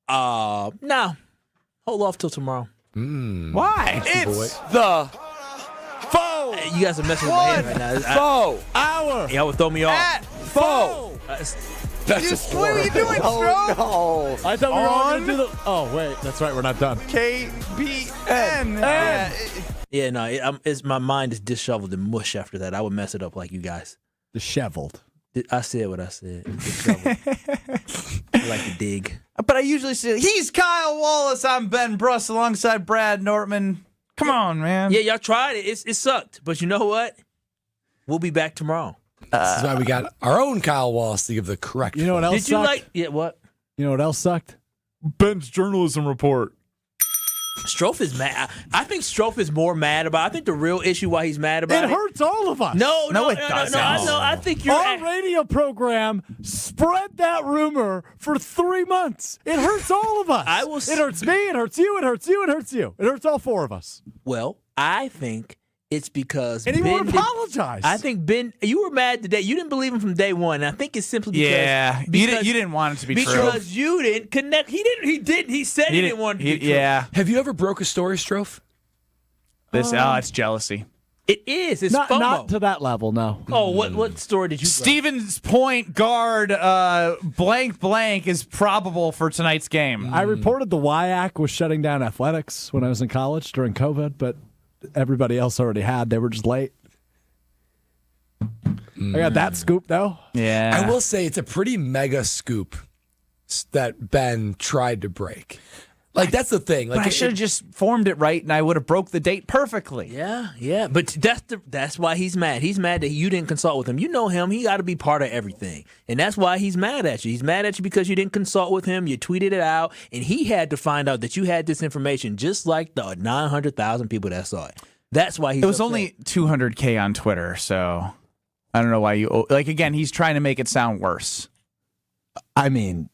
No. Hold off till tomorrow. Why? It's the foe You guys are messing with my head right now. foe hour Y'all would throw me off. At foe. That's what are you doing, Stro? Oh, no. I thought we were all going to do the... Oh, wait. That's right. We're not done. KBN. Yeah, no, my mind is disheveled and mush after that. I would mess it up like you guys. Disheveled. I said what I said. Disheveled. I like to dig. But I usually say, he's Kyle Wallace. I'm Ben Brust alongside Brad Nortman. Come on, man. Yeah, y'all tried it. It sucked. But you know what? We'll be back tomorrow. This is why we got our own Kyle Wallace to give the correct. You know what else Did you sucked? what? You know what else sucked? Ben's journalism report. Strofe is mad. I think Strofe is more mad about. I think the real issue why he's mad about It hurts all of us. No, it doesn't. I think you're. Our radio program spread that rumor for 3 months. It hurts all of us. It hurts me. It hurts you. It hurts you. It hurts you. It hurts all four of us. Well, I think it's because and he Ben won't apologize. I think Ben, you were mad today. You didn't believe him from day one. And I think it's simply because you didn't want it to be true because you didn't connect. He didn't. He said he didn't want it to be true. Yeah. Have you ever broke a story, Strofe? It's jealousy. It is. It's not, FOMO. not to that level, no. Oh, what story did you? Stevens point guard blank is probable for tonight's game. I reported the WIAC was shutting down athletics when I was in college during COVID, but everybody else already had. They were just late. I got that scoop, though. Yeah. I will say it's a pretty mega scoop that Ben tried to break. Like, that's the thing. Like, but I should have just formed it right, and I would have broke the date perfectly. Yeah. But that's why he's mad. He's mad that you didn't consult with him. You know him. He got to be part of everything. And that's why he's mad at you. He's mad at you because you didn't consult with him. You tweeted it out, and he had to find out that you had this information just like the 900,000 people that saw it. That's why he's It was upset. only 200K on Twitter, so I don't know why you... Like, again, he's trying to make it sound worse. I mean,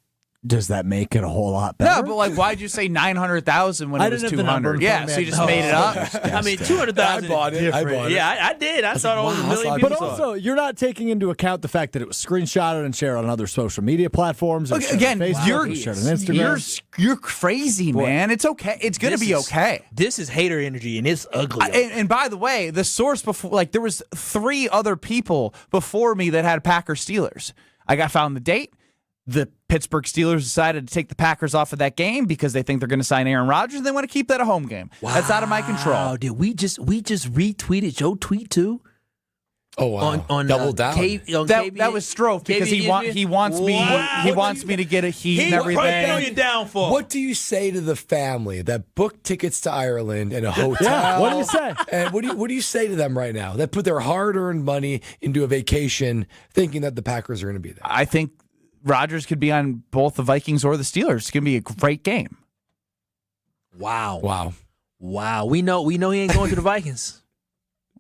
Does that make it a whole lot better? No, but like, why'd you say 900,000 when I it was didn't have the number 200? in Yeah, front of so me. you just made it up. I mean, 200,000. I bought it. Yeah, I did. I thought almost a million But people saw it. also, you're not taking into account the fact that it was screenshotted and shared on other social media platforms. Look, again, you're shared on Instagram. You're crazy, man. It's okay. It's going to be okay. This is hater energy, and it's ugly. And by the way, the source before, like, there was 3 other people before me that had Packers Steelers. I got found the date. The Pittsburgh Steelers decided to take the Packers off of that game because they think they're going to sign Aaron Rodgers and they want to keep that a home game. Wow. That's out of my control. Did we just retweeted your tweet too? Oh wow! On double down. That was Strofe because he wants me to get a heat and everything. Right your downfall. What do you say to the family that booked tickets to Ireland and a hotel? Yeah, what do you say? And what do you say to them right now that put their hard-earned money into a vacation, thinking that the Packers are going to be there? I think Rodgers could be on both the Vikings or the Steelers. It's going to be a great game. Wow. We know he ain't going to the Vikings.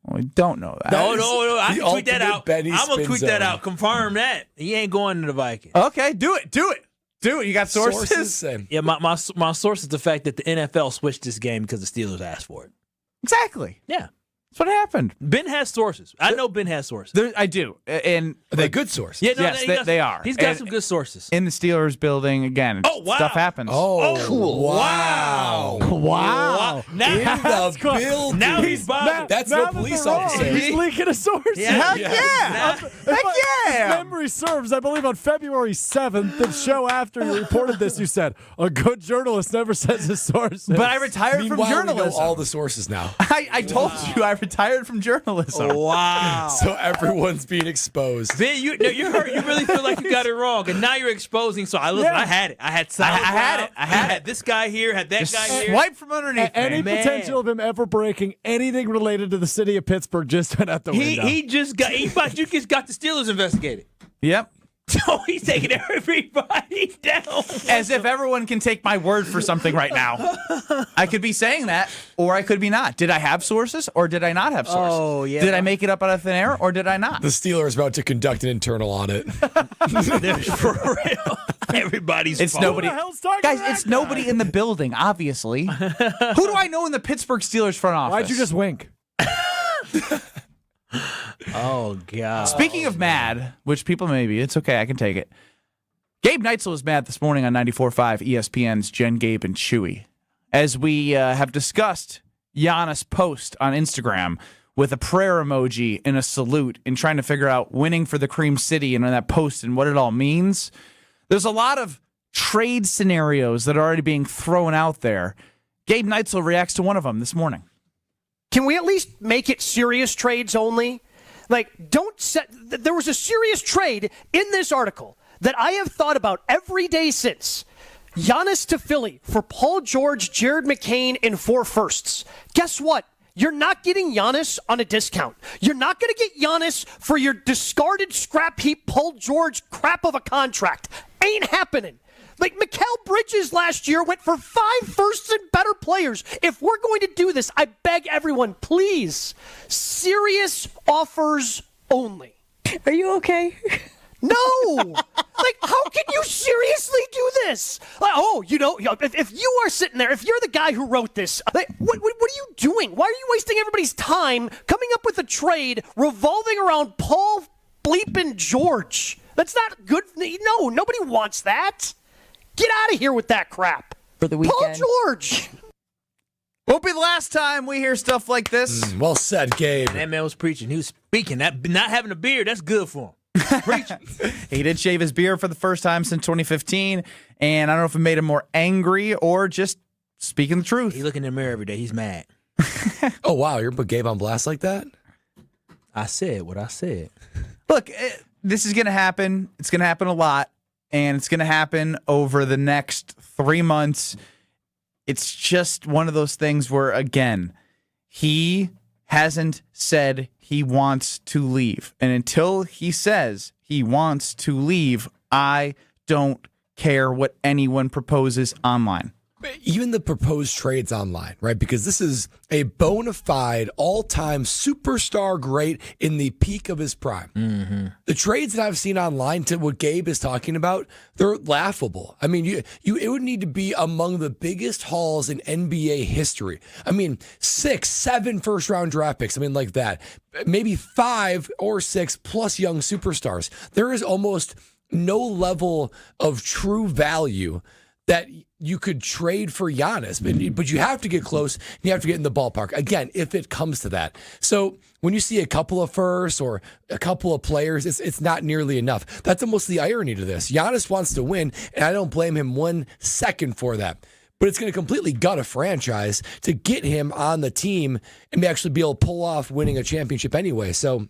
We don't know that. No. I can tweet that out. Benny I'm going to tweet spin that zone. out. Confirm that. He ain't going to the Vikings. Okay, do it. You got sources? Same. Yeah, my source is the fact that the NFL switched this game because the Steelers asked for it. Exactly. Yeah. That's what happened. Ben has sources. I know Ben has sources. I do. And Are they good sources? Yeah, no, yes, they are. He's got some good sources. In the Steelers building, again, stuff happens. Oh, cool. Wow. Now, In the building. now he's bothered. That's no police officer. He's leaking a source. Heck yeah. If memory serves, I believe on February 7th, the show after you reported this, you said, a good journalist never says his sources. But I retired from Meanwhile, we know journalism. all the sources now. I told you I retired from journalism. Wow. So everyone's being exposed. Ben, you hurt. You really feel like you got it wrong, and now you're exposing. So I had it. I had I had it. this guy here. Had that guy here. Swipe from underneath. Any Man. potential of him ever breaking anything related to the city of Pittsburgh just went out the window. He just got the Steelers investigated. Yep. So he's taking everybody down. As if everyone can take my word for something right now. I could be saying that, or I could be not. Did I have sources, or did I not have sources? Oh, yeah. Did I make it up out of thin air, or did I not? The Steelers about to conduct an internal audit. For real. Everybody's It's fault. nobody. Guys, it's nobody in the building, obviously. Who do I know in the Pittsburgh Steelers front office? Why'd you just wink? Oh, God. Speaking of mad, which people may be, it's okay, I can take it. Gabe Neitzel was mad this morning on 94.5 ESPN's Jen, Gabe, and Chewy. As we have discussed Giannis' post on Instagram with a prayer emoji and a salute and trying to figure out winning for the Cream City and on that post and what it all means, there's a lot of trade scenarios that are already being thrown out there. Gabe Neitzel reacts to one of them this morning. Can we at least make it serious trades only? Like, don't set. There was a serious trade in this article that I have thought about every day since. Giannis to Philly for Paul George, Jared McCain, and 4 firsts. Guess what? You're not getting Giannis on a discount. You're not going to get Giannis for your discarded scrap heap Paul George crap of a contract. Ain't happening. Like, Mikal Bridges last year went for 5 firsts and better players. If we're going to do this, I beg everyone, please, serious offers only. Are you okay? No! Like, how can you seriously do this? Like, if you are sitting there, if you're the guy who wrote this, like, what are you doing? Why are you wasting everybody's time coming up with a trade revolving around Paul bleeping George? That's not good. No, nobody wants that. Get out of here with that crap. For the weekend. Paul George. Won't be the last time we hear stuff like this. Well said, Gabe. That man was preaching. He was speaking. That not having a beard, that's good for him. Preaching. He did shave his beard for the first time since 2015, and I don't know if it made him more angry or just speaking the truth. He look in the mirror every day. He's mad. Oh, wow. You're put Gabe on blast like that? I said what I said. Look, this is going to happen. It's going to happen a lot, and it's going to happen over the next 3 months. It's just one of those things where, again, he hasn't said he wants to leave. And until he says he wants to leave, I don't care what anyone proposes online. even the proposed trades online, right? Because this is a bona fide all-time superstar great in the peak of his prime. Mm-hmm. The trades that I've seen online to what Gabe is talking about, they're laughable. I mean, it would need to be among the biggest hauls in NBA history. I mean, 6, 7 first-round draft picks. I mean, like that. Maybe 5 or 6 plus young superstars. There is almost no level of true value that you could trade for Giannis, but you have to get close. You have to get in the ballpark, again, if it comes to that. So when you see a couple of firsts or a couple of players, it's not nearly enough. That's almost the irony to this. Giannis wants to win, and I don't blame him 1 second for that. But it's going to completely gut a franchise to get him on the team and actually be able to pull off winning a championship anyway. So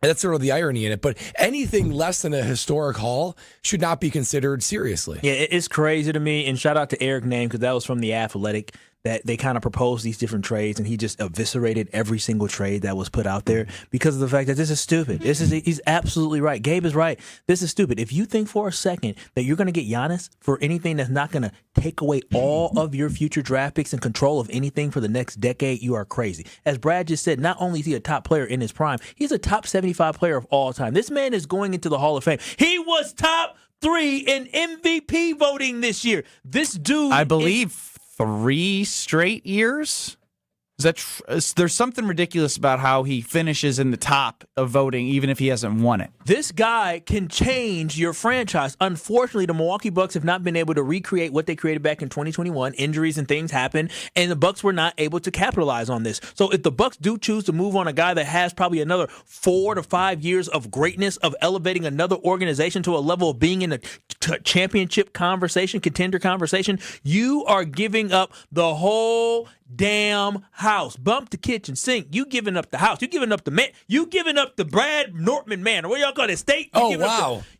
that's sort of the irony in it. But anything less than a historic haul should not be considered seriously. Yeah, it's crazy to me. And shout out to Eric Name, because that was from The Athletic, that they kind of proposed these different trades, and he just eviscerated every single trade that was put out there because of the fact that this is stupid. He's absolutely right. Gabe is right. This is stupid. If you think for a second that you're going to get Giannis for anything that's not going to take away all of your future draft picks and control of anything for the next decade, you are crazy. As Brad just said, not only is he a top player in his prime, he's a top 75 player of all time. This man is going into the Hall of Fame. He was top 3 in MVP voting this year. This dude, I believe, 3 straight years? Is that there's something ridiculous about how he finishes in the top of voting even if he hasn't won it. This guy can change your franchise. Unfortunately, the Milwaukee Bucks have not been able to recreate what they created back in 2021. Injuries and things happen, and the Bucks were not able to capitalize on this. So if the Bucks do choose to move on a guy that has probably another 4 to 5 years of greatness, of elevating another organization to a level of being in a championship conversation, contender conversation, you are giving up the whole damn house. Bump the kitchen sink. You giving up the house. You giving up the man. You giving up the Brad Nortman man. Or what y'all call it? Estate?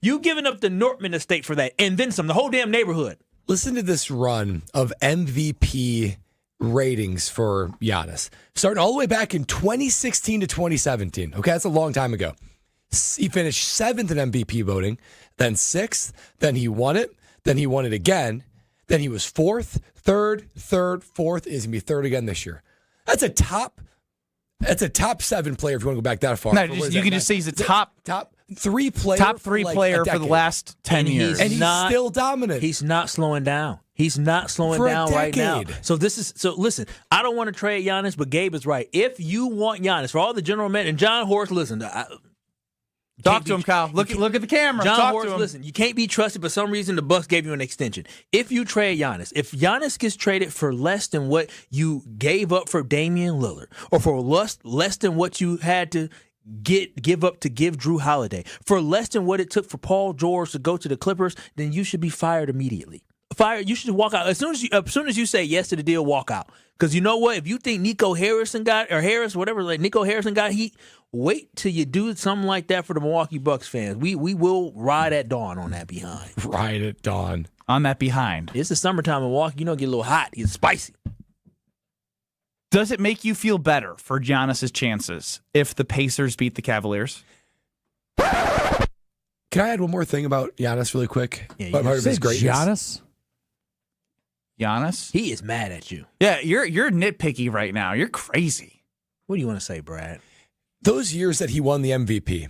You giving up the Nortman estate for that. And then some. The whole damn neighborhood. Listen to this run of MVP ratings for Giannis. Starting all the way back in 2016 to 2017. Okay, that's a long time ago. He finished 7th in MVP voting, then 6th, then he won it, then he won it again, then he was 4th, 3rd, 4th, is going to be 3rd again this year. That's a top 7 player if you want to go back that far. No, you can just say he's a top 3 player. Top 3 player for the last 10 years. And he's still dominant. He's not slowing down. He's not slowing down right now. So listen, I don't want to trade Giannis, but Gabe is right. If you want Giannis, for all the general men, and John Horst, listen, talk to him, Kyle. Look at the camera. John Talk Horst, to him. listen, you can't be trusted. For some reason, the Bucks gave you an extension. If you trade Giannis, if Giannis gets traded for less than what you gave up for Damian Lillard, or for less than what you had to give up to give Drew Holiday, for less than what it took for Paul George to go to the Clippers, then you should be fired immediately. You should walk out as soon as you say yes to the deal. Walk out, because you know what? If you think Nico Harrison got heat, wait till you do something like that for the Milwaukee Bucks fans. We will ride at dawn on that behind. Ride at dawn on that behind. It's the summertime in Milwaukee. You know, get a little hot. It's spicy. Does it make you feel better for Giannis's chances if the Pacers beat the Cavaliers? Can I add one more thing about Giannis really quick? Yeah, part of his greatness. Giannis? He is mad at you. Yeah, you're nitpicky right now. You're crazy. What do you want to say, Brad? Those years that he won the MVP,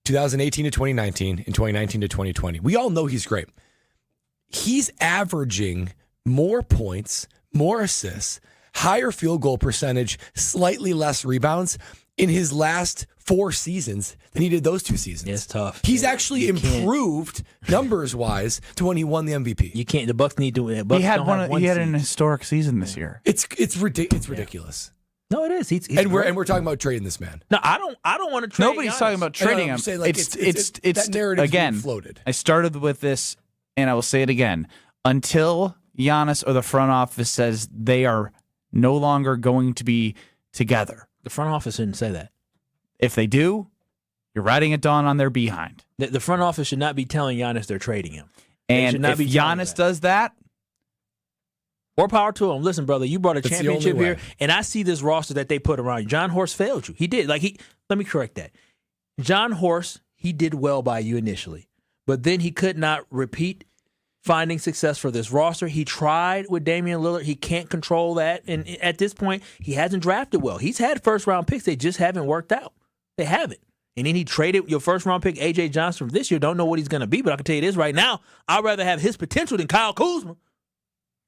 2018 to 2019 and 2019 to 2020, we all know he's great. He's averaging more points, more assists, higher field goal percentage, slightly less rebounds in his last 4 seasons than he did those 2 seasons. It's tough. He's actually improved numbers-wise to when he won the MVP. You can't. The Bucks need to win. He had an historic season this year. It's ridiculous. No, it is. He's we're talking about trading this man. No, I don't want to trade. Nobody's Giannis. talking about trading him. It's that narrative again floated. I started with this, and I will say it again. Until Giannis or the front office says they are no longer going to be together. The front office didn't say that. If they do, you're riding at dawn on their behind. The front office should not be telling Giannis they're trading him. And if Giannis does that, more power to him. Listen, brother, you brought a championship here, and I see this roster that they put around you. John Horst failed you. He did. Let me correct that. John Horst, he did well by you initially, but then he could not repeat finding success for this roster. He tried with Damian Lillard. He can't control that. And at this point, he hasn't drafted well. He's had first-round picks. They just haven't worked out. They haven't. And then he traded your first-round pick, A.J. Johnson, from this year. Don't know what he's going to be, but I can tell you this right now. I'd rather have his potential than Kyle Kuzma.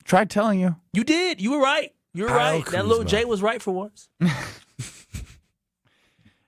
Tried telling you. You did. You were right. You were Kyle right. Kuzma. That little Jay was right for once.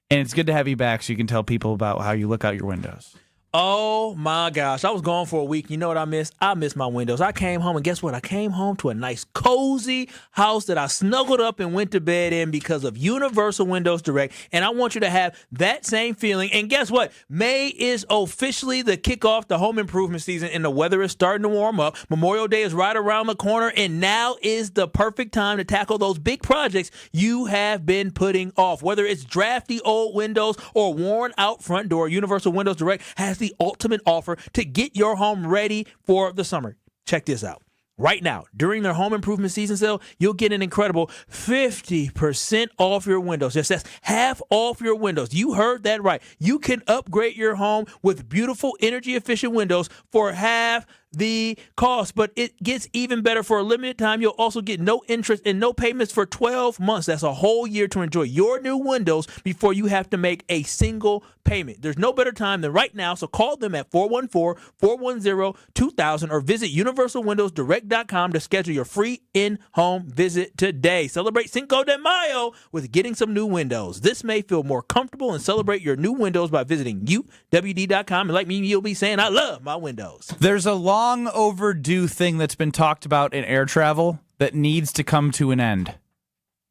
And it's good to have you back so you can tell people about how you look out your windows. Oh, my gosh. I was gone for a week. You know what I missed? I missed my windows. I came home, and guess what? I came home to a nice, cozy house that I snuggled up and went to bed in because of Universal Windows Direct. And I want you to have that same feeling. And guess what? May is officially the kickoff to home improvement season, and the weather is starting to warm up. Memorial Day is right around the corner, and now is the perfect time to tackle those big projects you have been putting off. Whether it's drafty old windows or worn out front door, Universal Windows Direct has the ultimate offer to get your home ready for the summer. Check this out. Right now, during their home improvement season sale, you'll get an incredible 50% off your windows. Yes, that's half off your windows. You heard that right. You can upgrade your home with beautiful, energy-efficient windows for half the cost, but it gets even better. For a limited time, you'll also get no interest and no payments for 12 months. That's a whole year to enjoy your new windows before you have to make a single payment. There's no better time than right now, so call them at 414-410-2000 or visit universalwindowsdirect.com to schedule your free in-home visit today. Celebrate Cinco de Mayo with getting some new windows. This may feel more comfortable, and celebrate your new windows by visiting uwd.com. And like me, you'll be saying, I love my windows. There's a long overdue thing that's been talked about in air travel that needs to come to an end.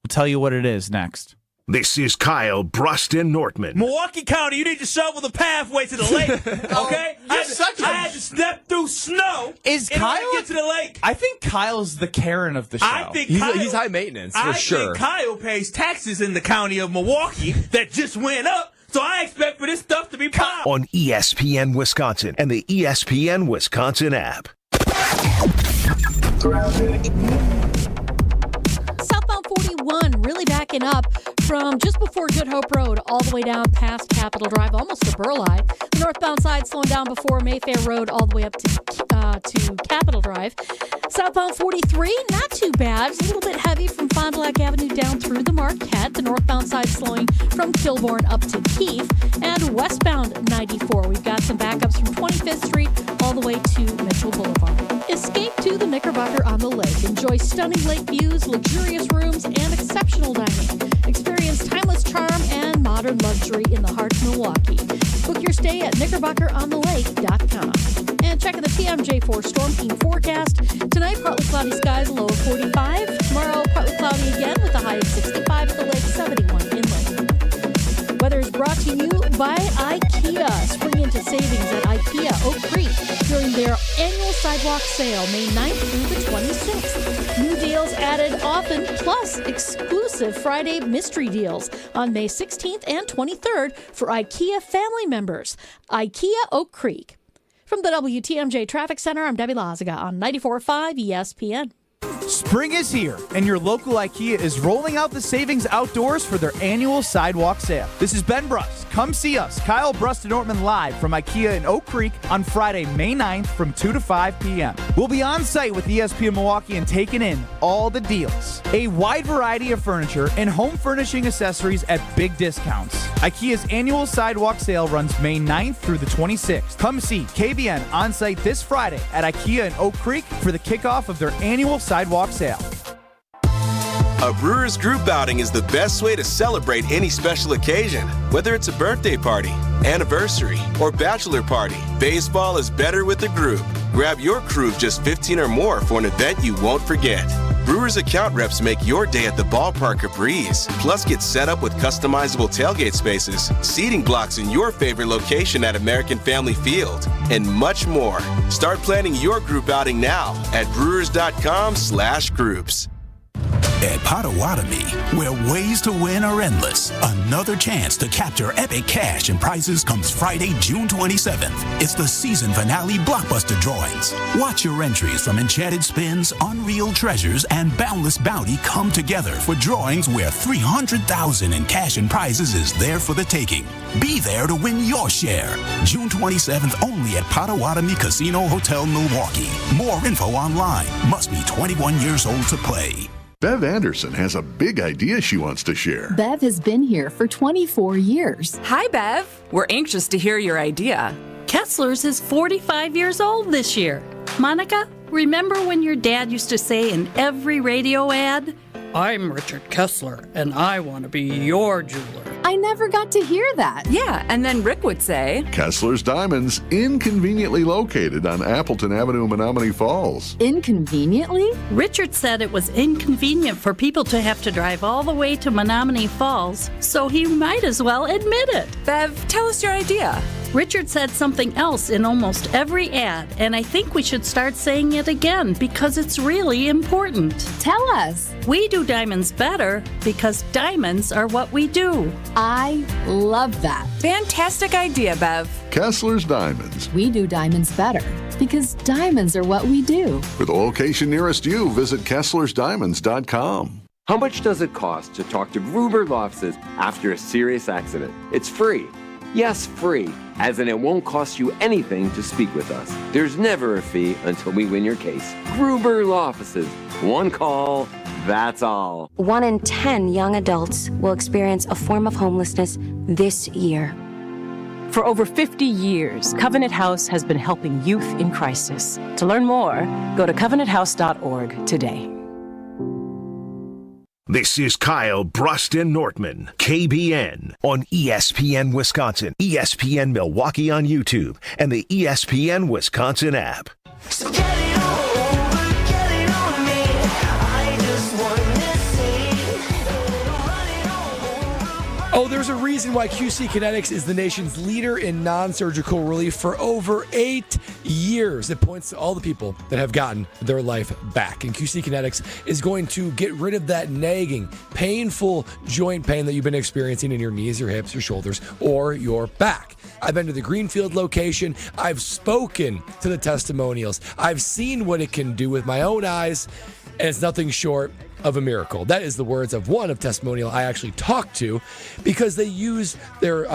We'll tell you what it is next. This is Kyle, Brust, and Nortman. Milwaukee County, you need to shovel the pathway to the lake, okay? I had to step through snow in order to get to the lake. I think Kyle's the Karen of the show. I think he's high maintenance, for sure. I think Kyle pays taxes in the county of Milwaukee that just went up. So I expect for this stuff to be popped. On ESPN Wisconsin and the ESPN Wisconsin app. Southbound 41 really backing up from just before Good Hope Road all the way down past Capitol Drive, almost to Burleigh. The northbound side slowing down before Mayfair Road all the way up to Capitol Drive. Southbound 43, not too bad. It's a little bit heavy from Fond du Lac Avenue down through the Marquette. The northbound side slowing from Kilbourne up to Keefe. And westbound 94, we've got some backups from 25th Street all the way to Mitchell Boulevard. Escape to the Knickerbocker on the lake. Enjoy stunning lake views, luxurious rooms, and exceptional dining. Experience timeless charm and modern luxury in the heart of Milwaukee. Book your stay at knickerbockerontheLake.com. And checking the TMJ4 Storm Team forecast. Tonight, partly cloudy skies, low of 45. Tomorrow, partly cloudy again with a high of 65 at the lake, 71 inland. Weather is brought to you by IKEA. Spring into savings at IKEA Oak Creek during their annual sidewalk sale, May 9th through the 26th. New deals added often, plus exclusive Friday mystery deals on May 16th and 23rd for IKEA family members. IKEA Oak Creek. From the WTMJ Traffic Center, I'm Debbie Lazaga on 94.5 ESPN. Spring is here, and your local IKEA is rolling out the savings outdoors for their annual sidewalk sale. This is Ben Brust. Come see us, Kyle, Brust, and Nortman, live from IKEA in Oak Creek on Friday, May 9th from 2 to 5 p.m. We'll be on site with ESPN Milwaukee and taking in all the deals. A wide variety of furniture and home furnishing accessories at big discounts. IKEA's annual sidewalk sale runs May 9th through the 26th. Come see KBN on site this Friday at IKEA in Oak Creek for the kickoff of their annual sidewalk sale. A Brewers group outing is the best way to celebrate any special occasion. Whether it's a birthday party, anniversary, or bachelor party, baseball is better with a group. Grab your crew of just 15 or more for an event you won't forget. Brewers account reps make your day at the ballpark a breeze. Plus, get set up with customizable tailgate spaces, seating blocks in your favorite location at American Family Field, and much more. Start planning your group outing now at brewers.com/groups. At Potawatomi, where ways to win are endless, another chance to capture epic cash and prizes comes Friday, June 27th. It's the season finale blockbuster drawings. Watch your entries from enchanted spins, unreal treasures, and boundless bounty come together for drawings where $300,000 in cash and prizes is there for the taking. Be there to win your share. June 27th only at Potawatomi Casino Hotel, Milwaukee. More info online. Must be 21 years old to play. Bev Anderson has a big idea she wants to share. Bev has been here for 24 years. Hi, Bev. We're anxious to hear your idea. Kessler's is 45 years old this year. Monica, remember when your dad used to say in every radio ad, "I'm Richard Kessler, and I want to be your jeweler"? I never got to hear that. Yeah, and then Rick would say, Kessler's Diamonds, inconveniently located on Appleton Avenue, Menominee Falls. Inconveniently? Richard said it was inconvenient for people to have to drive all the way to Menominee Falls, so he might as well admit it. Bev, tell us your idea. Richard said something else in almost every ad, and I think we should start saying it again because it's really important. Tell us. We do diamonds better because diamonds are what we do. I love that. Fantastic idea, Bev. Kessler's Diamonds. We do diamonds better because diamonds are what we do. For the location nearest you, visit KesslersDiamonds.com. How much does it cost to talk to Gruber Law Offices after a serious accident? It's free. Yes, free, as in it won't cost you anything to speak with us. There's never a fee until we win your case. Gruber Law Offices. One call, that's all. 1 in 10 young adults will experience a form of homelessness this year. For over 50 years, Covenant House has been helping youth in crisis. To learn more, go to covenanthouse.org today. This is Kyle, Brust, and Nortman, KBN, on ESPN Wisconsin, ESPN Milwaukee on YouTube, and the ESPN Wisconsin app. So get it all over, get it on me. I just want to see. Run it all over. Oh, there's a reason why QC Kinetics is the nation's leader in non-surgical relief for over 8 years. It points to all the people that have gotten their life back. And QC Kinetics is going to get rid of that nagging, painful joint pain that you've been experiencing in your knees, your hips, your shoulders, or your back. I've been to the Greenfield location. I've spoken to the testimonials. I've seen what it can do with my own eyes, and it's nothing short of a miracle. That is the words of one of testimonial I actually talked to, because they use their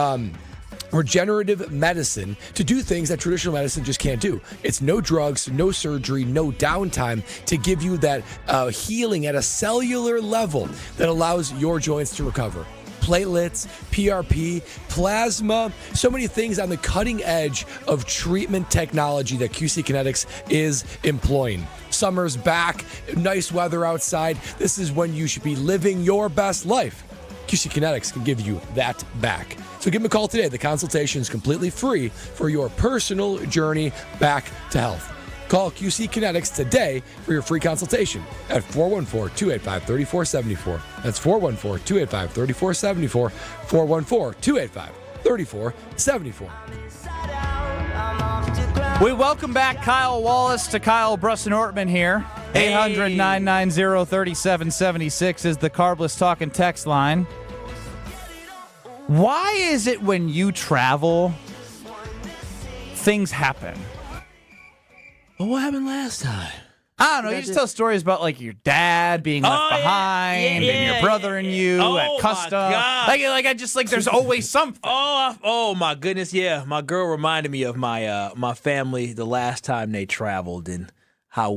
regenerative medicine to do things that traditional medicine just can't do. It's no drugs, no surgery, no downtime to give you that healing at a cellular level that allows your joints to recover. Platelets, PRP, plasma, so many things on the cutting edge of treatment technology that QC Kinetics is employing. Summer's back, nice weather outside. This is when you should be living your best life. QC Kinetics can give you that back. So give them a call today. The consultation is completely free for your personal journey back to health. Call QC Kinetics today for your free consultation at 414-285-3474. That's 414-285-3474, 414-285-3474. We welcome back Kyle Wallace to Kyle Brust and Nortman here. 800-990-3776 is the Carbless Talk and Text line. Why is it when you travel, things happen? Well, what happened last time? I don't know. You just tell stories about like your dad being left behind and your brother and you at customs. Like I just like there's always something. Oh my goodness, yeah. My girl reminded me of my family the last time they traveled and how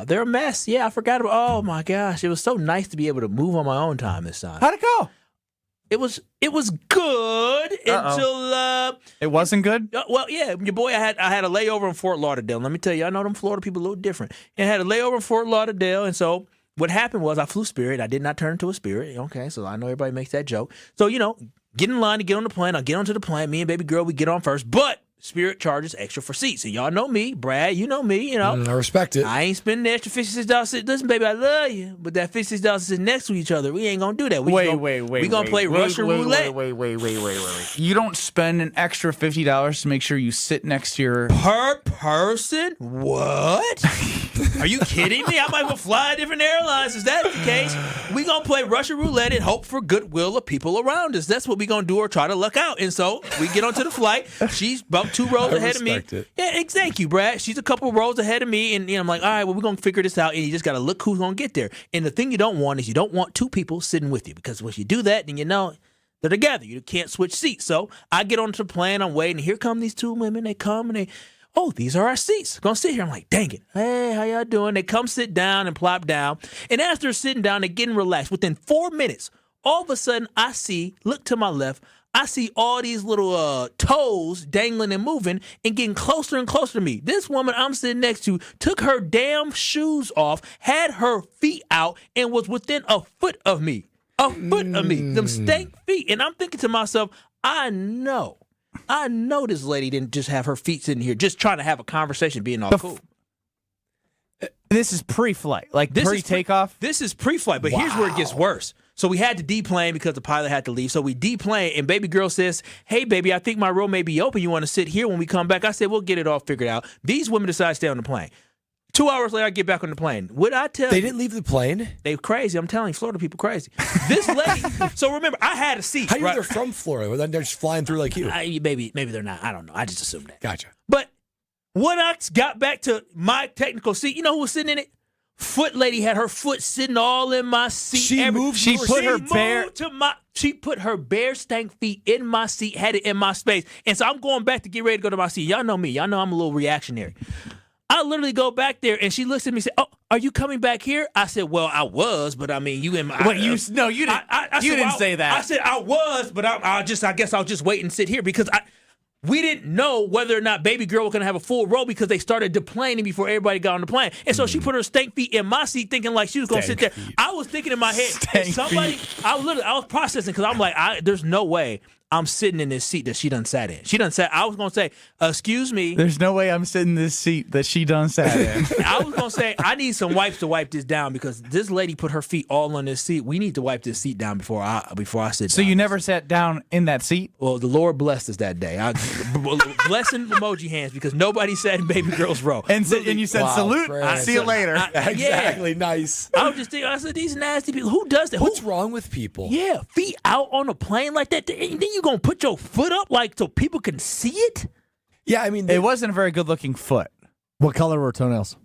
they're a mess. Yeah, I forgot about. Oh my gosh, it was so nice to be able to move on my own time this time. How'd it go? It was good until it wasn't good. Well, yeah, your boy. I had a layover in Fort Lauderdale. Let me tell you, I know them Florida people a little different. And I had a layover in Fort Lauderdale, and so what happened was I flew Spirit. I did not turn into a Spirit. Okay, so I know everybody makes that joke. So get in line to get on the plane. I get onto the plane. Me and baby girl, we get on first, but Spirit charges extra for seats. And y'all know me, Brad, you know me, I respect it. I ain't spending the extra $56. Listen, baby, I love you, but that $56 sitting next to each other, we ain't gonna do that. We gonna play Russian roulette. Wait. You don't spend an extra $50 to make sure you sit next to your... Per person? What? Are you kidding me? I might well fly different airlines. Is that the case? We gonna play Russian roulette and hope for goodwill of people around us. That's what we gonna do, or try to luck out. And so we get onto the flight. She's about 2 rows ahead of me. It. Yeah, thank you, Brad. She's a couple rows ahead of me, and I'm like, all right, well, we're gonna figure this out. And you just gotta look who's gonna get there. And the thing you don't want is you don't want 2 people sitting with you, because once you do that, then you know they're together. You can't switch seats. So I get onto the plane. I'm waiting. Here come these 2 women. They come and oh, these are our seats. Gonna sit here. I'm like, dang it. Hey, how y'all doing? They come sit down and plop down. And as they're sitting down, they're getting relaxed. Within 4 minutes, all of a sudden, look to my left, I see all these little toes dangling and moving and getting closer and closer to me. This woman I'm sitting next to took her damn shoes off, had her feet out, and was within a foot of me. A foot of me. Them stank feet. And I'm thinking to myself, I know this lady didn't just have her feet sitting here just trying to have a conversation, being all cool. This is pre-flight, like pre-takeoff? This is pre-flight, but here's where it gets worse. So we had to deplane because the pilot had to leave. So we deplane, and baby girl says, hey, baby, I think my row may be open. You want to sit here when we come back? I said, we'll get it all figured out. These women decide to stay on the plane. 2 hours later, I get back on the plane. What I tell They you? didn't leave the plane? They crazy. I'm telling you, Florida people crazy. This lady, so remember, I had a seat. How do you know they're from Florida? Well, then they're just flying through like you. Maybe they're not. I don't know. I just assumed that. Gotcha. But when I got back to my technical seat, you know who was sitting in it? Foot lady had her foot sitting all in my seat. She put her bare stank feet in my seat, had it in my space. And so I'm going back to get ready to go to my seat. Y'all know me. Y'all know I'm a little reactionary. I literally go back there, and she looks at me and said, oh, are you coming back here? I said, well, I was, but I mean, you in my... Wait, you didn't, you didn't say that. I said, I was, but I guess I'll just wait and sit here, because we didn't know whether or not baby girl was going to have a full row, because they started deplaning before everybody got on the plane. And so she put her stank feet in my seat, thinking like she was going to sit there. I was thinking in my head, I was processing, because I'm like, there's no way I'm sitting in this seat that she done sat in. I was going to say, excuse me. There's no way I'm sitting in this seat that she done sat in. I was going to say, I need some wipes to wipe this down, because this lady put her feet all on this seat. We need to wipe this seat down before I sit down. So you never sat down in that seat? Well, the Lord blessed us that day. Blessing emoji hands, because nobody sat in baby girl's row. And you said, salute, see you later. Exactly, nice. I was just thinking, I said, these nasty people, who does that? What's wrong with people? Yeah, feet out on a plane like that. Then you gonna put your foot up like so people can see it? Yeah, I mean, it wasn't a very good-looking foot. What color were toenails?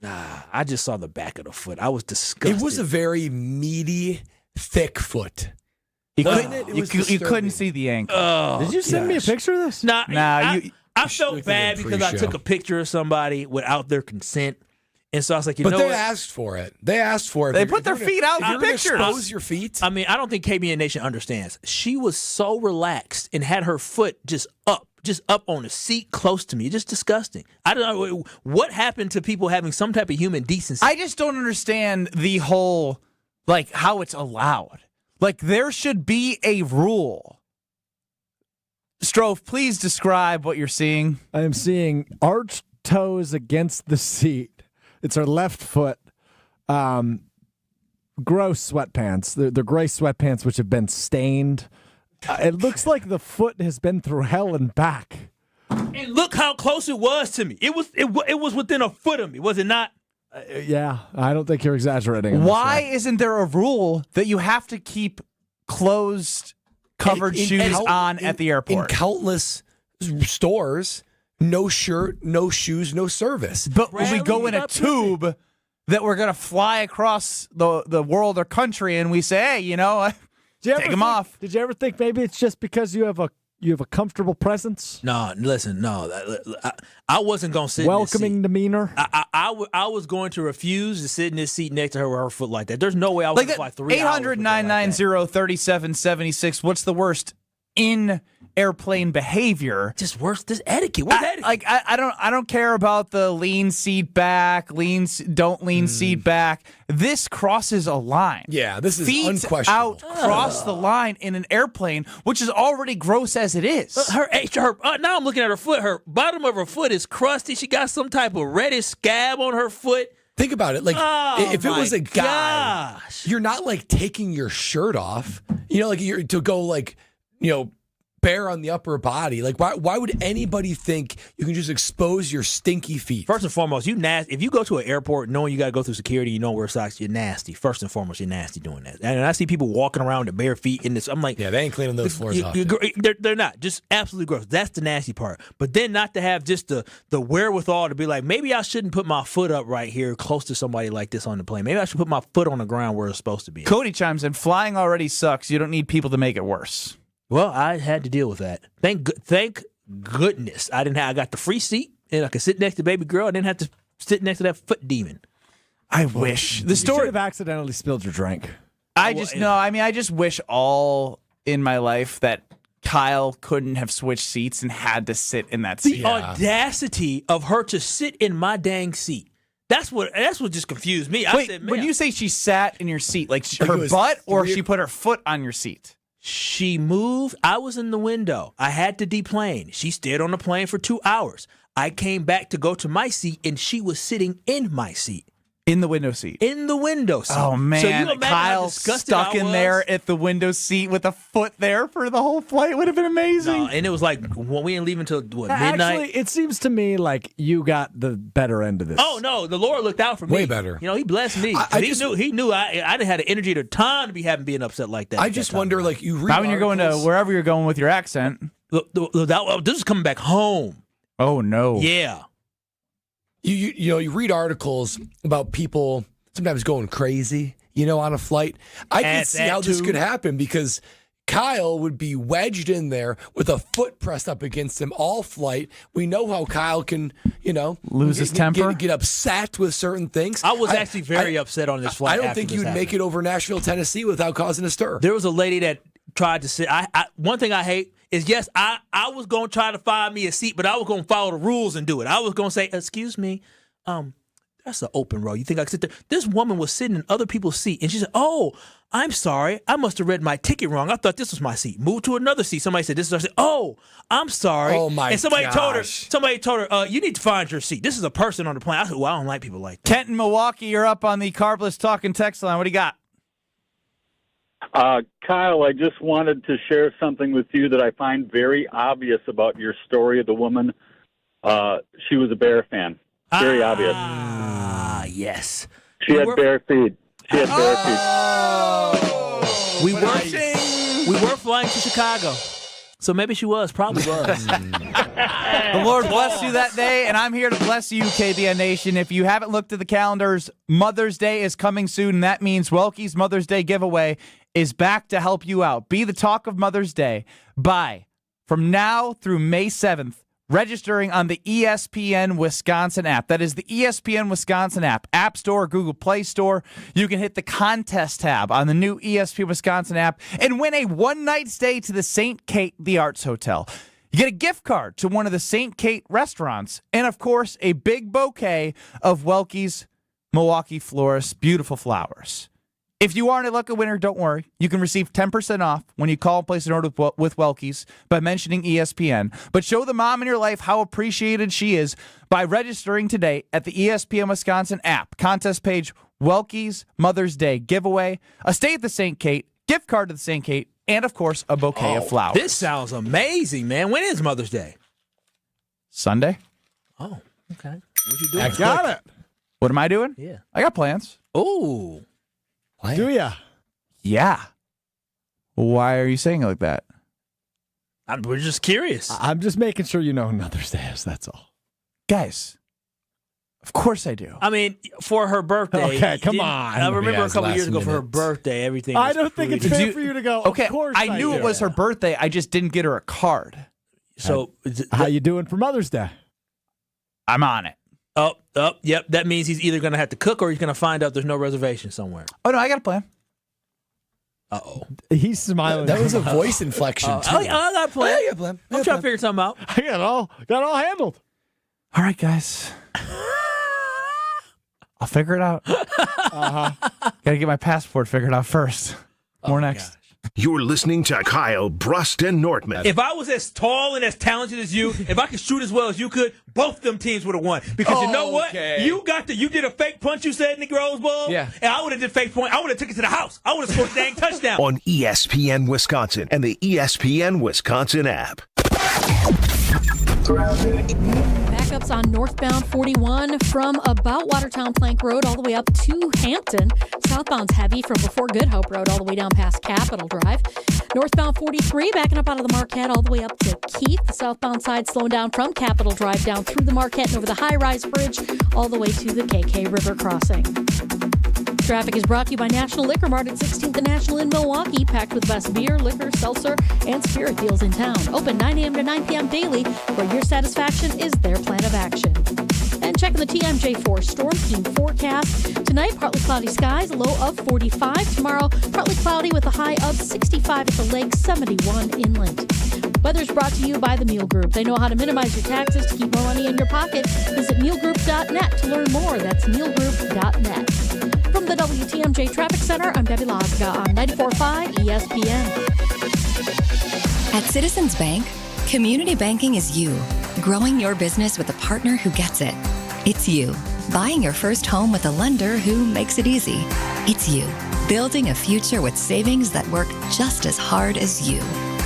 Nah, I just saw the back of the foot. I was disgusted. It was a very meaty, thick foot. You couldn't see the ankle. Did you send me a picture of this? I felt bad because I took a picture of somebody without their consent. And so I was like, but they asked for it. They put their feet out for pictures. Expose your feet. I mean, I don't think KBN Nation understands. She was so relaxed and had her foot just up on a seat close to me. Just disgusting. I don't know what happened to people having some type of human decency. I just don't understand the whole, like, how it's allowed. Like, there should be a rule. Strove, please describe what you're seeing. I am seeing arched toes against the seat. It's her left foot. Gross sweatpants. They're gray sweatpants which have been stained. It looks like the foot has been through hell and back. And look how close it was to me. It was within a foot of me, was it not? Yeah, I don't think you're exaggerating. Why isn't there a rule that you have to keep closed, covered shoes on at the airport? In countless stores, no shirt, no shoes, no service. But when we go in a tube that we're going to fly across the world or country, and we say, hey, take them off. Did you ever think maybe it's just because you have a comfortable presence? No, listen, no. I wasn't going to sit welcoming in this seat. demeanor. I was going to refuse to sit in this seat next to her with her foot like that. There's no way I was going to fly 3 hours. 800-990-3776. What's the worst in airplane behavior? Just worse. This etiquette. What's etiquette? Like I don't care about the lean seat back, don't lean seat back. This crosses a line. Yeah, this is Feet unquestionable. out cross the line in an airplane, which is already gross as it is. Now I'm looking at her foot. Her bottom of her foot is crusty. She got some type of reddish scab on her foot. Think about it. Like, if it was a guy, gosh. you're not like taking your shirt off. Like you're to go like, bare on the upper body. Like, why would anybody think you can just expose your stinky feet? First and foremost, you nasty. If you go to an airport knowing you got to go through security, you don't wear socks, you're nasty. First and foremost, you're nasty doing that. And I see people walking around with bare feet in this. I'm like, yeah, they ain't cleaning those floors off. They're not. Just absolutely gross. That's the nasty part. But then not to have just the wherewithal to be like, maybe I shouldn't put my foot up right here close to somebody like this on the plane. Maybe I should put my foot on the ground where it's supposed to be. Cody chimes in, flying already sucks. You don't need people to make it worse. Well, I had to deal with that. Thank goodness I got the free seat and I could sit next to baby girl. I didn't have to sit next to that foot demon. I wish the You story. should have accidentally spilled your drink. I just wish all in my life that Kyle couldn't have switched seats and had to sit in that seat. The audacity of her to sit in my dang seat. That's what just confused me. Wait, when you say she sat in your seat, like her butt, or she put her foot on your seat? She moved. I was in the window. I had to deplane. She stayed on the plane for 2 hours. I came back to go to my seat, and she was sitting in my seat. In the window seat. In the window seat. Oh, man. So you imagine how Kyle disgusted stuck I in was? there at the window seat with a foot there for the whole flight would have been amazing. No, and it was like, well, we didn't leave until, midnight? Actually, it seems to me like you got the better end of this. Oh, no. The Lord looked out for me. Way better. He blessed me. He knew I didn't have the energy or time to be being upset like that. I just wonder, like, you read Not when you're going to articles- wherever you're going with your accent. This is coming back home. Oh, no. Yeah. You read articles about people sometimes going crazy, on a flight. I can see how this could happen because Kyle would be wedged in there with a foot pressed up against him all flight. We know how Kyle can, lose his temper, get upset with certain things. I was actually very upset on this flight. I don't think you'd make it over Nashville, Tennessee without causing a stir. There was a lady that tried to sit. One thing I hate is, yes, I was going to try to find me a seat, but I was going to follow the rules and do it. I was going to say, excuse me, that's an open row. You think I could sit there? This woman was sitting in other people's seat, and she said, oh, I'm sorry. I must have read my ticket wrong. I thought this was my seat. Move to another seat. Somebody said, this is our seat. Oh, I'm sorry. Oh, my And somebody gosh. told her, you need to find your seat. This is a person on the plane. I said, well, I don't like people like that. Kent in Milwaukee, you're up on the Carbless Talking text line. What do you got? Kyle, I just wanted to share something with you that I find very obvious about your story of the woman. She was a Bear fan. Very obvious. Yes. She had bare feet. She had bare feet. We were flying to Chicago. So maybe she was. Probably was. The Lord bless you that day, and I'm here to bless you, KBN Nation. If you haven't looked at the calendars, Mother's Day is coming soon, and that means Welke's Mother's Day giveaway is back to help you out. Be the talk of Mother's Day by, from now through May 7th, registering on the ESPN Wisconsin app. That is the ESPN Wisconsin app. App Store, Google Play Store. You can hit the contest tab on the new ESPN Wisconsin app and win a one-night stay to the St. Kate The Arts Hotel. You get a gift card to one of the St. Kate restaurants. And, of course, a big bouquet of Welke's Milwaukee Florist's beautiful flowers. If you aren't a lucky winner, don't worry. You can receive 10% off when you call and place an order with Welke's by mentioning ESPN. But show the mom in your life how appreciated she is by registering today at the ESPN Wisconsin app. Contest page, Welke's Mother's Day giveaway, a stay at the St. Kate, gift card to the St. Kate, and, of course, a bouquet of flowers. This sounds amazing, man. When is Mother's Day? Sunday. Oh, okay. What you doing? Got it. What am I doing? Yeah. I got plans. Oh. Do ya? Yeah. Why are you saying it like that? We're just curious. I'm just making sure you know who Mother's Day is. That's all. Guys, of course I do. I mean, for her birthday. Okay, come on. I remember a Guys, couple last years ago for her minute. birthday, everything I was don't think it's pretty- fair for you to go, Okay, of course I knew do. it was her birthday. I just didn't get her a card. So, How you doing for Mother's Day? I'm on it. Yep. That means he's either going to have to cook or he's going to find out there's no reservation somewhere. Oh, no, I got a plan. Uh-oh. He's smiling. That was a voice inflection, too. I got a plan. Yeah, plan. I'm trying to figure something out. I got it all handled. All right, guys. I'll figure it out. Got to get my passport figured out first. More next. You're listening to Kyle, Brust, and Nortman. If I was as tall and as talented as you, if I could shoot as well as you could, both them teams would have won. Because you know what? You did a fake punch, you said, in the Rose Bowl? Yeah. And I would have did fake point. I would have took it to the house. I would have scored a dang touchdown. On ESPN Wisconsin and the ESPN Wisconsin app. Backups on northbound 41 from about Watertown Plank Road all the way up to Hampton. Southbound's heavy from before Good Hope Road all the way down past Capitol Drive. Northbound 43 backing up out of the Marquette all the way up to Keith. The southbound side slowing down from Capitol Drive down through the Marquette and over the high-rise bridge all the way to the KK River crossing. Traffic is brought to you by National Liquor Mart at 16th and National in Milwaukee, packed with the best beer, liquor, seltzer, and spirit deals in town. Open 9 a.m. to 9 p.m. daily, where your satisfaction is their plan of action. And checking the TMJ4 Storm Team forecast. Tonight, partly cloudy skies, a low of 45. Tomorrow, partly cloudy with a high of 65 at the lake, 71 inland. Weather's brought to you by the Meal Group. They know how to minimize your taxes to keep more money in your pocket. Visit mealgroup.net to learn more. That's mealgroup.net. From the WTMJ Traffic Center, I'm Debbie Laska on 94.5 ESPN. At Citizens Bank, community banking is you, growing your business with a partner who gets it. It's you, buying your first home with a lender who makes it easy. It's you, building a future with savings that work just as hard as you.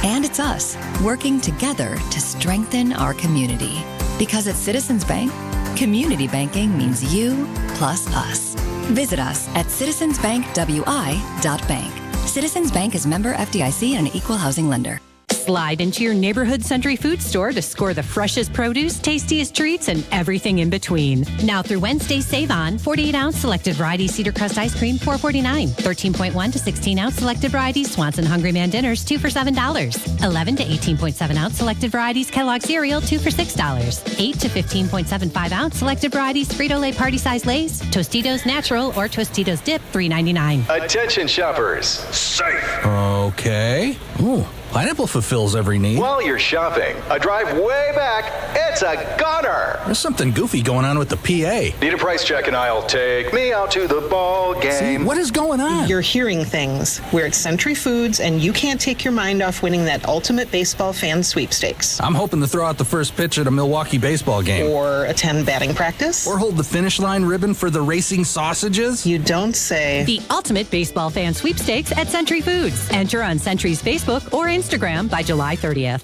And it's us, working together to strengthen our community. Because at Citizens Bank, community banking means you plus us. Visit us at citizensbankwi.bank. Citizens Bank is member FDIC and an equal housing lender. Slide into your neighborhood Century Food Store to score the freshest produce, tastiest treats, and everything in between. Now through Wednesday, save on 48-ounce selected variety Cedar Crust ice cream, $4.49. 13.1 to 16-ounce selected varieties Swanson Hungry Man dinners, 2 for $7. 11 to 18.7-ounce selected varieties Kellogg cereal, 2 for $6. 8 to 15.75-ounce selected varieties Frito-Lay Party Size Lay's, Tostitos Natural, or Tostitos Dip, $3.99. Attention shoppers. Safe. Okay. Ooh. Pineapple fulfills every need. While you're shopping, a drive way back, it's a gunner. There's something goofy going on with the PA. Need a price check and I'll take me out to the ball game. See, what is going on? You're hearing things. We're at Century Foods, and you can't take your mind off winning that ultimate baseball fan sweepstakes. I'm hoping to throw out the first pitch at a Milwaukee baseball game. Or attend batting practice. Or hold the finish line ribbon for the racing sausages. You don't say. The ultimate baseball fan sweepstakes at Century Foods. Enter on Century's Facebook or Instagram by July 30th.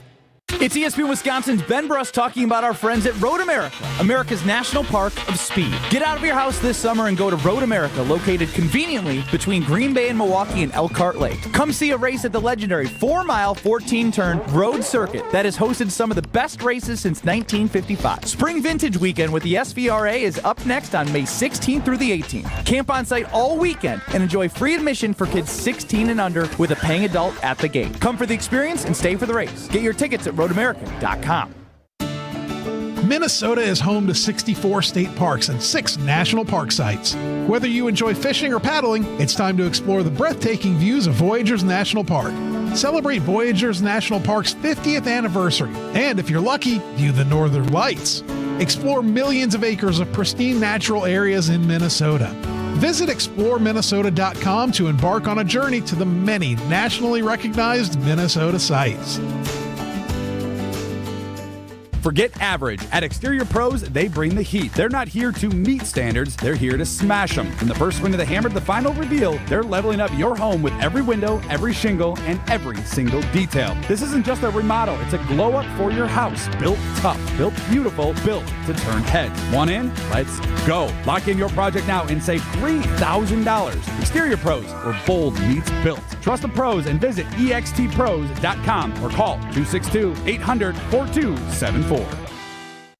It's ESPN Wisconsin's Ben Brust talking about our friends at Road America, America's national park of speed. Get out of your house this summer and go to Road America, located conveniently between Green Bay and Milwaukee and Elkhart Lake. Come see a race at the legendary 4-mile, 14-turn road circuit that has hosted some of the best races since 1955. Spring Vintage Weekend with the SVRA is up next on May 16th through the 18th. Camp on site all weekend and enjoy free admission for kids 16 and under with a paying adult at the gate. Come for the experience and stay for the race. Get your tickets at roadamerica.com. Minnesota is home to 64 state parks and 6 national park sites. Whether you enjoy fishing or paddling, it's time to explore the breathtaking views of Voyageurs National Park. Celebrate Voyageurs National Park's 50th anniversary, and if you're lucky, view the Northern Lights. Explore millions of acres of pristine natural areas in Minnesota. Visit exploreminnesota.com to embark on a journey to the many nationally recognized Minnesota sites. Forget average. At Exterior Pros, they bring the heat. They're not here to meet standards, they're here to smash them. From the first swing of the hammer to the final reveal, they're leveling up your home with every window, every shingle, and every single detail. This isn't just a remodel, it's a glow up for your house. Built tough, built beautiful, built to turn heads. Want in? Let's go. Lock in your project now and save $3,000. Exterior Pros, where bold meets built. Trust the pros and visit extpros.com or call 262-800-4274.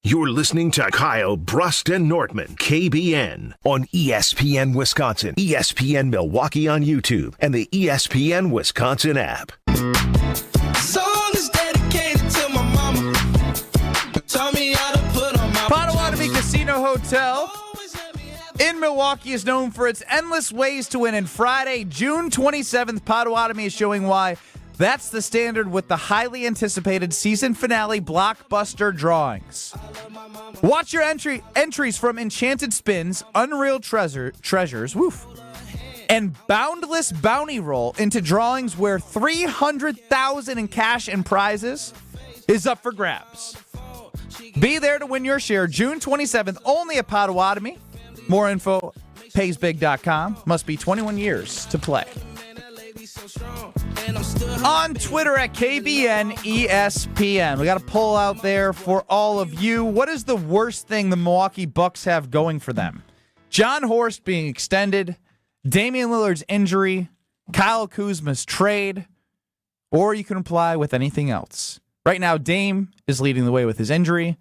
You're listening to Kyle, Brust, and Nortman, KBN, on ESPN Wisconsin, ESPN Milwaukee on YouTube, and the ESPN Wisconsin app. Song is dedicated to my mama. Taught me how to put on my Potawatomi Casino Hotel in Milwaukee is known for its endless ways to win. And Friday, June 27th, Potawatomi is showing why that's the standard with the highly anticipated season finale blockbuster drawings. Watch your entries from Enchanted Spins, Unreal Treasures, and boundless bounty roll into drawings where $300,000 in cash and prizes is up for grabs. Be there to win your share June 27th, only at Potawatomi. More info, paysbig.com. Must be 21 years to play. On Twitter at KBN ESPN. We got a poll out there for all of you. What is the worst thing the Milwaukee Bucks have going for them? John Horst being extended, Damian Lillard's injury, Kyle Kuzma's trade, or you can reply with anything else. Right now, Dame is leading the way with his injury.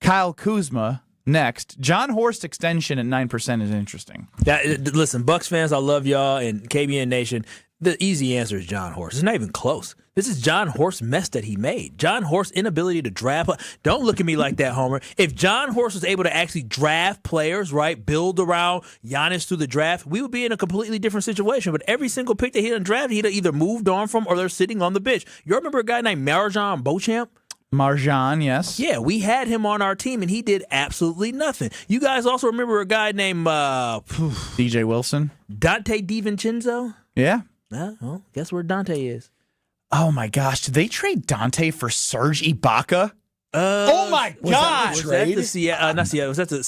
Kyle Kuzma next. John Horst extension at 9% is interesting. Listen, Bucks fans, I love y'all, and KBN Nation, the easy answer is John Horst. It's not even close. This is John Horst's mess that he made. John Horst's inability to draft. Don't look at me like that, Homer. If John Horst was able to actually draft players, right, build around Giannis through the draft, we would be in a completely different situation. But every single pick that he done drafted, he'd either moved on from or they're sitting on the bench. You remember a guy named Marjan Beauchamp? Marjan, yes. Yeah, we had him on our team, and he did absolutely nothing. You guys also remember a guy named DJ Wilson? Dante DiVincenzo? Yeah. Well, guess where Dante is? Oh, my gosh. Did they trade Dante for Serge Ibaka? Oh, my God. Was that the Seattle? Not Seattle. Was that the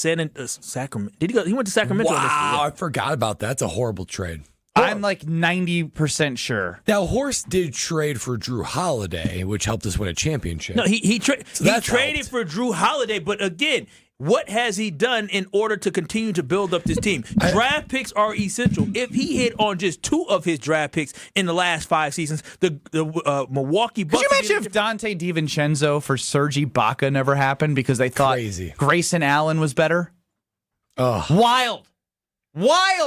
Sacramento? Did he go? He went to Sacramento. Wow, I forgot about that. That's a horrible trade. I'm like 90% sure. Now, Horst did trade for Drew Holiday, which helped us win a championship. No, he traded for Drew Holiday, but again, what has he done in order to continue to build up this team? Draft picks are essential. If he hit on just 2 of his draft picks in the last 5 seasons, the Milwaukee Bucks... Could you imagine if Dante DiVincenzo for Serge Ibaka never happened because they thought Grayson Allen was better? Oh. Wild.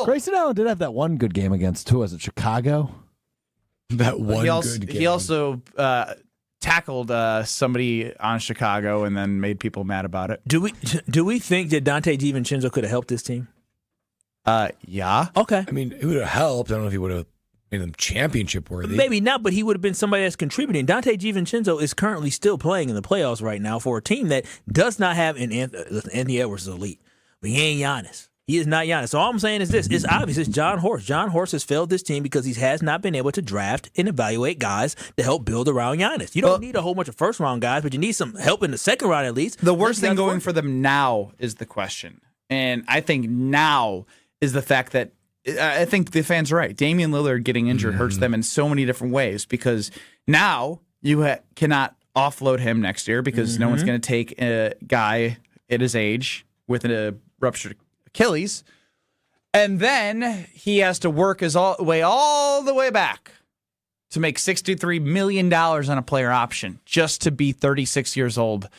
Grayson Allen did have that one good game against, who was it, Chicago? That one good game. He also tackled somebody on Chicago and then made people mad about it. Do we think that Dante DiVincenzo could have helped this team? Yeah. Okay. I mean, it would have helped. I don't know if he would have made them championship worthy. Maybe not, but he would have been somebody that's contributing. Dante DiVincenzo is currently still playing in the playoffs right now for a team that does not have Anthony Edwards is elite, but he ain't Giannis. He is not Giannis. So all I'm saying is this. It's obvious. It's John Horst. John Horst has failed this team because he has not been able to draft and evaluate guys to help build around Giannis. You don't need a whole bunch of first-round guys, but you need some help in the second round at least. The worst thing going for them now is the question. And I think now is the fact that I think the fans are right. Damian Lillard getting injured hurts them in so many different ways because now you cannot offload him next year because no one's going to take a guy at his age with a ruptured Achilles, and then he has to work his way all the way back to make $63 million on a player option just to be 36 years old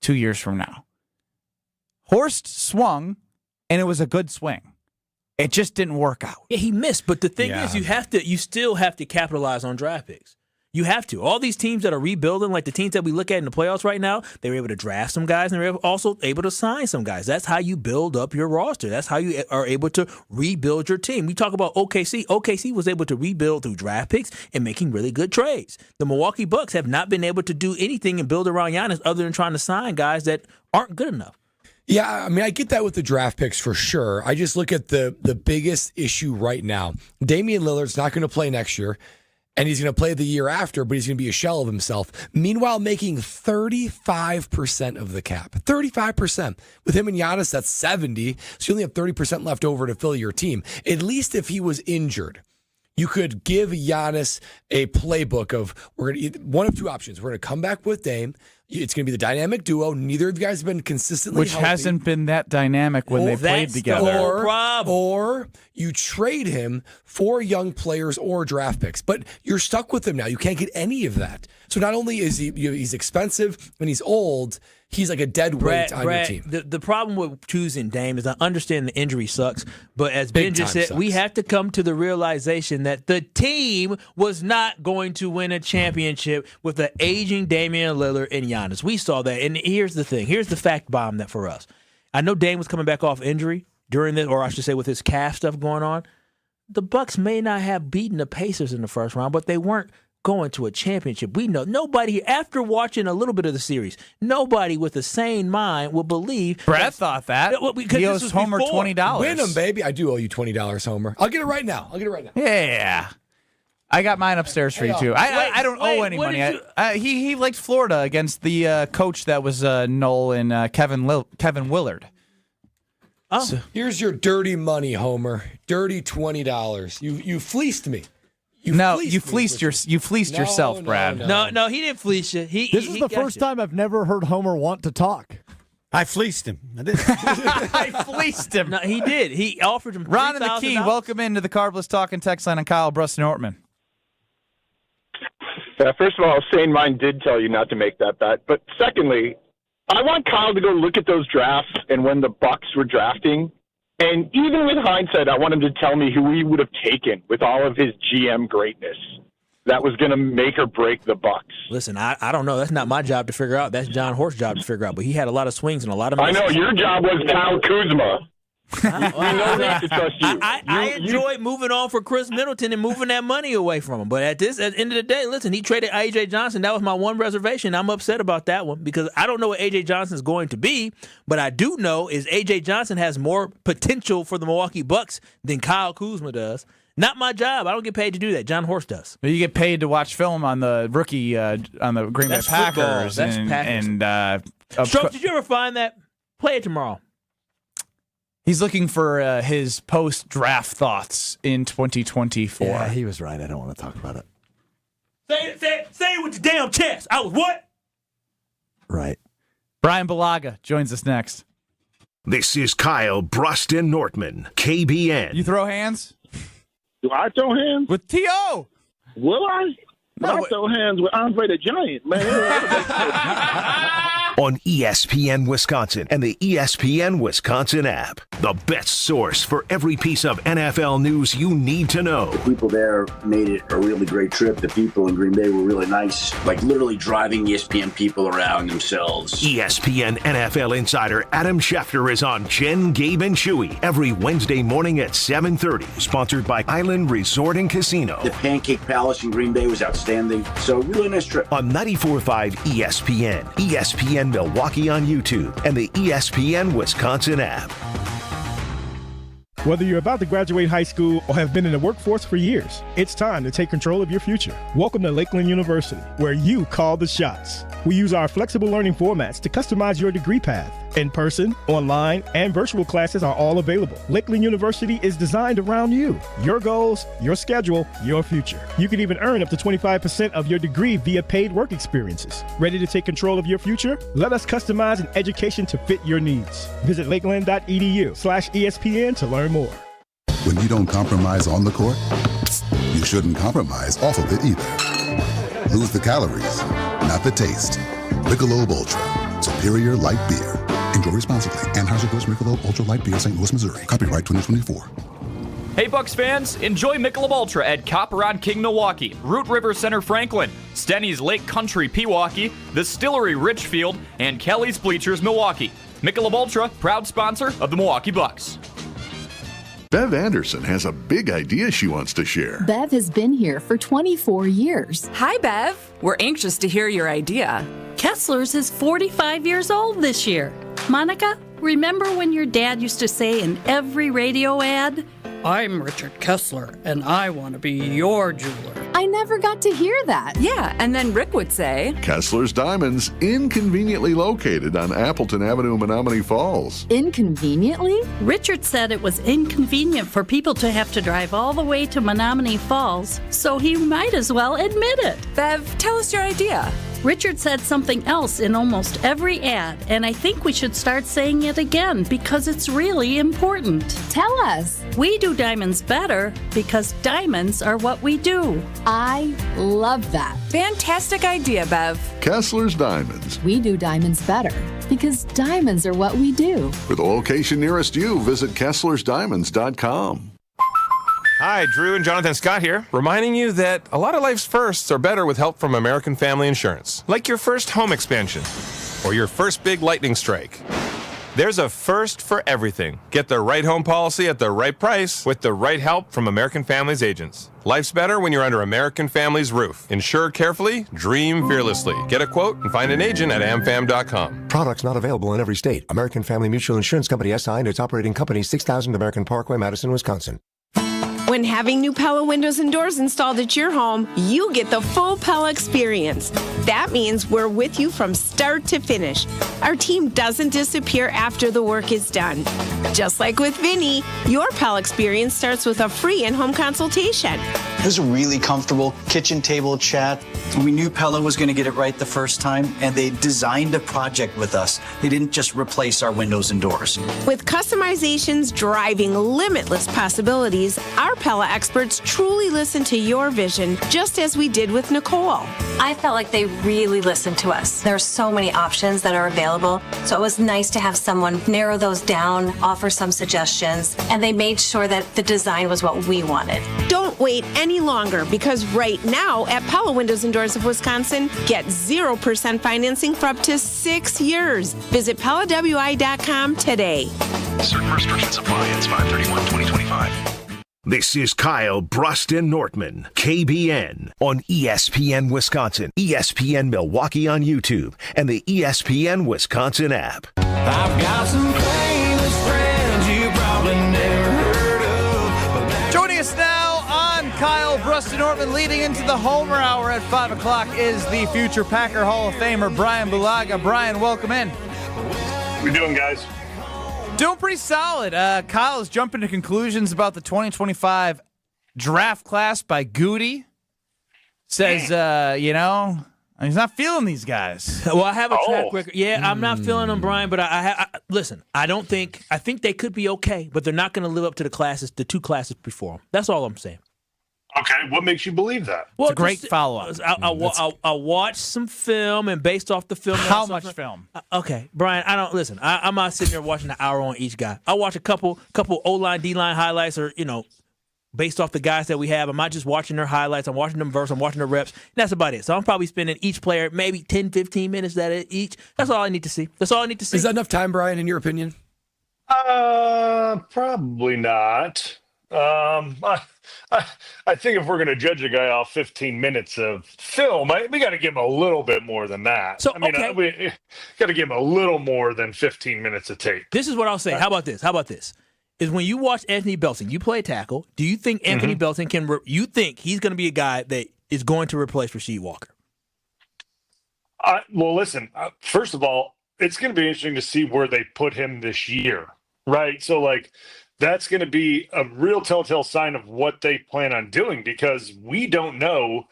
2 years from now. Horst swung, and it was a good swing. It just didn't work out. Yeah, he missed, but the thing is you still have to capitalize on draft picks. You have to. All these teams that are rebuilding, like the teams that we look at in the playoffs right now, they were able to draft some guys and they were also able to sign some guys. That's how you build up your roster. That's how you are able to rebuild your team. We talk about OKC. OKC was able to rebuild through draft picks and making really good trades. The Milwaukee Bucks have not been able to do anything and build around Giannis other than trying to sign guys that aren't good enough. Yeah, I mean, I get that with the draft picks for sure. I just look at the biggest issue right now. Damian Lillard's not going to play next year. And he's going to play the year after, but he's going to be a shell of himself. Meanwhile, making 35% of the cap. 35%. With him and Giannis, that's 70. So you only have 30% left over to fill your team. At least if he was injured, you could give Giannis a playbook of one of 2 options. We're going to come back with Dame. It's going to be the dynamic duo. Neither of you guys have been consistently Which healthy. Hasn't been that dynamic when they played together. Or you trade him for young players or draft picks. But you're stuck with him now. You can't get any of that. So not only is he's expensive and he's old, he's like a dead weight on your team. The problem with choosing Dame is I understand the injury sucks, but as Ben just said, we have to come to the realization that the team was not going to win a championship with an aging Damian Lillard and Giannis. We saw that, and here's the thing. Here's the fact bomb that for us. I know Dame was coming back off injury during this, or I should say with his calf stuff going on. The Bucks may not have beaten the Pacers in the first round, but they weren't going to a championship. We know nobody, after watching a little bit of the series, nobody with a sane mind will believe. Brad thought that. He owes Homer $20. Win them, baby. I do owe you $20, Homer. I'll get it right now. Yeah. I got mine upstairs for you, too. I don't owe any money. He liked Florida against the coach that was Noel and Kevin Willard. Oh. So here's your dirty money, Homer. Dirty $20. You fleeced me. You fleeced yourself, Brad. No, he didn't fleece you. This is the first time I've never heard Homer want to talk. I fleeced him. I fleeced him. No, he did. He offered him $3,000. Ron and the Key, welcome into the Carbless Talking Text Line and Kyle, Brust, and Nortman. First of all, sane mind did tell you not to make that bet. But secondly, I want Kyle to go look at those drafts and when the Bucks were drafting. And even with hindsight, I want him to tell me who he would have taken with all of his GM greatness that was going to make or break the Bucks. Listen, I don't know. That's not my job to figure out. That's John Horst's job to figure out. But he had a lot of swings and a lot of misses. I know. Your job was Kyle Kuzma. We know not to trust you. I enjoyed moving on for Chris Middleton and moving that money away from him. But at the end of the day, listen, he traded A.J. Johnson. That was my one reservation. I'm upset about that one because I don't know what A.J. Johnson is going to be. But I do know is A.J. Johnson has more potential for the Milwaukee Bucks than Kyle Kuzma does. Not my job. I don't get paid to do that. John Horst does. You get paid to watch film on the rookie on the Green Bay Packers. That's Packers. Stroke, did you ever find that? Play it tomorrow. He's looking for his post-draft thoughts in 2024. Yeah, he was right. I don't want to talk about it. Say it with your damn chest. I was what? Right. Brian Bulaga joins us next. This is Kyle, Brust, and Nortman, KBN. You throw hands? Do I throw hands? With T.O. Will I? I throw hands with Andre the Giant, man. On ESPN Wisconsin and the ESPN Wisconsin app. The best source for every piece of NFL news you need to know. The people there made it a really great trip. The people in Green Bay were really nice, like literally driving ESPN people around themselves. ESPN NFL insider Adam Schefter is on Jen, Gabe, and Chewy every Wednesday morning at 7:30. Sponsored by Island Resort and Casino. The Pancake Palace in Green Bay was outstanding. So really nice trip. On 94.5 ESPN, ESPN Milwaukee on YouTube, and the ESPN Wisconsin app. Whether you're about to graduate high school or have been in the workforce for years, it's time to take control of your future. Welcome to Lakeland University, where you call the shots. We use our flexible learning formats to customize your degree path. In-person, online, and virtual classes are all available. Lakeland University is designed around you, your goals, your schedule, your future. You can even earn up to 25% of your degree via paid work experiences. Ready to take control of your future? Let us customize an education to fit your needs. Visit lakeland.edu/ESPN to learn more. When you don't compromise on the court, you shouldn't compromise off of it either. Lose the calories, not the taste. Michelob Ultra, superior light beer. Enjoy responsibly. Anheuser-Busch Michelob Ultra Light Beer, St. Louis, Missouri. Copyright 2024. Hey Bucks fans, enjoy Michelob Ultra at Copperon King Milwaukee, Root River Center Franklin, Stenny's Lake Country Pewaukee, Distillery Richfield, and Kelly's Bleachers Milwaukee. Michelob Ultra, proud sponsor of the Milwaukee Bucks. Bev Anderson has a big idea she wants to share. Bev has been here for 24 years. Hi, Bev. We're anxious to hear your idea. Kessler's is 45 years old this year. Monica, remember when your dad used to say in every radio ad, "I'm Richard Kessler, and I want to be your jeweler"? I never got to hear that. Yeah, and then Rick would say, Kessler's Diamonds, inconveniently located on Appleton Avenue, Menominee Falls. Inconveniently? Richard said it was inconvenient for people to have to drive all the way to Menominee Falls, so he might as well admit it. Bev, tell us your idea. Richard said something else in almost every ad, and I think we should start saying it again because it's really important. Tell us. We do diamonds better because diamonds are what we do. I love that. Fantastic idea, Bev. Kessler's Diamonds. We do diamonds better because diamonds are what we do. For the location nearest you, visit KesslersDiamonds.com. Hi, Drew and Jonathan Scott here, reminding you that a lot of life's firsts are better with help from American Family Insurance. Like your first home expansion, or your first big lightning strike, There's a first for everything. Get the right home policy at the right price with the right help from American Family's agents. Life's better when you're under American Family's roof. Insure carefully, dream fearlessly. Get a quote and find an agent at amfam.com. Products not available in every state. American Family Mutual Insurance Company SI and its operating company 6000 American Parkway, Madison, Wisconsin. When having new Pella windows and doors installed at your home, you get the full Pella experience. That means we're with you from start to finish. Our team doesn't disappear after the work is done. Just like with Vinny, your Pella experience starts with a free in-home consultation. It was a really comfortable kitchen table chat. We knew Pella was going to get it right the first time, and they designed a project with us. They didn't just replace our windows and doors. With customizations driving limitless possibilities, our Pella experts truly listen to your vision, just as we did with Nicole. I felt like they really listened to us. There are so many options that are available, so it was nice to have someone narrow those down, offer some suggestions, and they made sure that the design was what we wanted. Don't wait any longer, because right now at Pella Windows and Doors of Wisconsin, get 0% financing for up to 6 years. Visit PellaWI.com today. Certain restrictions apply. Ends 5/31/2025. This is Kyle, Brust, and Nortman, KBN, on ESPN Wisconsin, ESPN Milwaukee on YouTube, and the ESPN Wisconsin app. I've got some famous friends you probably never heard of. Joining us now on Kyle, Brust, and Nortman, leading into the Homer Hour at 5 o'clock is the future Packer Hall of Famer, Brian Bulaga. Brian, welcome in. How we doing, guys? Doing pretty solid. Kyle is jumping to conclusions about the 2025 draft class by Goody. Says, he's not feeling these guys. Well, I have a track record. Yeah, I'm not feeling them, Brian, but listen, I think they could be okay, but they're not going to live up to the two classes before them. That's all I'm saying. Okay, what makes you believe that? Well, it's a great follow-up. I watched some film, and based off the film, how much film? Okay, Brian, I'm not sitting there watching an hour on each guy. I watch a couple O-line, D-line highlights, or based off the guys that we have. I'm not just watching their highlights. I'm watching them verse. I'm watching the reps. And that's about it. So I'm probably spending each player maybe 10, 15 minutes each. That's all I need to see. Is that enough time, Brian, in your opinion? Probably not. I think if we're going to judge a guy off 15 minutes of film, we got to give him a little bit more than that. So, we got to give him a little more than 15 minutes of tape. This is what I'll say. How about this? Is when you watch Anthony Belton, you play a tackle. Do you think Anthony Belton you think he's going to be a guy that is going to replace Rasheed Walker? Well, listen, first of all, it's going to be interesting to see where they put him this year, right? So, that's going to be a real telltale sign of what they plan on doing, because we don't know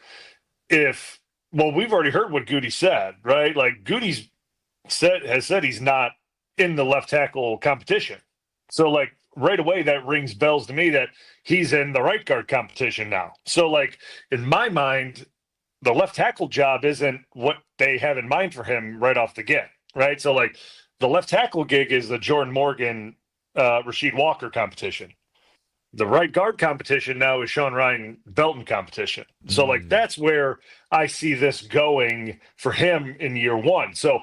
we've already heard what Goody said, right? Goody's has said he's not in the left tackle competition. So right away, that rings bells to me that he's in the right guard competition now. So in my mind, the left tackle job isn't what they have in mind for him right off the get, right? So the left tackle gig is the Jordan Morgan, Rasheed Walker competition. The right guard competition now is Sean Ryan Belton competition. So that's where I see this going for him in year one. So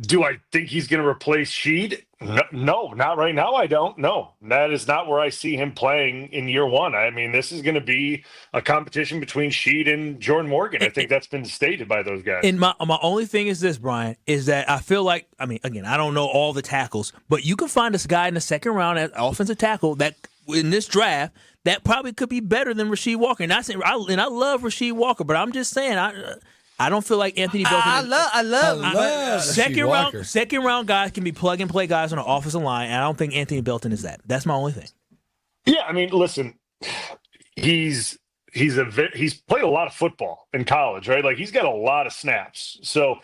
do I think he's going to replace Sheed? No, not right now. I don't. No, that is not where I see him playing in year one. I mean, this is going to be a competition between Sheed and Jordan Morgan. I think that's been stated by those guys. And my only thing is this, Brian, is that I feel like, again, I don't know all the tackles, but you can find this guy in the second round at offensive tackle that in this draft that probably could be better than Rasheed Walker. And I love Rasheed Walker, but I'm just saying I don't feel like Anthony Belton. I love second round guys can be plug and play guys on the offensive line, and I don't think Anthony Belton is that. That's my only thing. Yeah, listen, he's played a lot of football in college, right? He's got a lot of snaps, so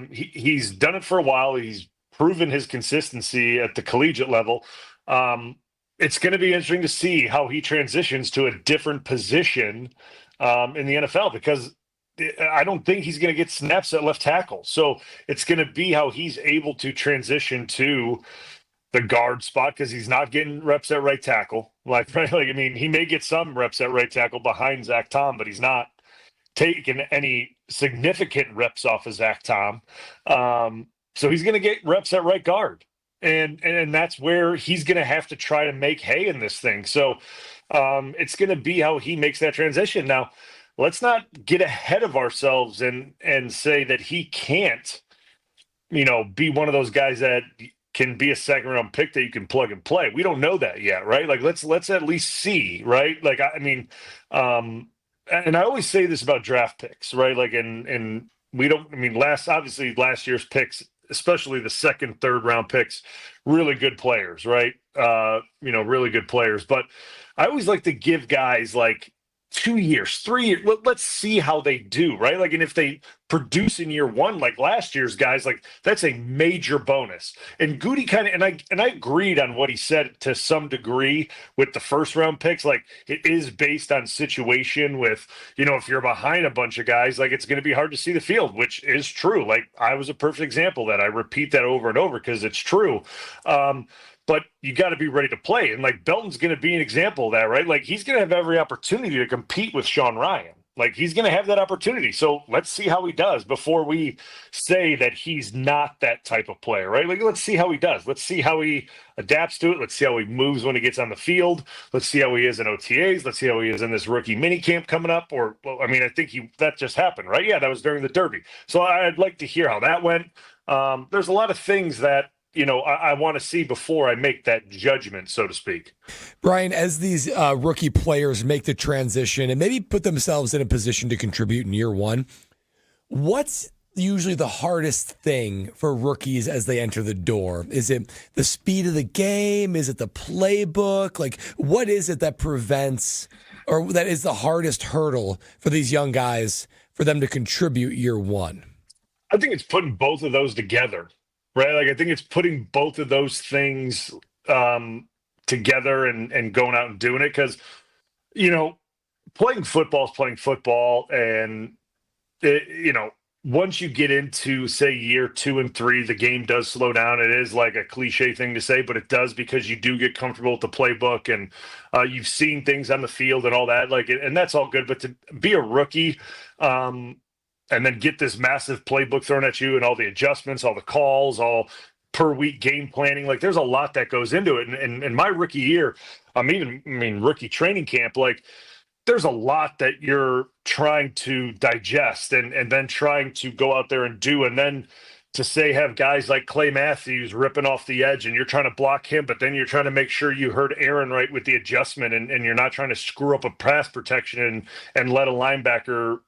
he's done it for a while. He's proven his consistency at the collegiate level. It's going to be interesting to see how he transitions to a different position in the NFL, because I don't think he's going to get snaps at left tackle. So it's going to be how he's able to transition to the guard spot, because he's not getting reps at right tackle. He may get some reps at right tackle behind Zach Tom, but he's not taking any significant reps off of Zach Tom. So he's going to get reps at right guard. And that's where he's going to have to try to make hay in this thing. So it's going to be how he makes that transition. Now, let's not get ahead of ourselves and say that he can't, be one of those guys that can be a second round pick that you can plug and play. We don't know that yet, right? Like let's at least see, right? Like and I always say this about draft picks, right? Like and we don't. I mean, last year's picks, especially the second, third round picks, really good players, right? Really good players. But I always like to give guys like 2 years, 3 years. Let's see how they do, right? Like, and if they produce in year one, like last year's guys, like that's a major bonus. And Goody kind of, and I agreed on what he said to some degree with the first round picks. Like it is based on situation with, if you're behind a bunch of guys, like it's going to be hard to see the field, which is true. Like I was a perfect example of that. I repeat that over and over because it's true. But you got to be ready to play. And like Belton's going to be an example of that, right? Like he's going to have every opportunity to compete with Sean Ryan. Like he's going to have that opportunity. So let's see how he does before we say that he's not that type of player, right? Like let's see how he does. Let's see how he adapts to it. Let's see how he moves when he gets on the field. Let's see how he is in OTAs. Let's see how he is in this rookie mini camp coming up. I think that just happened, right? Yeah, that was during the Derby. So I'd like to hear how that went. There's a lot of things that, I want to see before I make that judgment, so to speak. Brian, as these rookie players make the transition and maybe put themselves in a position to contribute in year one, what's usually the hardest thing for rookies as they enter the door? Is it the speed of the game? Is it the playbook? Like, what is it that prevents or that is the hardest hurdle for these young guys for them to contribute year one? I think it's putting both of those together. Right. Like I think it's putting both of those things together and going out and doing it. Because, playing football is playing football. And, once you get into, say, year 2 and 3, the game does slow down. It is like a cliche thing to say, but it does because you do get comfortable with the playbook and you've seen things on the field and all that. And that's all good. But to be a rookie, and then get this massive playbook thrown at you and all the adjustments, all the calls, all per week game planning. Like there's a lot that goes into it. And in my rookie year, rookie training camp, like there's a lot that you're trying to digest and then trying to go out there and do. And then to say, have guys like Clay Matthews ripping off the edge and you're trying to block him, but then you're trying to make sure you heard Aaron right with the adjustment and you're not trying to screw up a pass protection and let a linebacker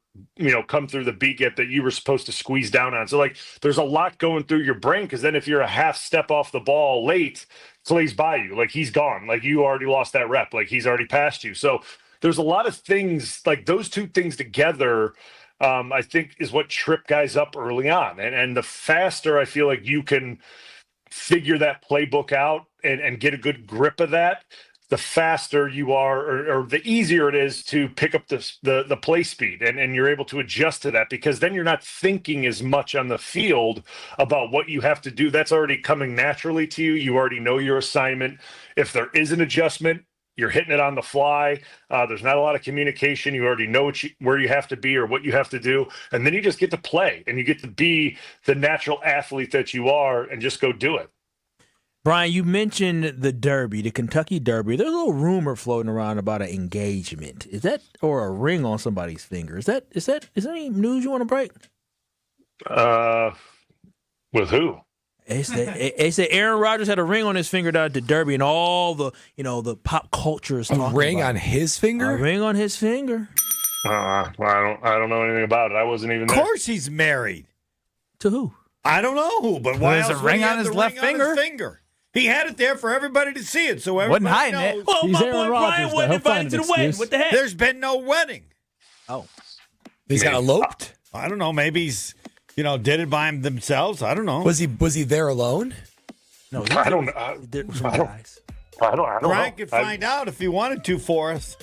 come through the B gap that you were supposed to squeeze down on. So like there's a lot going through your brain because then if you're a half step off the ball late, Clay's by you. Like he's gone. Like you already lost that rep. Like he's already passed you. So there's a lot of things like those two things together, I think is what trip guys up early on. And the faster I feel like you can figure that playbook out and get a good grip of that, the faster you are or the easier it is to pick up the play speed and you're able to adjust to that because then you're not thinking as much on the field about what you have to do. That's already coming naturally to you. You already know your assignment. If there is an adjustment, you're hitting it on the fly. There's not a lot of communication. You already know where you have to be or what you have to do. And then you just get to play and you get to be the natural athlete that you are and just go do it. Brian, you mentioned the Derby, the Kentucky Derby. There's a little rumor floating around about an engagement. Is that or a ring on somebody's finger? Is there any news you want to break? With who? They said Aaron Rodgers had a ring on his finger down at the Derby, and all the the pop culture is talking a ring about on his finger. A ring on his finger. I don't know anything about it. I wasn't even Of there. course, he's married. To who? I don't know who, but why There's else a would ring he on have his the left ring on his finger? finger? He had it there for everybody to see it, so everybody hiding knows. it. Well, He's my Aaron boy Rodgers, Brian though. wasn't He'll find invited to an the wedding. excuse. What the heck? There's been no wedding. Oh, He's got eloped. I don't know. Maybe he's did it by themselves. I don't know. Was he there alone? no, I don't know. I don't I don't Brian know. could find out if he wanted to for us.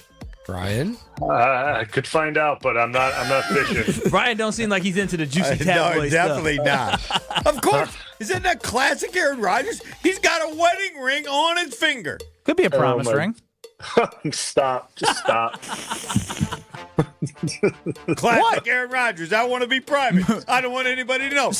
Brian? I could find out, but I'm not fishing. Brian don't seem like he's into the juicy No, tabloid definitely stuff. not. Of course. Isn't that classic Aaron Rodgers? He's got a wedding ring on his finger. Could be a promise my- ring. Stop. Just stop. Classic Aaron Rodgers. I want to be private. I don't want anybody to know.